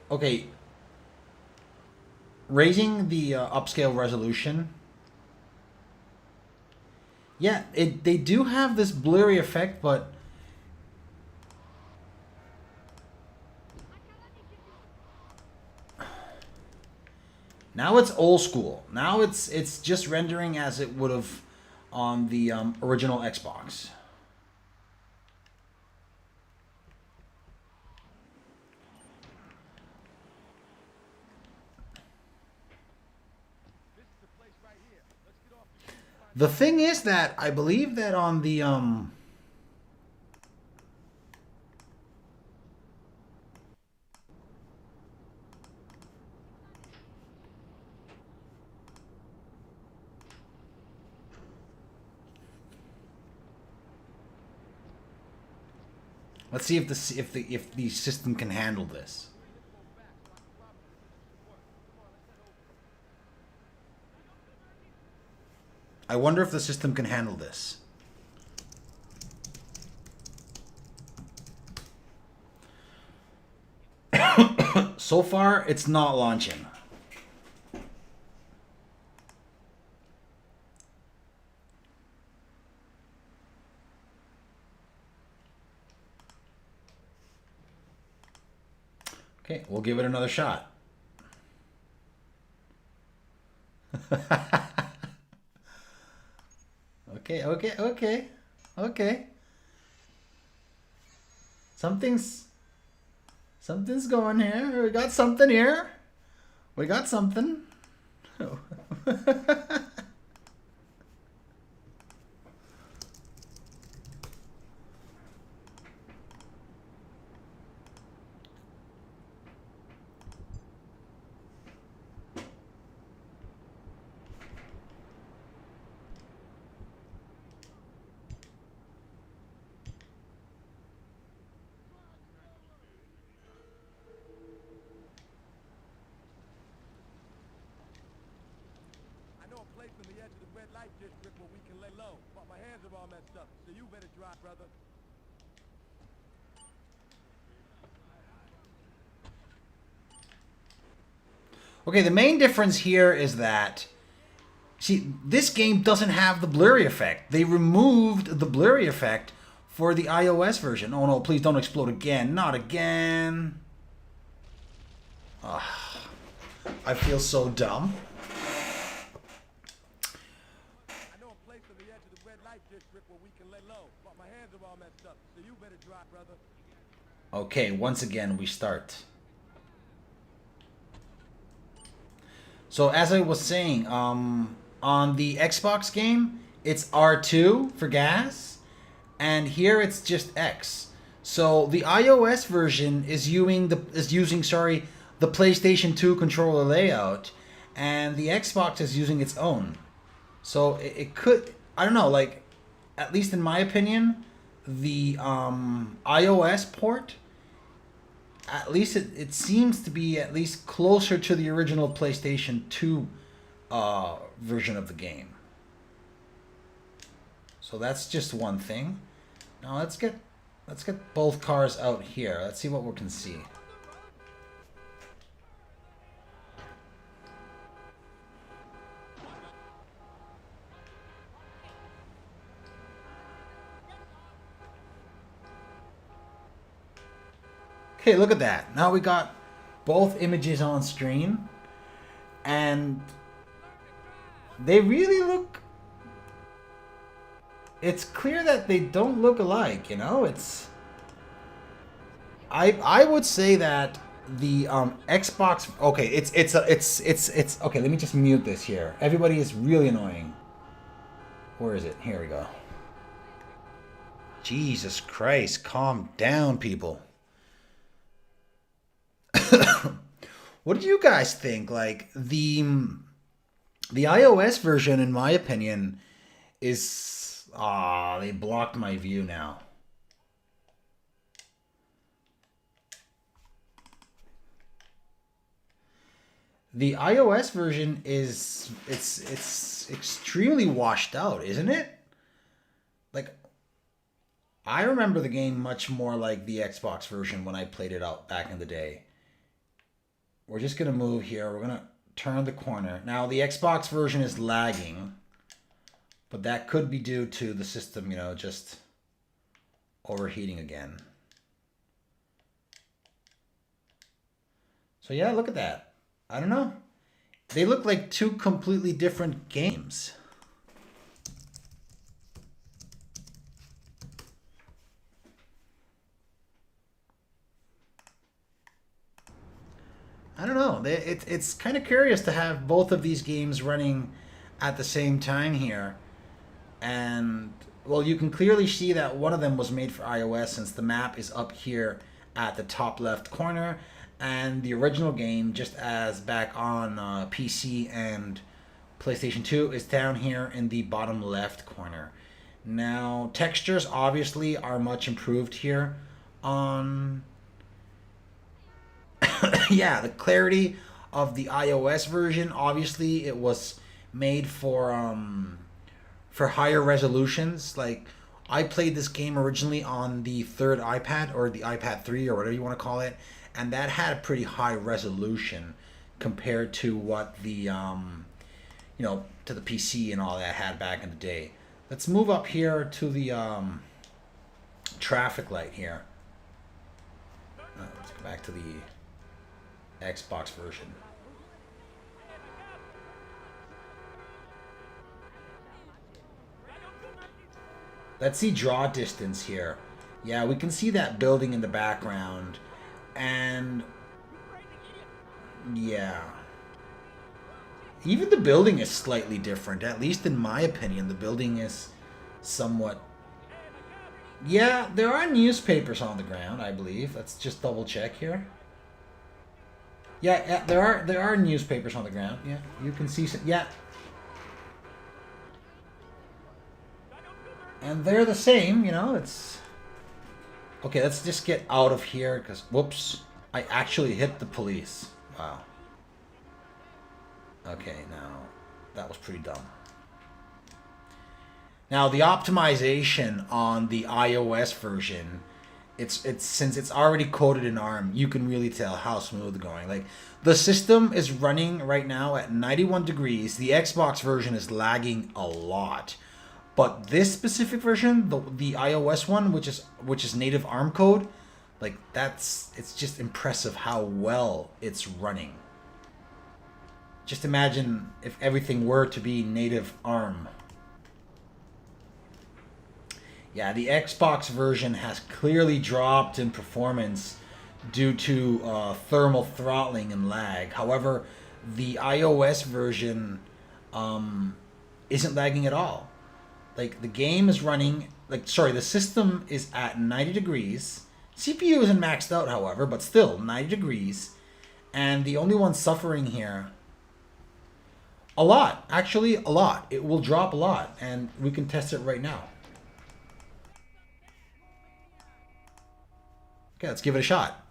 Okay, raising the upscale resolution. Yeah, they do have this blurry effect, but now it's old school. Now it's just rendering as it would have on the original Xbox. The thing is that I believe that on the let's see if the system can handle this. I wonder if the system can handle this. So far, it's not launching. Okay, we'll give it another shot. Okay. Something's going here. We got something here. We got something. from the edge of the red light district where we can lay low. But my hands are all messed up, so you better drive, brother. Okay, the main difference here is that, see, this game doesn't have the blurry effect. They removed the blurry effect for the iOS version. Oh no, please don't explode again. Not again. Ugh. I feel so dumb. I know a place on the edge of the red light district where we can lay low, but my hands are all messed up, so you better drive, brother. Okay, once again we start. So as I was saying, on the Xbox game, it's R2 for gas, and here it's just X. So the iOS version is using the PlayStation 2 controller layout, and the Xbox is using its own. So it could, I don't know, like, at least in my opinion, the iOS port, at least it seems to be at least closer to the original PlayStation 2 version of the game. So that's just one thing. Now let's get both cars out here. Let's see what we can see. Okay, look at that. Now we got both images on screen, and they really look... It's clear that they don't look alike, you know? It's... I would say that the Xbox... Okay, it's okay, let me just mute this here. Everybody is really annoying. Where is it? Here we go. Jesus Christ, calm down, people. What do you guys think? Like, the iOS version, in my opinion, is... they blocked my view now. The iOS version is... It's extremely washed out, isn't it? Like, I remember the game much more like the Xbox version when I played it out back in the day. We're just going to move here. We're going to turn the corner. Now, the Xbox version is lagging, but that could be due to the system, you know, just overheating again. So, yeah, look at that. I don't know. They look like two completely different games. I don't know. It's kind of curious to have both of these games running at the same time here. And, well, you can clearly see that one of them was made for iOS, since the map is up here at the top left corner. And the original game, just as back on PC and PlayStation 2, is down here in the bottom left corner. Now, textures obviously are much improved here on... Yeah, the clarity of the iOS version, obviously it was made for higher resolutions. Like, I played this game originally on the third iPad, or the iPad 3, or whatever you want to call it, and that had a pretty high resolution compared to what the you know, to the PC and all that had back in the day. Let's move up here to the traffic light here. Let's go back to the Xbox version. Let's see draw distance here. Yeah, we can see that building in the background. And yeah, even the building is slightly different. At least in my opinion, the building is somewhat... Yeah, there are newspapers on the ground, I believe. Let's just double check here. Yeah, there are newspapers on the ground. Yeah, you can see some. Yeah, and they're the same. You know, it's okay. Let's just get out of here because whoops, I actually hit the police. Wow. Okay, now that was pretty dumb. Now the optimization on the iOS version. It's since it's already coded in ARM, you can really tell how smooth going. Like, the system is running right now at 91 degrees. The Xbox version is lagging a lot, but this specific version, the iOS one, which is native ARM code, like it's just impressive how well it's running. Just imagine if everything were to be native ARM. Yeah, the Xbox version has clearly dropped in performance due to thermal throttling and lag. However, the iOS version isn't lagging at all. Like the game is running, like sorry, the system is at 90 degrees. CPU isn't maxed out, however, but still 90 degrees. And the only one suffering here, a lot, actually a lot. It will drop a lot, and we can test it right now. Okay, let's give it a shot.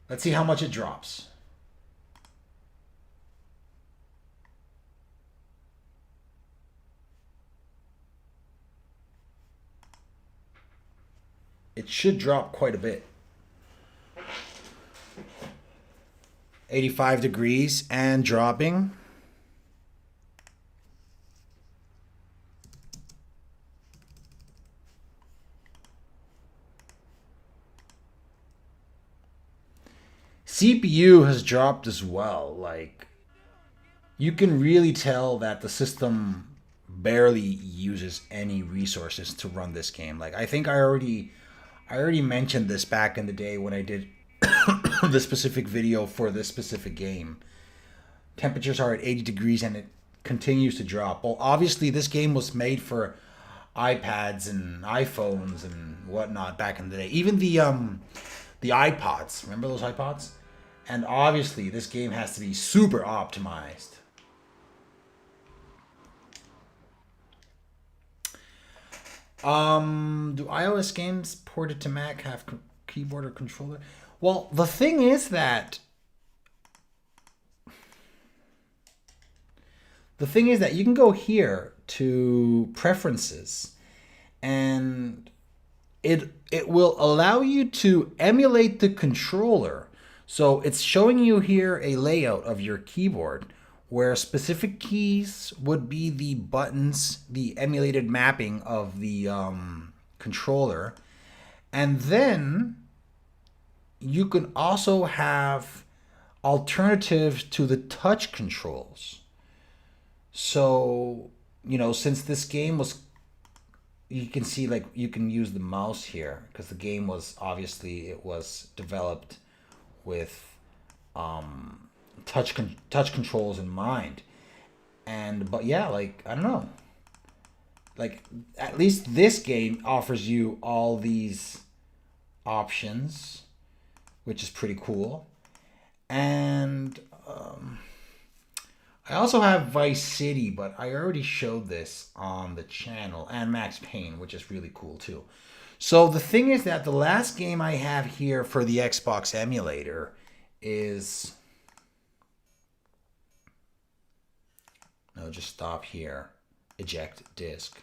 Let's see how much it drops. It should drop quite a bit. 85 degrees and dropping. CPU has dropped as well. Like, you can really tell that the system barely uses any resources to run this game. Like, I think I already mentioned this back in the day when I did the specific video for this specific game. Temperatures are at 80 degrees and it continues to drop. Well, obviously this game was made for iPads and iPhones and whatnot back in the day. Even the iPods. Remember those iPods? And obviously this game has to be super optimized. Do iOS games ported to Mac have keyboard or controller? Well, the thing is that you can go here to preferences and it will allow you to emulate the controller. So it's showing you here a layout of your keyboard where specific keys would be the buttons, the emulated mapping of the controller. And then you can also have alternatives to the touch controls. So, you know, since this game was, you can see like you can use the mouse here because the game was obviously, it was developed with touch controls in mind. But yeah, like, I don't know, like at least this game offers you all these options, which is pretty cool. And I also have Vice City, but I already showed this on the channel, and Max Payne, which is really cool too. So the thing is that the last game I have here for the Xbox emulator is, no, just stop here, eject disk,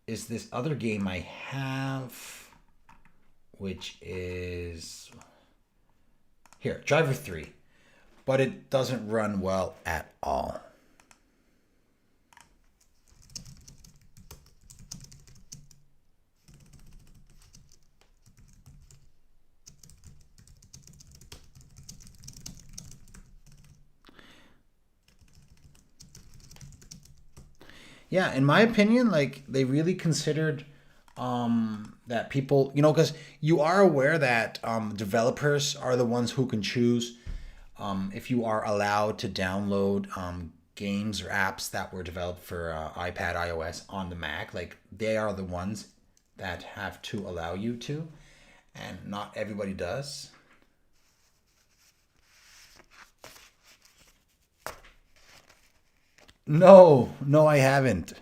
is this other game I have, which is here, Driver 3, but it doesn't run well at all. Yeah, in my opinion, like they really considered that people, you know, because you are aware that developers are the ones who can choose if you are allowed to download games or apps that were developed for iPad, iOS on the Mac. Like they are the ones that have to allow you to, and not everybody does. No, I haven't.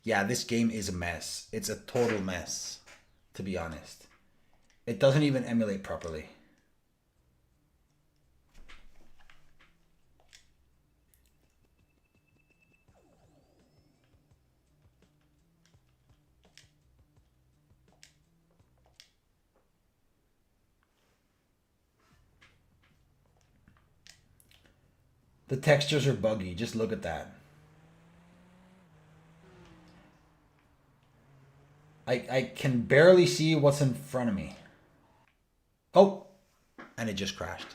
Yeah, this game is a mess. It's a total mess, to be honest. It doesn't even emulate properly. The textures are buggy. Just look at that. I can barely see what's in front of me. Oh, and it just crashed.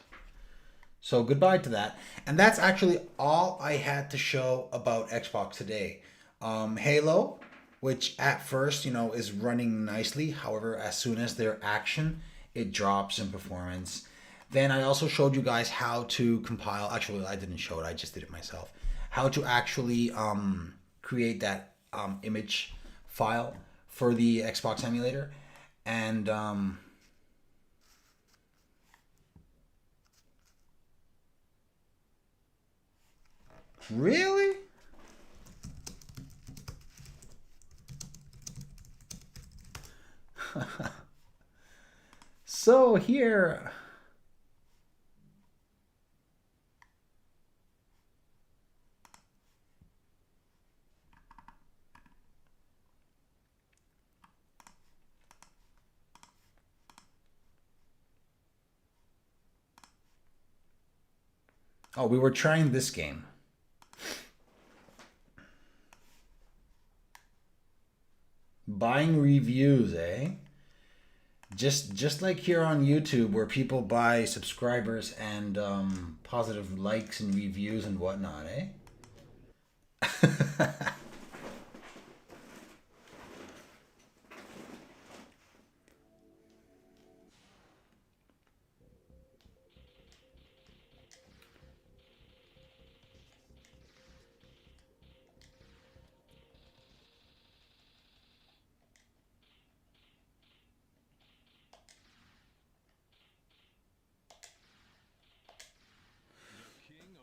So goodbye to that. And that's actually all I had to show about Xbox today. Halo, which at first, is running nicely. However, as soon as their action, it drops in performance. Then I also showed you guys how to compile. Actually, I didn't show it. I just did it myself. How to actually create that image file for the Xbox emulator. And really? So here. Oh, we were trying this game. Buying reviews, eh? Just like here on YouTube, where people buy subscribers and positive likes and reviews and whatnot, eh?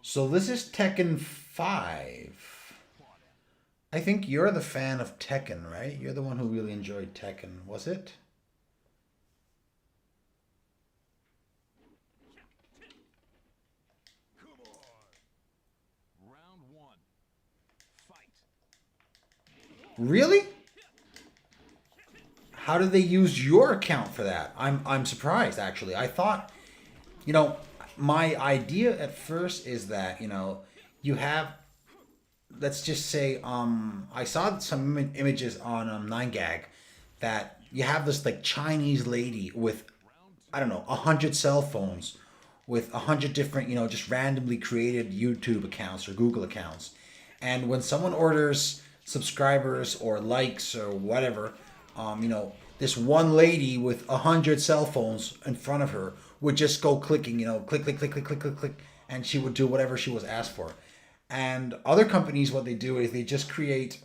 So this is Tekken 5. I think you're the fan of Tekken, right? You're the one who really enjoyed Tekken, was it? Round one. Fight. Really? How did they use your account for that? I'm surprised actually. I thought, my idea at first is that, you have, let's just say, I saw some images on 9gag that you have this like Chinese lady with, I don't know, 100 cell phones with 100 different, just randomly created YouTube accounts or Google accounts. And when someone orders subscribers or likes or whatever, this one lady with 100 cell phones in front of her would just go clicking, click, click, click, click, click, click, click, and she would do whatever she was asked for. And other companies, what they do is they just create,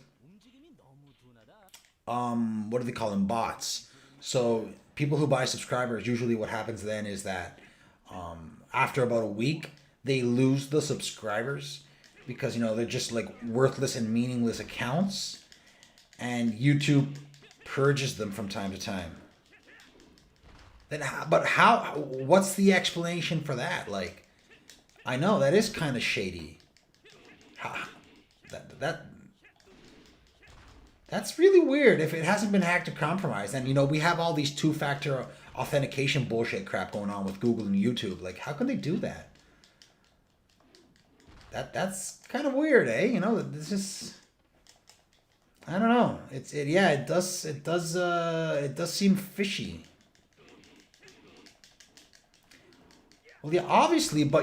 what do they call them, bots. So people who buy subscribers, usually what happens then is that after about a week, they lose the subscribers because, they're just like worthless and meaningless accounts. And YouTube purges them from time to time. Then, what's the explanation for that? Like, I know that is kind of shady. That's really weird. If it hasn't been hacked or compromised, and we have all these two-factor authentication bullshit crap going on with Google and YouTube. Like, how can they do that? That's kind of weird, eh? This is. I don't know. It does seem fishy. Well, yeah, obviously, but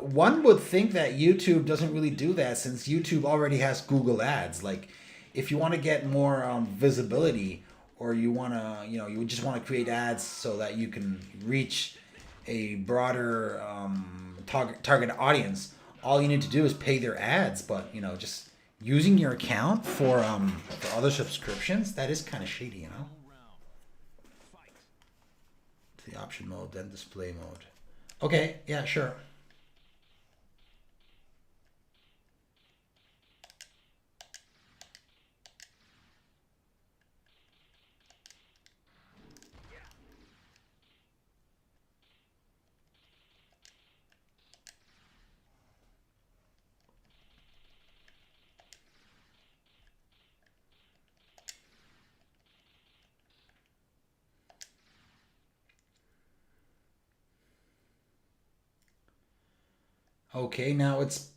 one would think that YouTube doesn't really do that since YouTube already has Google Ads. Like, if you want to get more visibility, or you want to, you just want to create ads so that you can reach a broader target audience, all you need to do is pay their ads. But just using your account for other subscriptions, that is kind of shady, The option mode, then display mode. Okay, yeah, sure. Okay, now it's.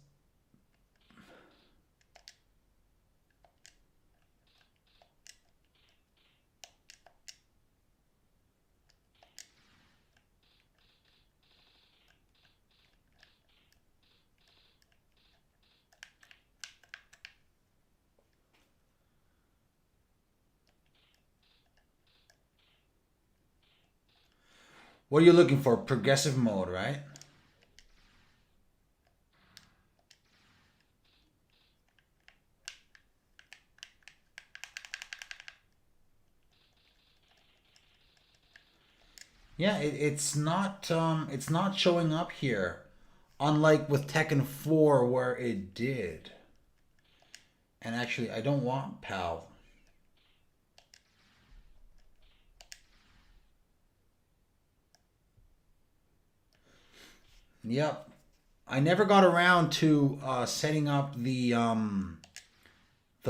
What are you looking for? Progressive mode, right? Yeah, it's not showing up here, unlike with Tekken 4 where it did. And actually, I don't want PAL. Yep. I never got around to setting up the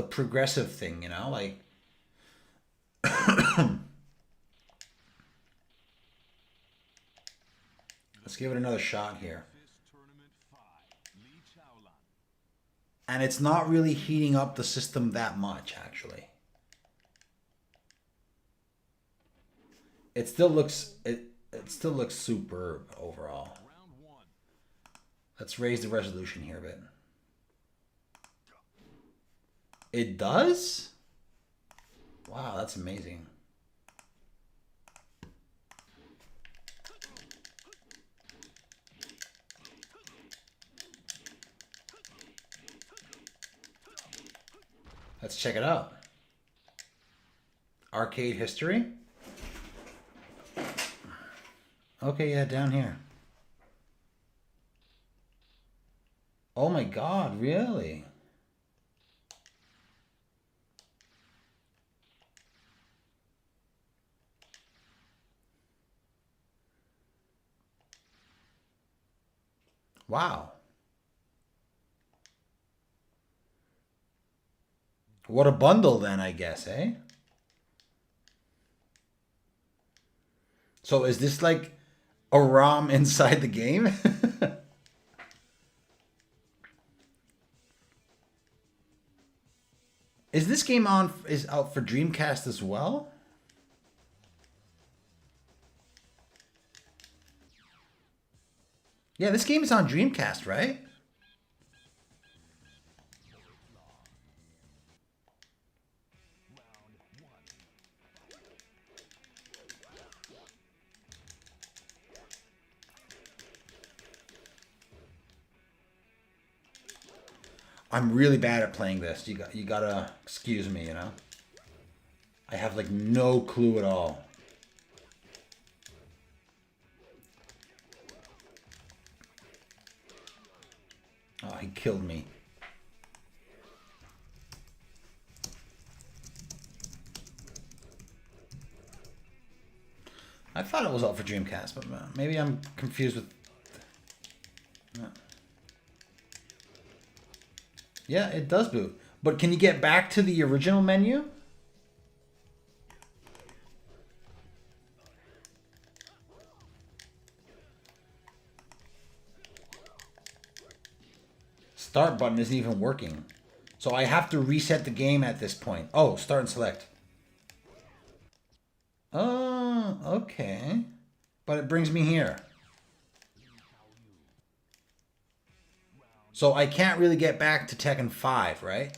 progressive thing, you know, like let's give it another shot here. And it's not really heating up the system that much, actually. It still looks superb overall. Let's raise the resolution here a bit. It does? Wow, that's amazing. Let's check it out. Arcade history. Okay, yeah, down here. Oh my God, really? Wow. What a bundle then, I guess, eh? So is this like a ROM inside the game? Is this game is out for Dreamcast as well? Yeah, this game is on Dreamcast, right? I'm really bad at playing this. You gotta excuse me, you know? I have like no clue at all. Oh, he killed me. I thought it was all for Dreamcast, but maybe I'm confused with... Yeah, it does boot. But can you get back to the original menu? Start button isn't even working. So I have to reset the game at this point. Oh, start and select. Oh, okay. But it brings me here. So I can't really get back to Tekken 5, right?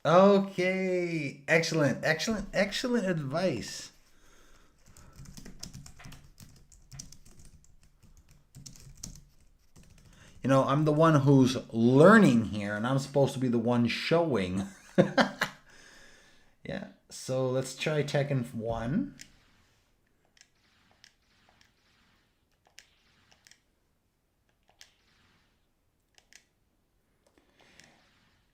Okay. Excellent, excellent, excellent advice. You know, I'm the one who's learning here, and I'm supposed to be the one showing. Yeah, so let's try Tekken 1.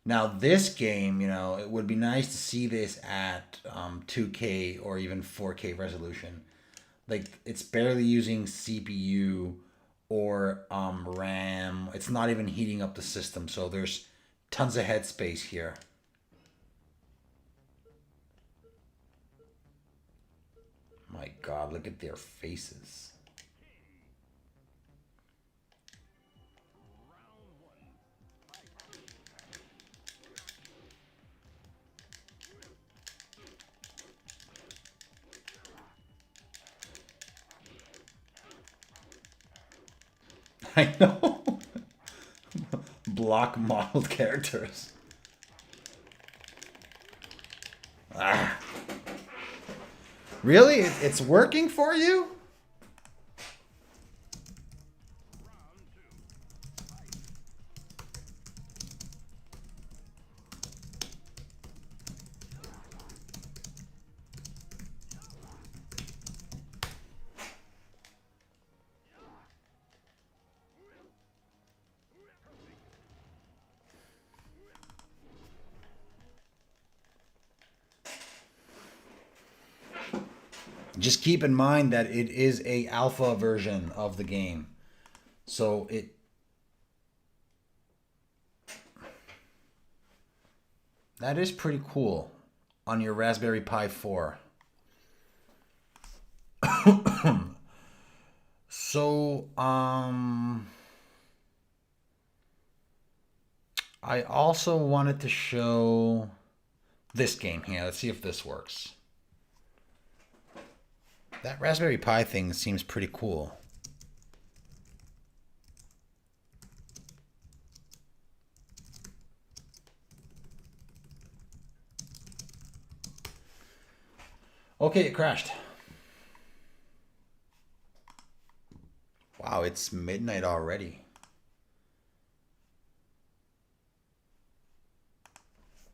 Now this game, you know, it would be nice to see this at 2K or even 4K resolution. Like, it's barely using CPU or RAM. It's not even heating up the system, so there's tons of headspace here. My God, look at their faces. I know. Block modeled characters. Ah. Really? It's working for you? Just keep in mind that it is a alpha version of the game. So that is pretty cool on your Raspberry Pi 4. So, I also wanted to show this game here. Let's see if this works. That Raspberry Pi thing seems pretty cool. Okay, it crashed. Wow, it's midnight already.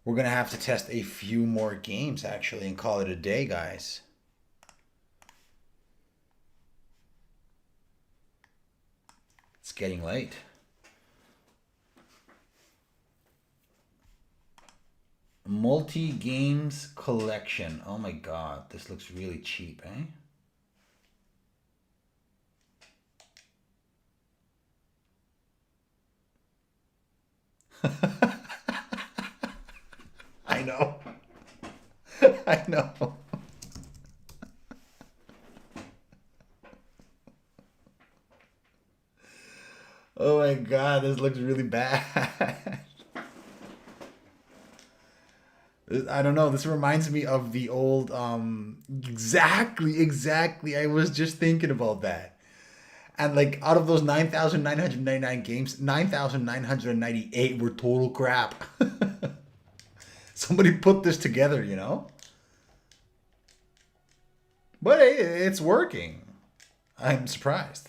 We're going to have to test a few more games, actually, and call it a day, guys. It's getting late. Multi-games collection. Oh my god, this looks really cheap, eh? I know. I know. Oh my god, this looks really bad. I don't know, this reminds me of the old exactly. I was just thinking about that. And like out of those 9,999 games, 9,998 were total crap. Somebody put this together, you know? But it's working. I'm surprised.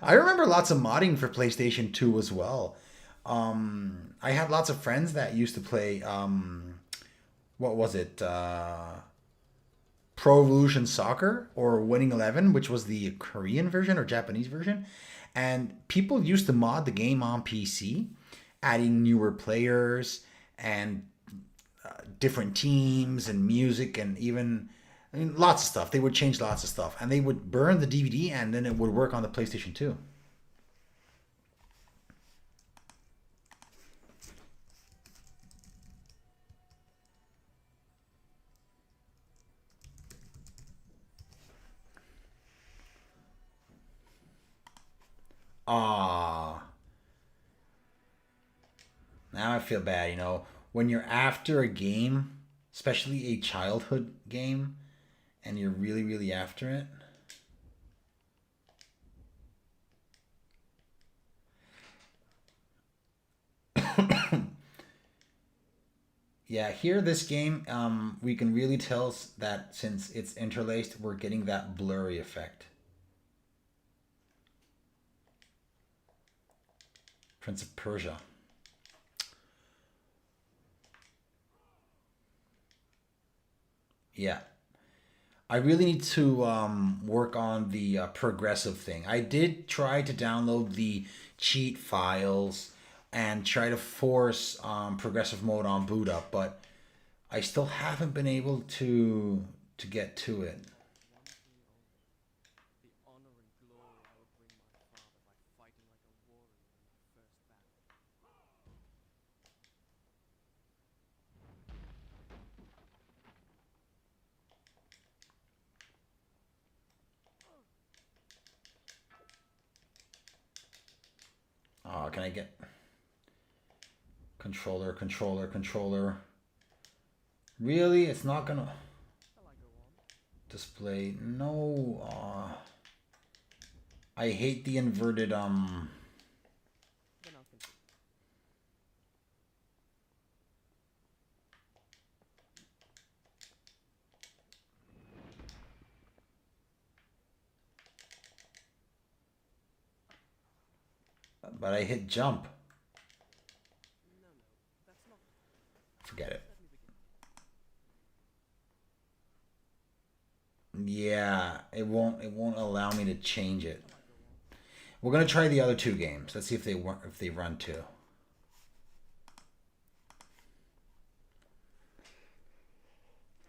I remember lots of modding for PlayStation 2 as well. I had lots of friends that used to play, what was it? Pro Evolution Soccer or Winning 11, which was the Korean version or Japanese version. And people used to mod the game on PC, adding newer players and different teams and music and even lots of stuff. They would change lots of stuff. And they would burn the DVD and then it would work on the PlayStation 2. Ah. Now I feel bad, you know. When you're after a game, especially a childhood game, and you're really after it. Yeah, here this game, we can really tell that since it's interlaced, we're getting that blurry effect. Prince of Persia. Yeah. I really need to work on the progressive thing. I did try to download the cheat files and try to force progressive mode on boot up, but I still haven't been able to get to it. The honor and glory I would bring my father by fighting like a warrior in my first battle. Oh, can I get controller? Really? It's not gonna. Shall I go on? display. No. I hate the inverted Then I'll continue. but I hit jump. No, that's not. Forget it. Let me begin. Yeah, it won't allow me to change it. We're gonna try the other two games. Let's see if they run too.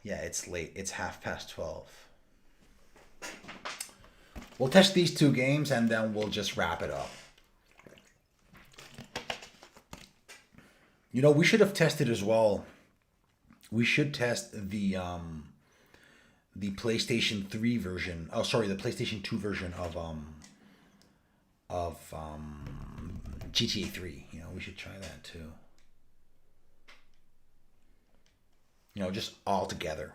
Yeah, it's late. It's 12:30. We'll test these two games and then we'll just wrap it up. You know, we should have tested as well. We should test the PlayStation 3 version. Oh, sorry, the PlayStation 2 version of GTA 3. You know, we should try that too. You know, just all together.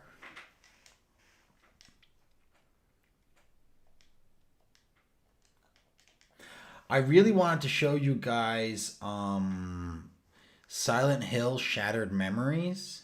I really wanted to show you guys Silent Hill Shattered Memories.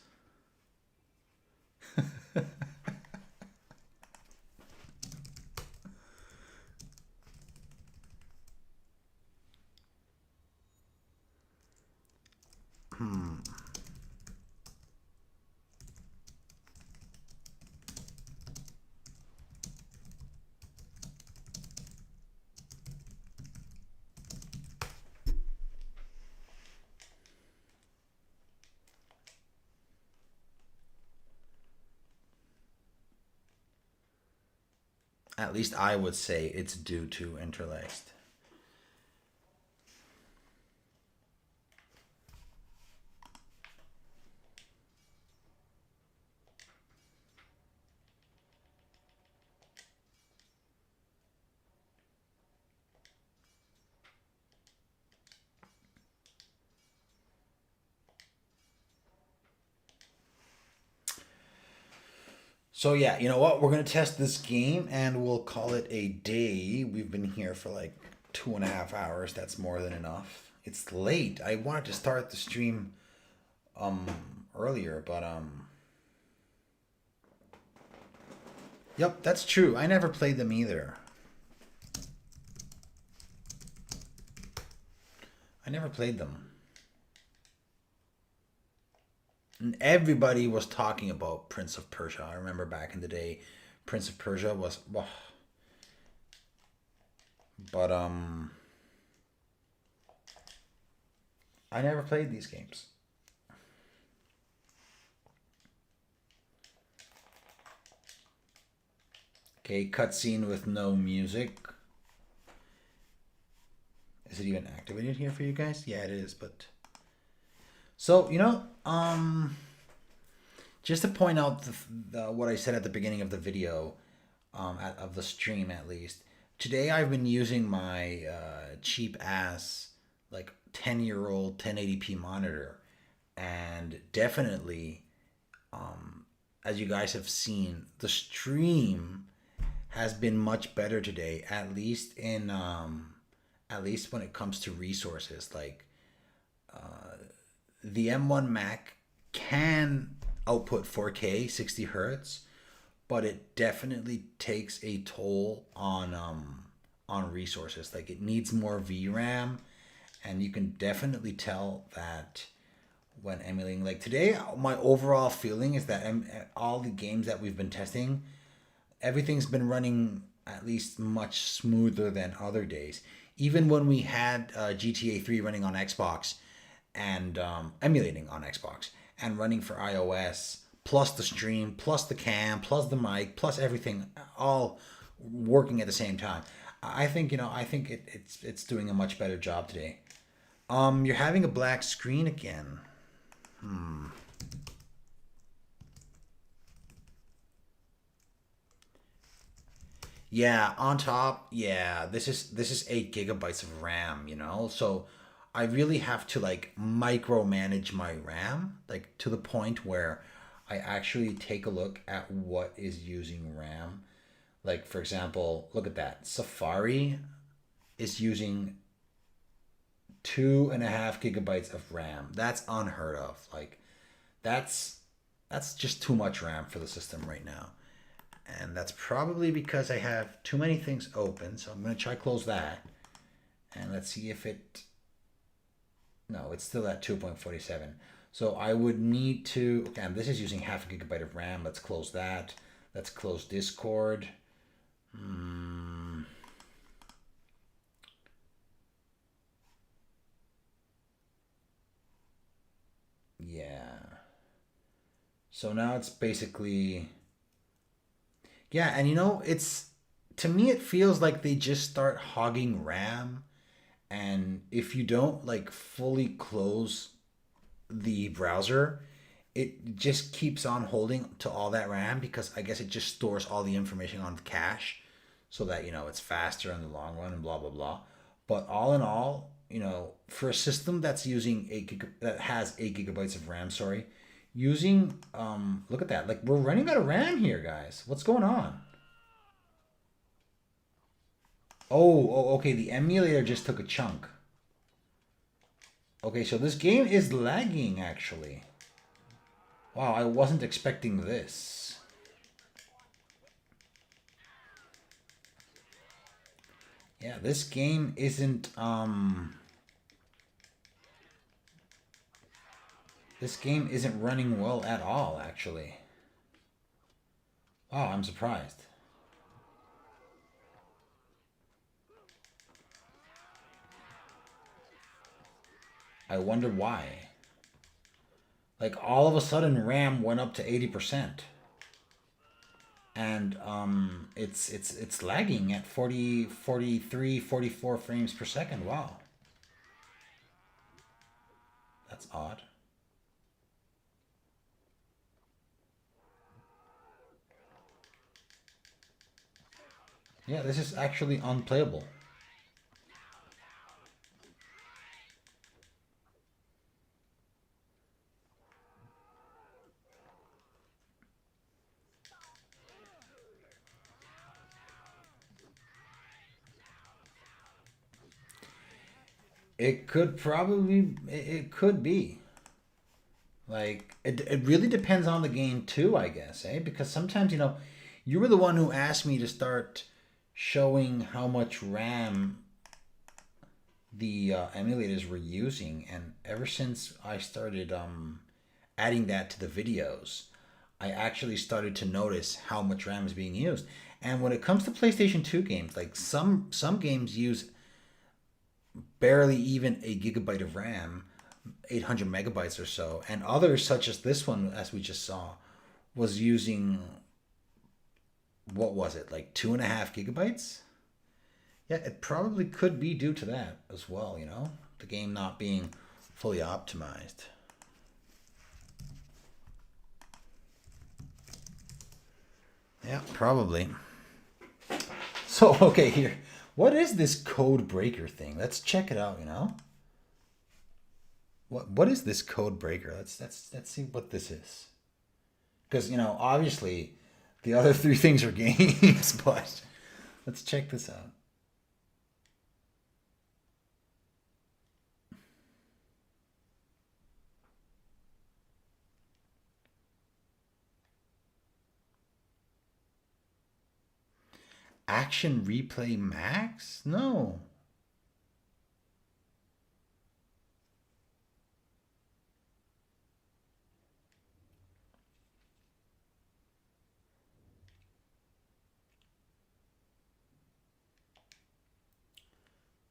At least I would say it's due to interlaced. So yeah, you know what? We're gonna test this game and we'll call it a day. We've been here for like 2.5 hours. That's more than enough. It's late. I wanted to start the stream earlier, but yep, that's true. I never played them either. I never played them. And everybody was talking about Prince of Persia. I remember back in the day, Prince of Persia was, oh. But I never played these games. Okay, cutscene with no music. Is it even activated here for you guys? Yeah, it is, but so, you know, just to point out what I said at the beginning of the video, of the stream at least. Today I've been using my cheap ass, like 10-year-old 1080p monitor, and definitely, as you guys have seen, the stream has been much better today. At least at least when it comes to resources, like the M1 Mac can output 4K 60 hertz, but it definitely takes a toll on resources. Like, it needs more VRAM, and you can definitely tell that when emulating. Like today, my overall feeling is that all the games that we've been testing, everything's been running at least much smoother than other days. Even when we had GTA 3 running on Xbox and emulating on Xbox and running for iOS, plus the stream, plus the cam, plus the mic, plus everything, all working at the same time. I think, you know, it's doing a much better job today. You're having a black screen again. Yeah, on top, yeah, this is 8 gigabytes of RAM, you know? So I really have to like micromanage my RAM, like to the point where I actually take a look at what is using RAM. Like, for example, look at that. Safari is using 2.5 gigabytes of RAM. That's unheard of. Like, that's just too much RAM for the system right now. And that's probably because I have too many things open. So I'm going to try close that. And let's see if it... No, it's still at 2.47. So I would need to... Okay, and this is using 0.5 gigabyte of RAM. Let's close that. Let's close Discord. Yeah. So now it's basically... Yeah, and you know, it's... To me, it feels like they just start hogging RAM. And if you don't, like, fully close the browser, it just keeps on holding to all that RAM because I guess it just stores all the information on the cache so that, you know, it's faster in the long run and blah, blah, blah. But all in all, you know, for a system that's using that has 8 gigabytes of RAM, sorry, using, look at that. Like, we're running out of RAM here, guys. What's going on? Oh, okay. The emulator just took a chunk. Okay, so this game is lagging, actually. Wow, I wasn't expecting this. Yeah, this game isn't, This game isn't running well at all, actually. Wow, I'm surprised. I wonder why. Like, all of a sudden RAM went up to 80%. And it's lagging at 40, 43, 44 frames per second. Wow. That's odd. Yeah, this is actually unplayable. It could probably, it could be. Like, it really depends on the game too, I guess, eh? Because sometimes, you know, you were the one who asked me to start showing how much RAM the emulators were using. And ever since I started adding that to the videos, I actually started to notice how much RAM is being used. And when it comes to PlayStation 2 games, like some games use barely even a gigabyte of RAM, 800 megabytes or so, and others such as this one, as we just saw, was using, what was it, like 2.5 gigabytes? Yeah, it probably could be due to that as well, you know, the game not being fully optimized. Yeah, probably. So, okay, here. What is this code breaker thing? Let's check it out, you know? What is this code breaker? Let's see what this is. Because, you know, obviously the other three things are games, but let's check this out. Action Replay Max? No.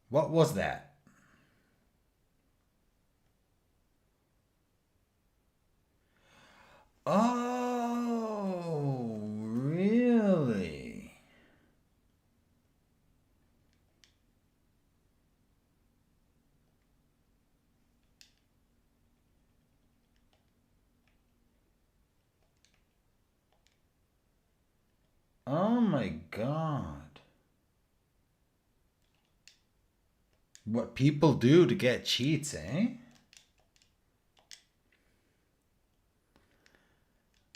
What was that? Oh, really? Oh my God. What people do to get cheats, eh?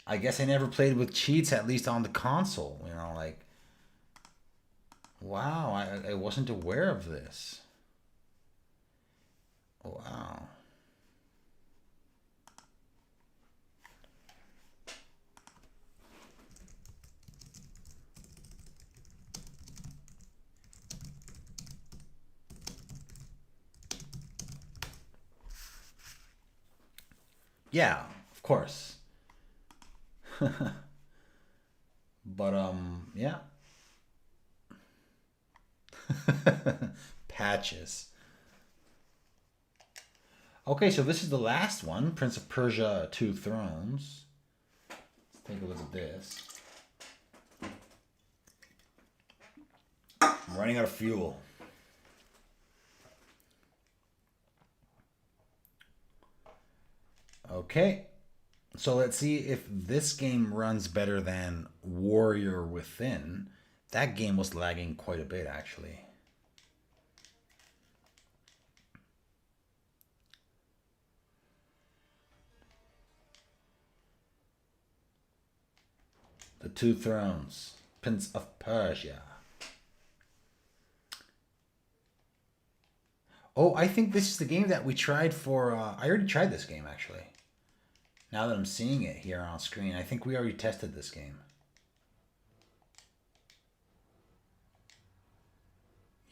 I guess I never played with cheats, at least on the console. You know, like, wow, I wasn't aware of this. Wow. Yeah, of course. But yeah. Patches. Okay, so this is the last one, Prince of Persia: Two Thrones. Let's take a look at this. I'm running out of fuel. Okay, so let's see if this game runs better than Warrior Within. That game was lagging quite a bit, actually. The Two Thrones, Prince of Persia. Oh, I think this is the game that we tried for... I already tried this game, actually. Now that I'm seeing it here on screen, I think we already tested this game.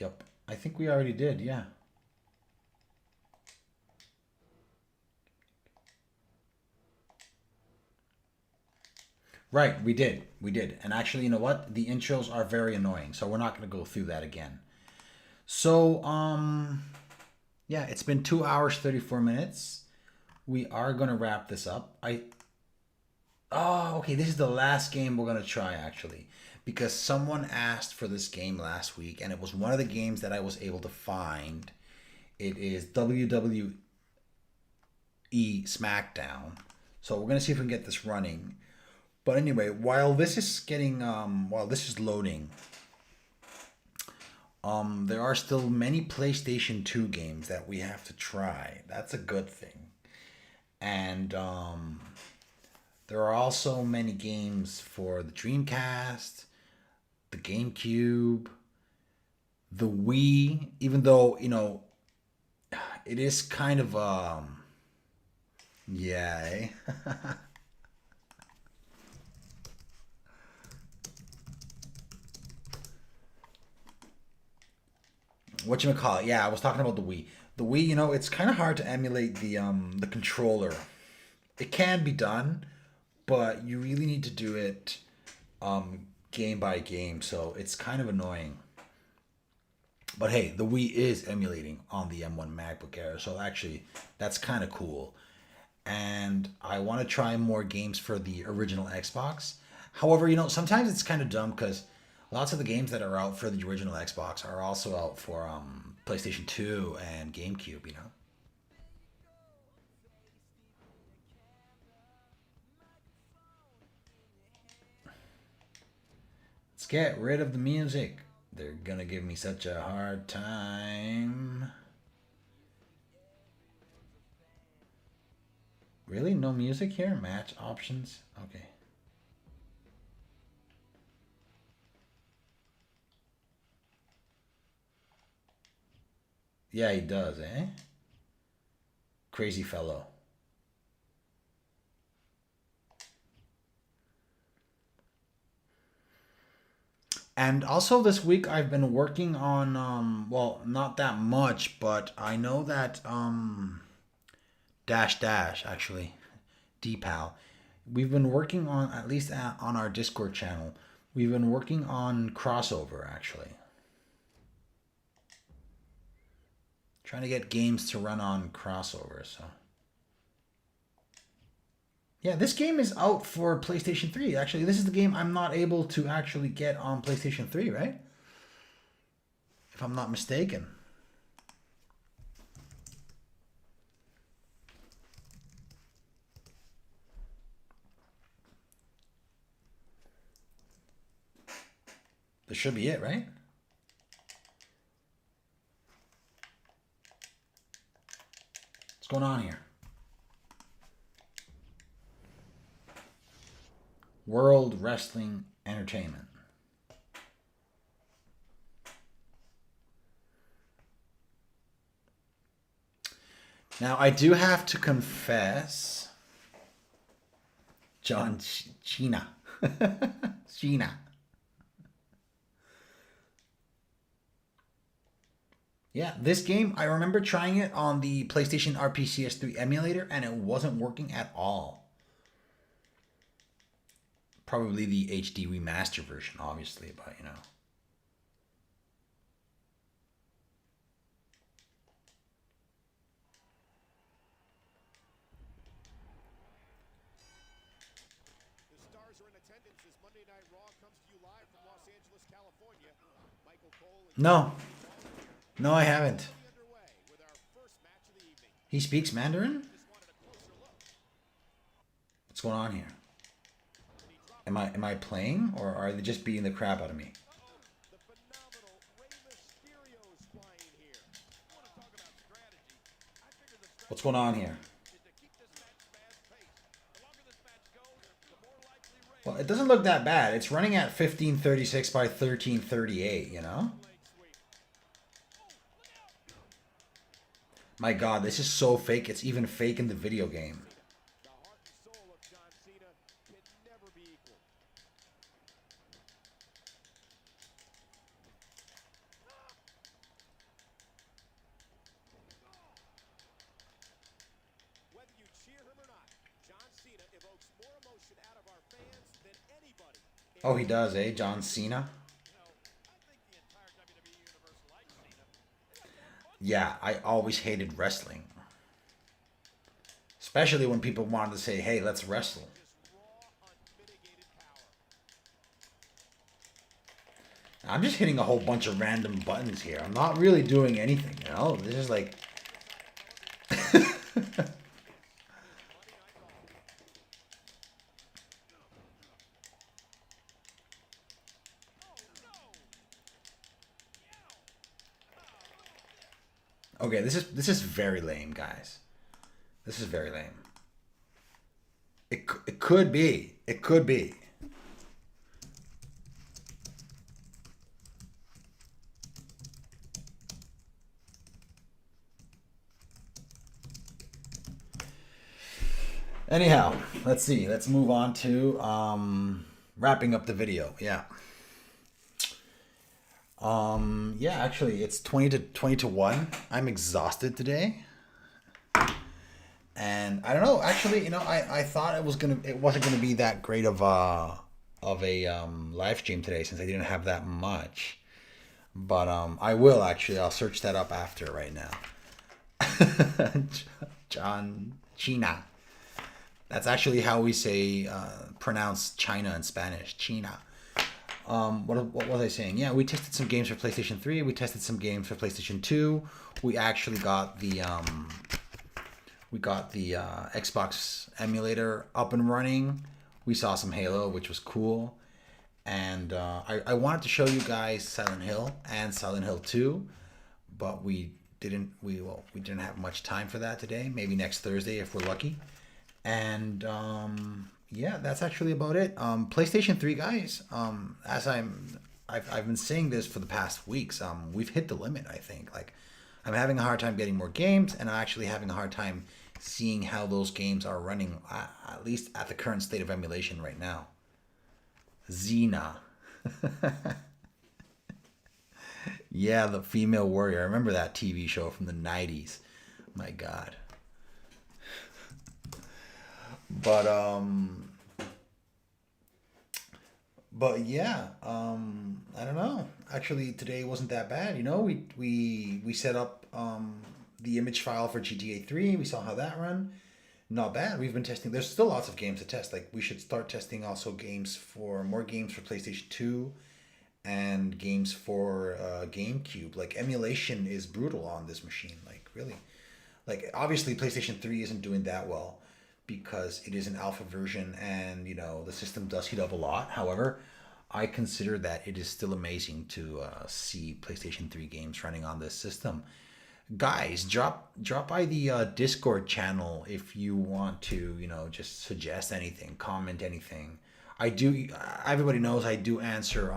Yep, I think we already did, yeah. Right, we did. We did. And actually, you know what? The intros are very annoying, so we're not going to go through that again. So, yeah, it's been 2 hours, 34 minutes. We are going to wrap this up. Oh, okay, this is the last game we're going to try, actually. Because someone asked for this game last week, and it was one of the games that I was able to find. It is WWE Smackdown. So we're going to see if we can get this running. But anyway, while this is loading, there are still many PlayStation 2 games that we have to try. That's a good thing. And there are also many games for the Dreamcast, the GameCube, the Wii, even though, you know, it is kind of, yeah. Whatchamacallit? Yeah, I was talking about the Wii. The Wii, you know, it's kind of hard to emulate the controller. It can be done, but you really need to do it game by game, so it's kind of annoying. But hey, the Wii is emulating on the M1 MacBook Air, so actually that's kind of cool. And I want to try more games for the original Xbox. However, you know, sometimes it's kind of dumb because lots of the games that are out for the original Xbox are also out for PlayStation 2 and GameCube, you know? Let's get rid of the music. They're gonna give me such a hard time. Really? No music here? Match options? Okay. Yeah, he does, eh? Crazy fellow. And also this week I've been working on well, not that much, but I know that dash dash actually dpal, we've been working on, at least on our Discord channel, we've been working on crossover actually. Trying to get games to run on crossover, so. Yeah, this game is out for PlayStation 3. Actually, this is the game I'm not able to actually get on PlayStation 3, right? If I'm not mistaken. This should be it, right? What's going on here? World Wrestling Entertainment. Now, I do have to confess, John Cena. Cena. Yeah, this game, I remember trying it on the PlayStation RPCS3 emulator, and it wasn't working at all. Probably the HD remaster version, obviously, but you know. The stars are in attendance as Monday Night Raw comes to you live from Los Angeles, California. Michael Cole and No. No, I haven't. underway with our first match of the evening. He speaks Mandarin? Just wanted a closer look. What's going on here? Am I playing, or are they just beating the crap out of me? The phenomenal Rey Mysterio is flying here. You want to talk about strategy? I figure the strategy What's going on here? is to keep this match fast-paced. The longer this match goes, the more likely Rey Well, it doesn't look that bad. It's running at 1536 by 1338, you know? leg sweep. My god, this is so fake. It's even fake in the video game. The heart and soul of John Cena can never be equal. Whether you cheer him or not, John Cena evokes more emotion out of our fans than anybody. Oh, he does, eh? John Cena? You know, I think the entire WWE universe likes Cena. Yeah, I always hated wrestling. Especially when people wanted to say, hey, let's wrestle. Just raw, unmitigated power. I'm just hitting a whole bunch of random buttons here. I'm not really doing anything, you know? This is like... Okay, this is very lame, guys. This is very lame. It could be. It could be. Anyhow, let's see. Let's move on to wrapping up the video. Yeah. Yeah, actually it's 20 to 1. I'm exhausted today. And I don't know, actually, you know, I thought it wasn't gonna be that great of a live stream today since I didn't have that much. But I will actually. I'll search that up after right now. John Cena. That's actually how we say pronounce China in Spanish. China. What was I saying? Yeah, we tested some games for PlayStation 3. We tested some games for PlayStation 2. We actually got the Xbox emulator up and running. We saw some Halo, which was cool. And I wanted to show you guys Silent Hill and Silent Hill 2, but we didn't have much time for that today. Maybe next Thursday if we're lucky. And yeah, that's actually about it. PlayStation 3 guys, as I've been saying this for the past weeks, we've hit the limit, I think. Like, I'm having a hard time getting more games, and I'm actually having a hard time seeing how those games are running, at least at the current state of emulation right now. Xena. Yeah, the female warrior. I remember that TV show from the 90s. My God. But yeah, I don't know. Actually, today wasn't that bad. You know, we set up the image file for GTA 3. We saw how that run. Not bad. We've been testing. There's still lots of games to test. Like, we should start testing also more games for PlayStation 2 and games for GameCube. Like, emulation is brutal on this machine. Like, really. Like, obviously, PlayStation 3 isn't doing that well because it is an alpha version and, you know, the system does heat up a lot. However, I consider that it is still amazing to see PlayStation 3 games running on this system. Guys, drop by the Discord channel if you want to, you know, just suggest anything, comment anything. I do. Everybody knows I do answer.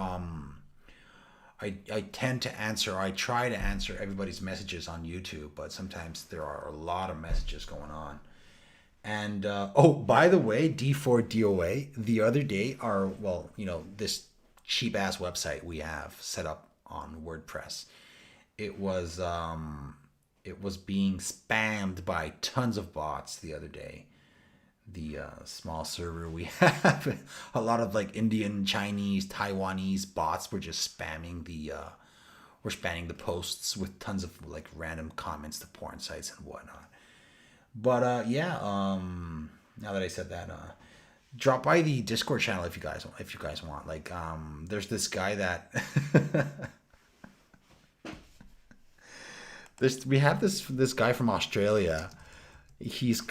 I tend to answer. I try to answer everybody's messages on YouTube, but sometimes there are a lot of messages going on. And oh, by the way, D4DOA, the other day, this cheap ass website we have set up on WordPress, it was being spammed by tons of bots the other day. The small server we have, a lot of like Indian, Chinese, Taiwanese bots were just spamming the posts with tons of like random comments to porn sites and whatnot. But now that I said that, drop by the Discord channel if you guys want. Like, there's this guy that we have this guy from Australia. He's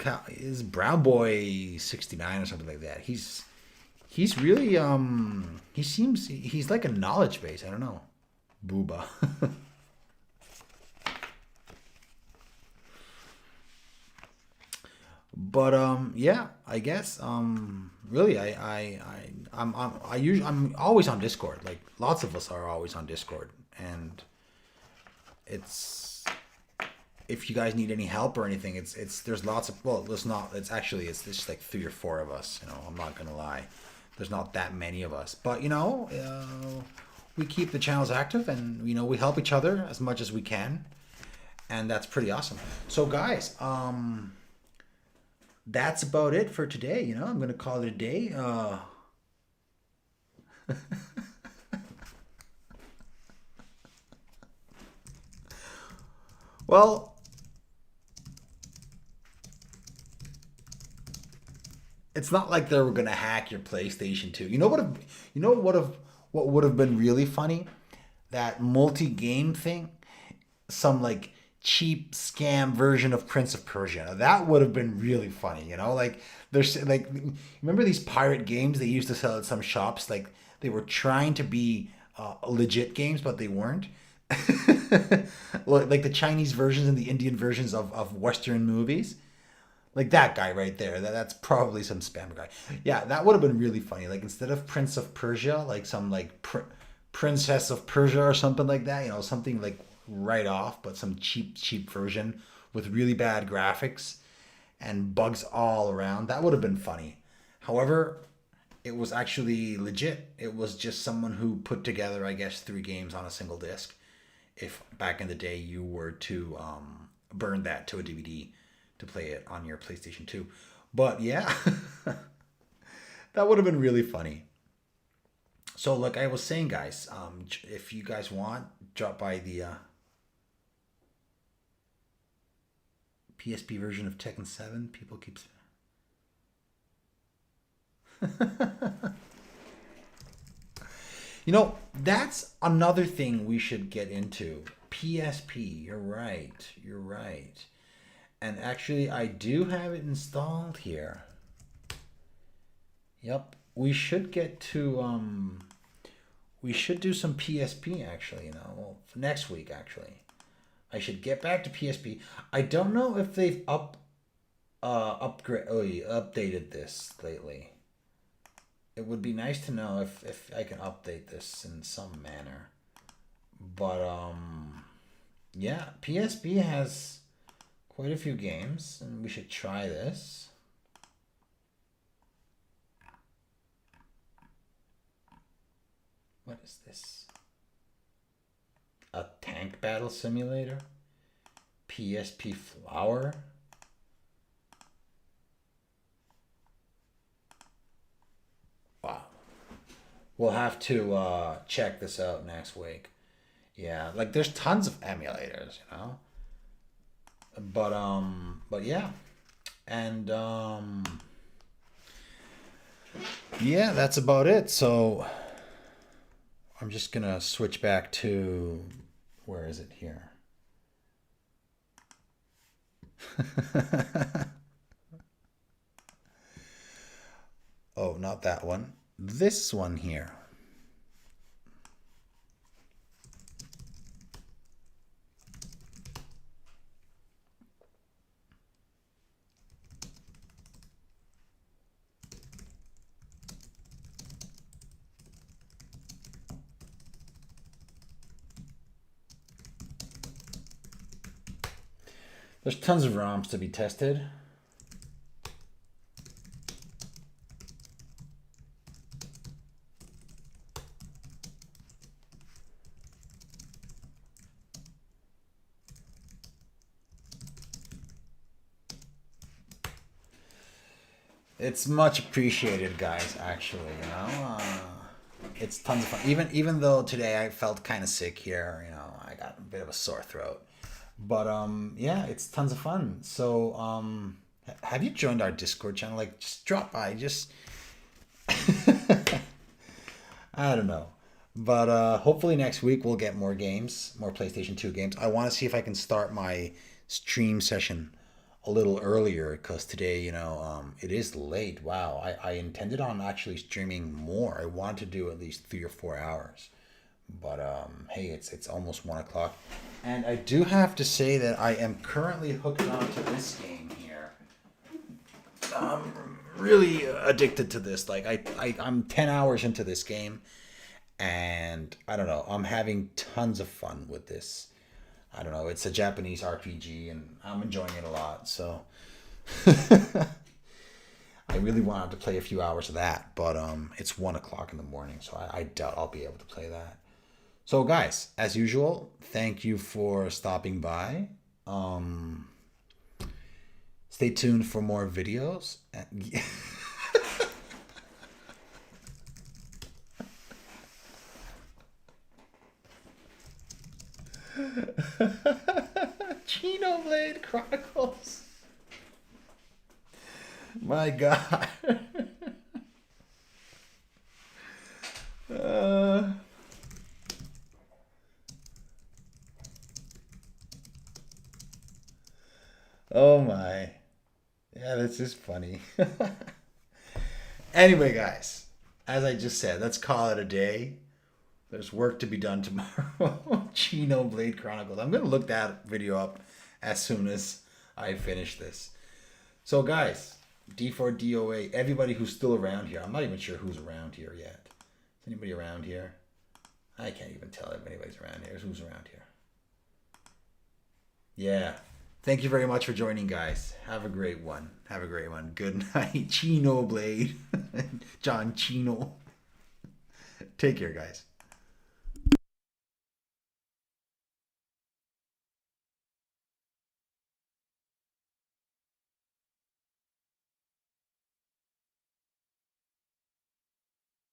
Brown Boy 69 or something like that. He's really he's like a knowledge base. I don't know, Booba. But yeah, I guess really I'm always on Discord. Like lots of us are always on Discord, and it's if you guys need any help or anything, it's there's lots of it's just like 3 or 4 of us. I'm not gonna lie, there's not that many of us, but we keep the channels active, and we help each other as much as we can, and that's pretty awesome. So guys, that's about it for today. I'm gonna call it a day. Well, it's not like they were gonna hack your PlayStation 2. What would have been really funny? That multi-game thing, some like cheap scam version of Prince of Persia. That would have been really funny. Like there's like, remember these pirate games they used to sell at some shops? Like they were trying to be legit games, but they weren't. Like the Chinese versions and the Indian versions of Western movies. Like that guy right there. That's probably some spammer guy. Yeah, that would have been really funny. Like instead of Prince of Persia, like some like Princess of Persia or something like that. Something like right off, but some cheap version with really bad graphics and bugs all around. That would have been funny. However, it was actually legit. It was just someone who put together, I guess, 3 games on a single disc. If back in the day you were to burn that to a DVD to play it on your PlayStation 2. But yeah, that would have been really funny. So like I was saying, guys, if you guys want, drop by the PSP version of Tekken 7. People keep... That's another thing we should get into. PSP. You're right. And actually, I do have it installed here. Yep. We should get to... we should do some PSP, actually, next week, actually. I should get back to PSP. I don't know if they've updated this lately. It would be nice to know if I can update this in some manner. But, yeah, PSP has quite a few games, and we should try this. What is this? A tank battle simulator? PSP Flower? Wow. We'll have to check this out next week. Yeah, like there's tons of emulators, But yeah. And yeah, that's about it. So I'm just gonna switch back to, where is it here? Oh, not that one. This one here. There's tons of ROMs to be tested. It's much appreciated, guys, actually, you know. It's tons of fun. Even though today I felt kind of sick here, you know, I got a bit of a sore throat. But yeah, it's tons of fun. So have you joined our Discord channel? Like, just drop by, just I don't know. But hopefully next week we'll get more games, more PlayStation 2 games. I want to see if I can start my stream session a little earlier because today, you know, it is late. Wow, I intended on actually streaming more. I wanted to do at least 3 or 4 hours, but hey, it's almost 1 o'clock, and I do have to say that I am currently hooked on to this game here. I'm really addicted to this. Like I'm 10 hours into this game, and I don't know. I'm having tons of fun with this. I don't know. It's a Japanese RPG, and I'm enjoying it a lot. So I really wanted to play a few hours of that, but it's 1 o'clock in the morning, so I doubt I'll be able to play that. So, guys, as usual, thank you for stopping by. Stay tuned for more videos. Xenoblade Chronicles. My God. Oh my. Yeah, this is funny. Anyway, guys, as I just said, let's call it a day. There's work to be done tomorrow. Xenoblade Chronicles. I'm going to look that video up as soon as I finish this. So, guys, D4DOA, everybody who's still around here. I'm not even sure who's around here yet. Is anybody around here? I can't even tell if anybody's around here. Who's around here? Yeah. Thank you very much for joining, guys. Have a great one. Have a great one. Good night. Xenoblade. John Chino. Take care, guys.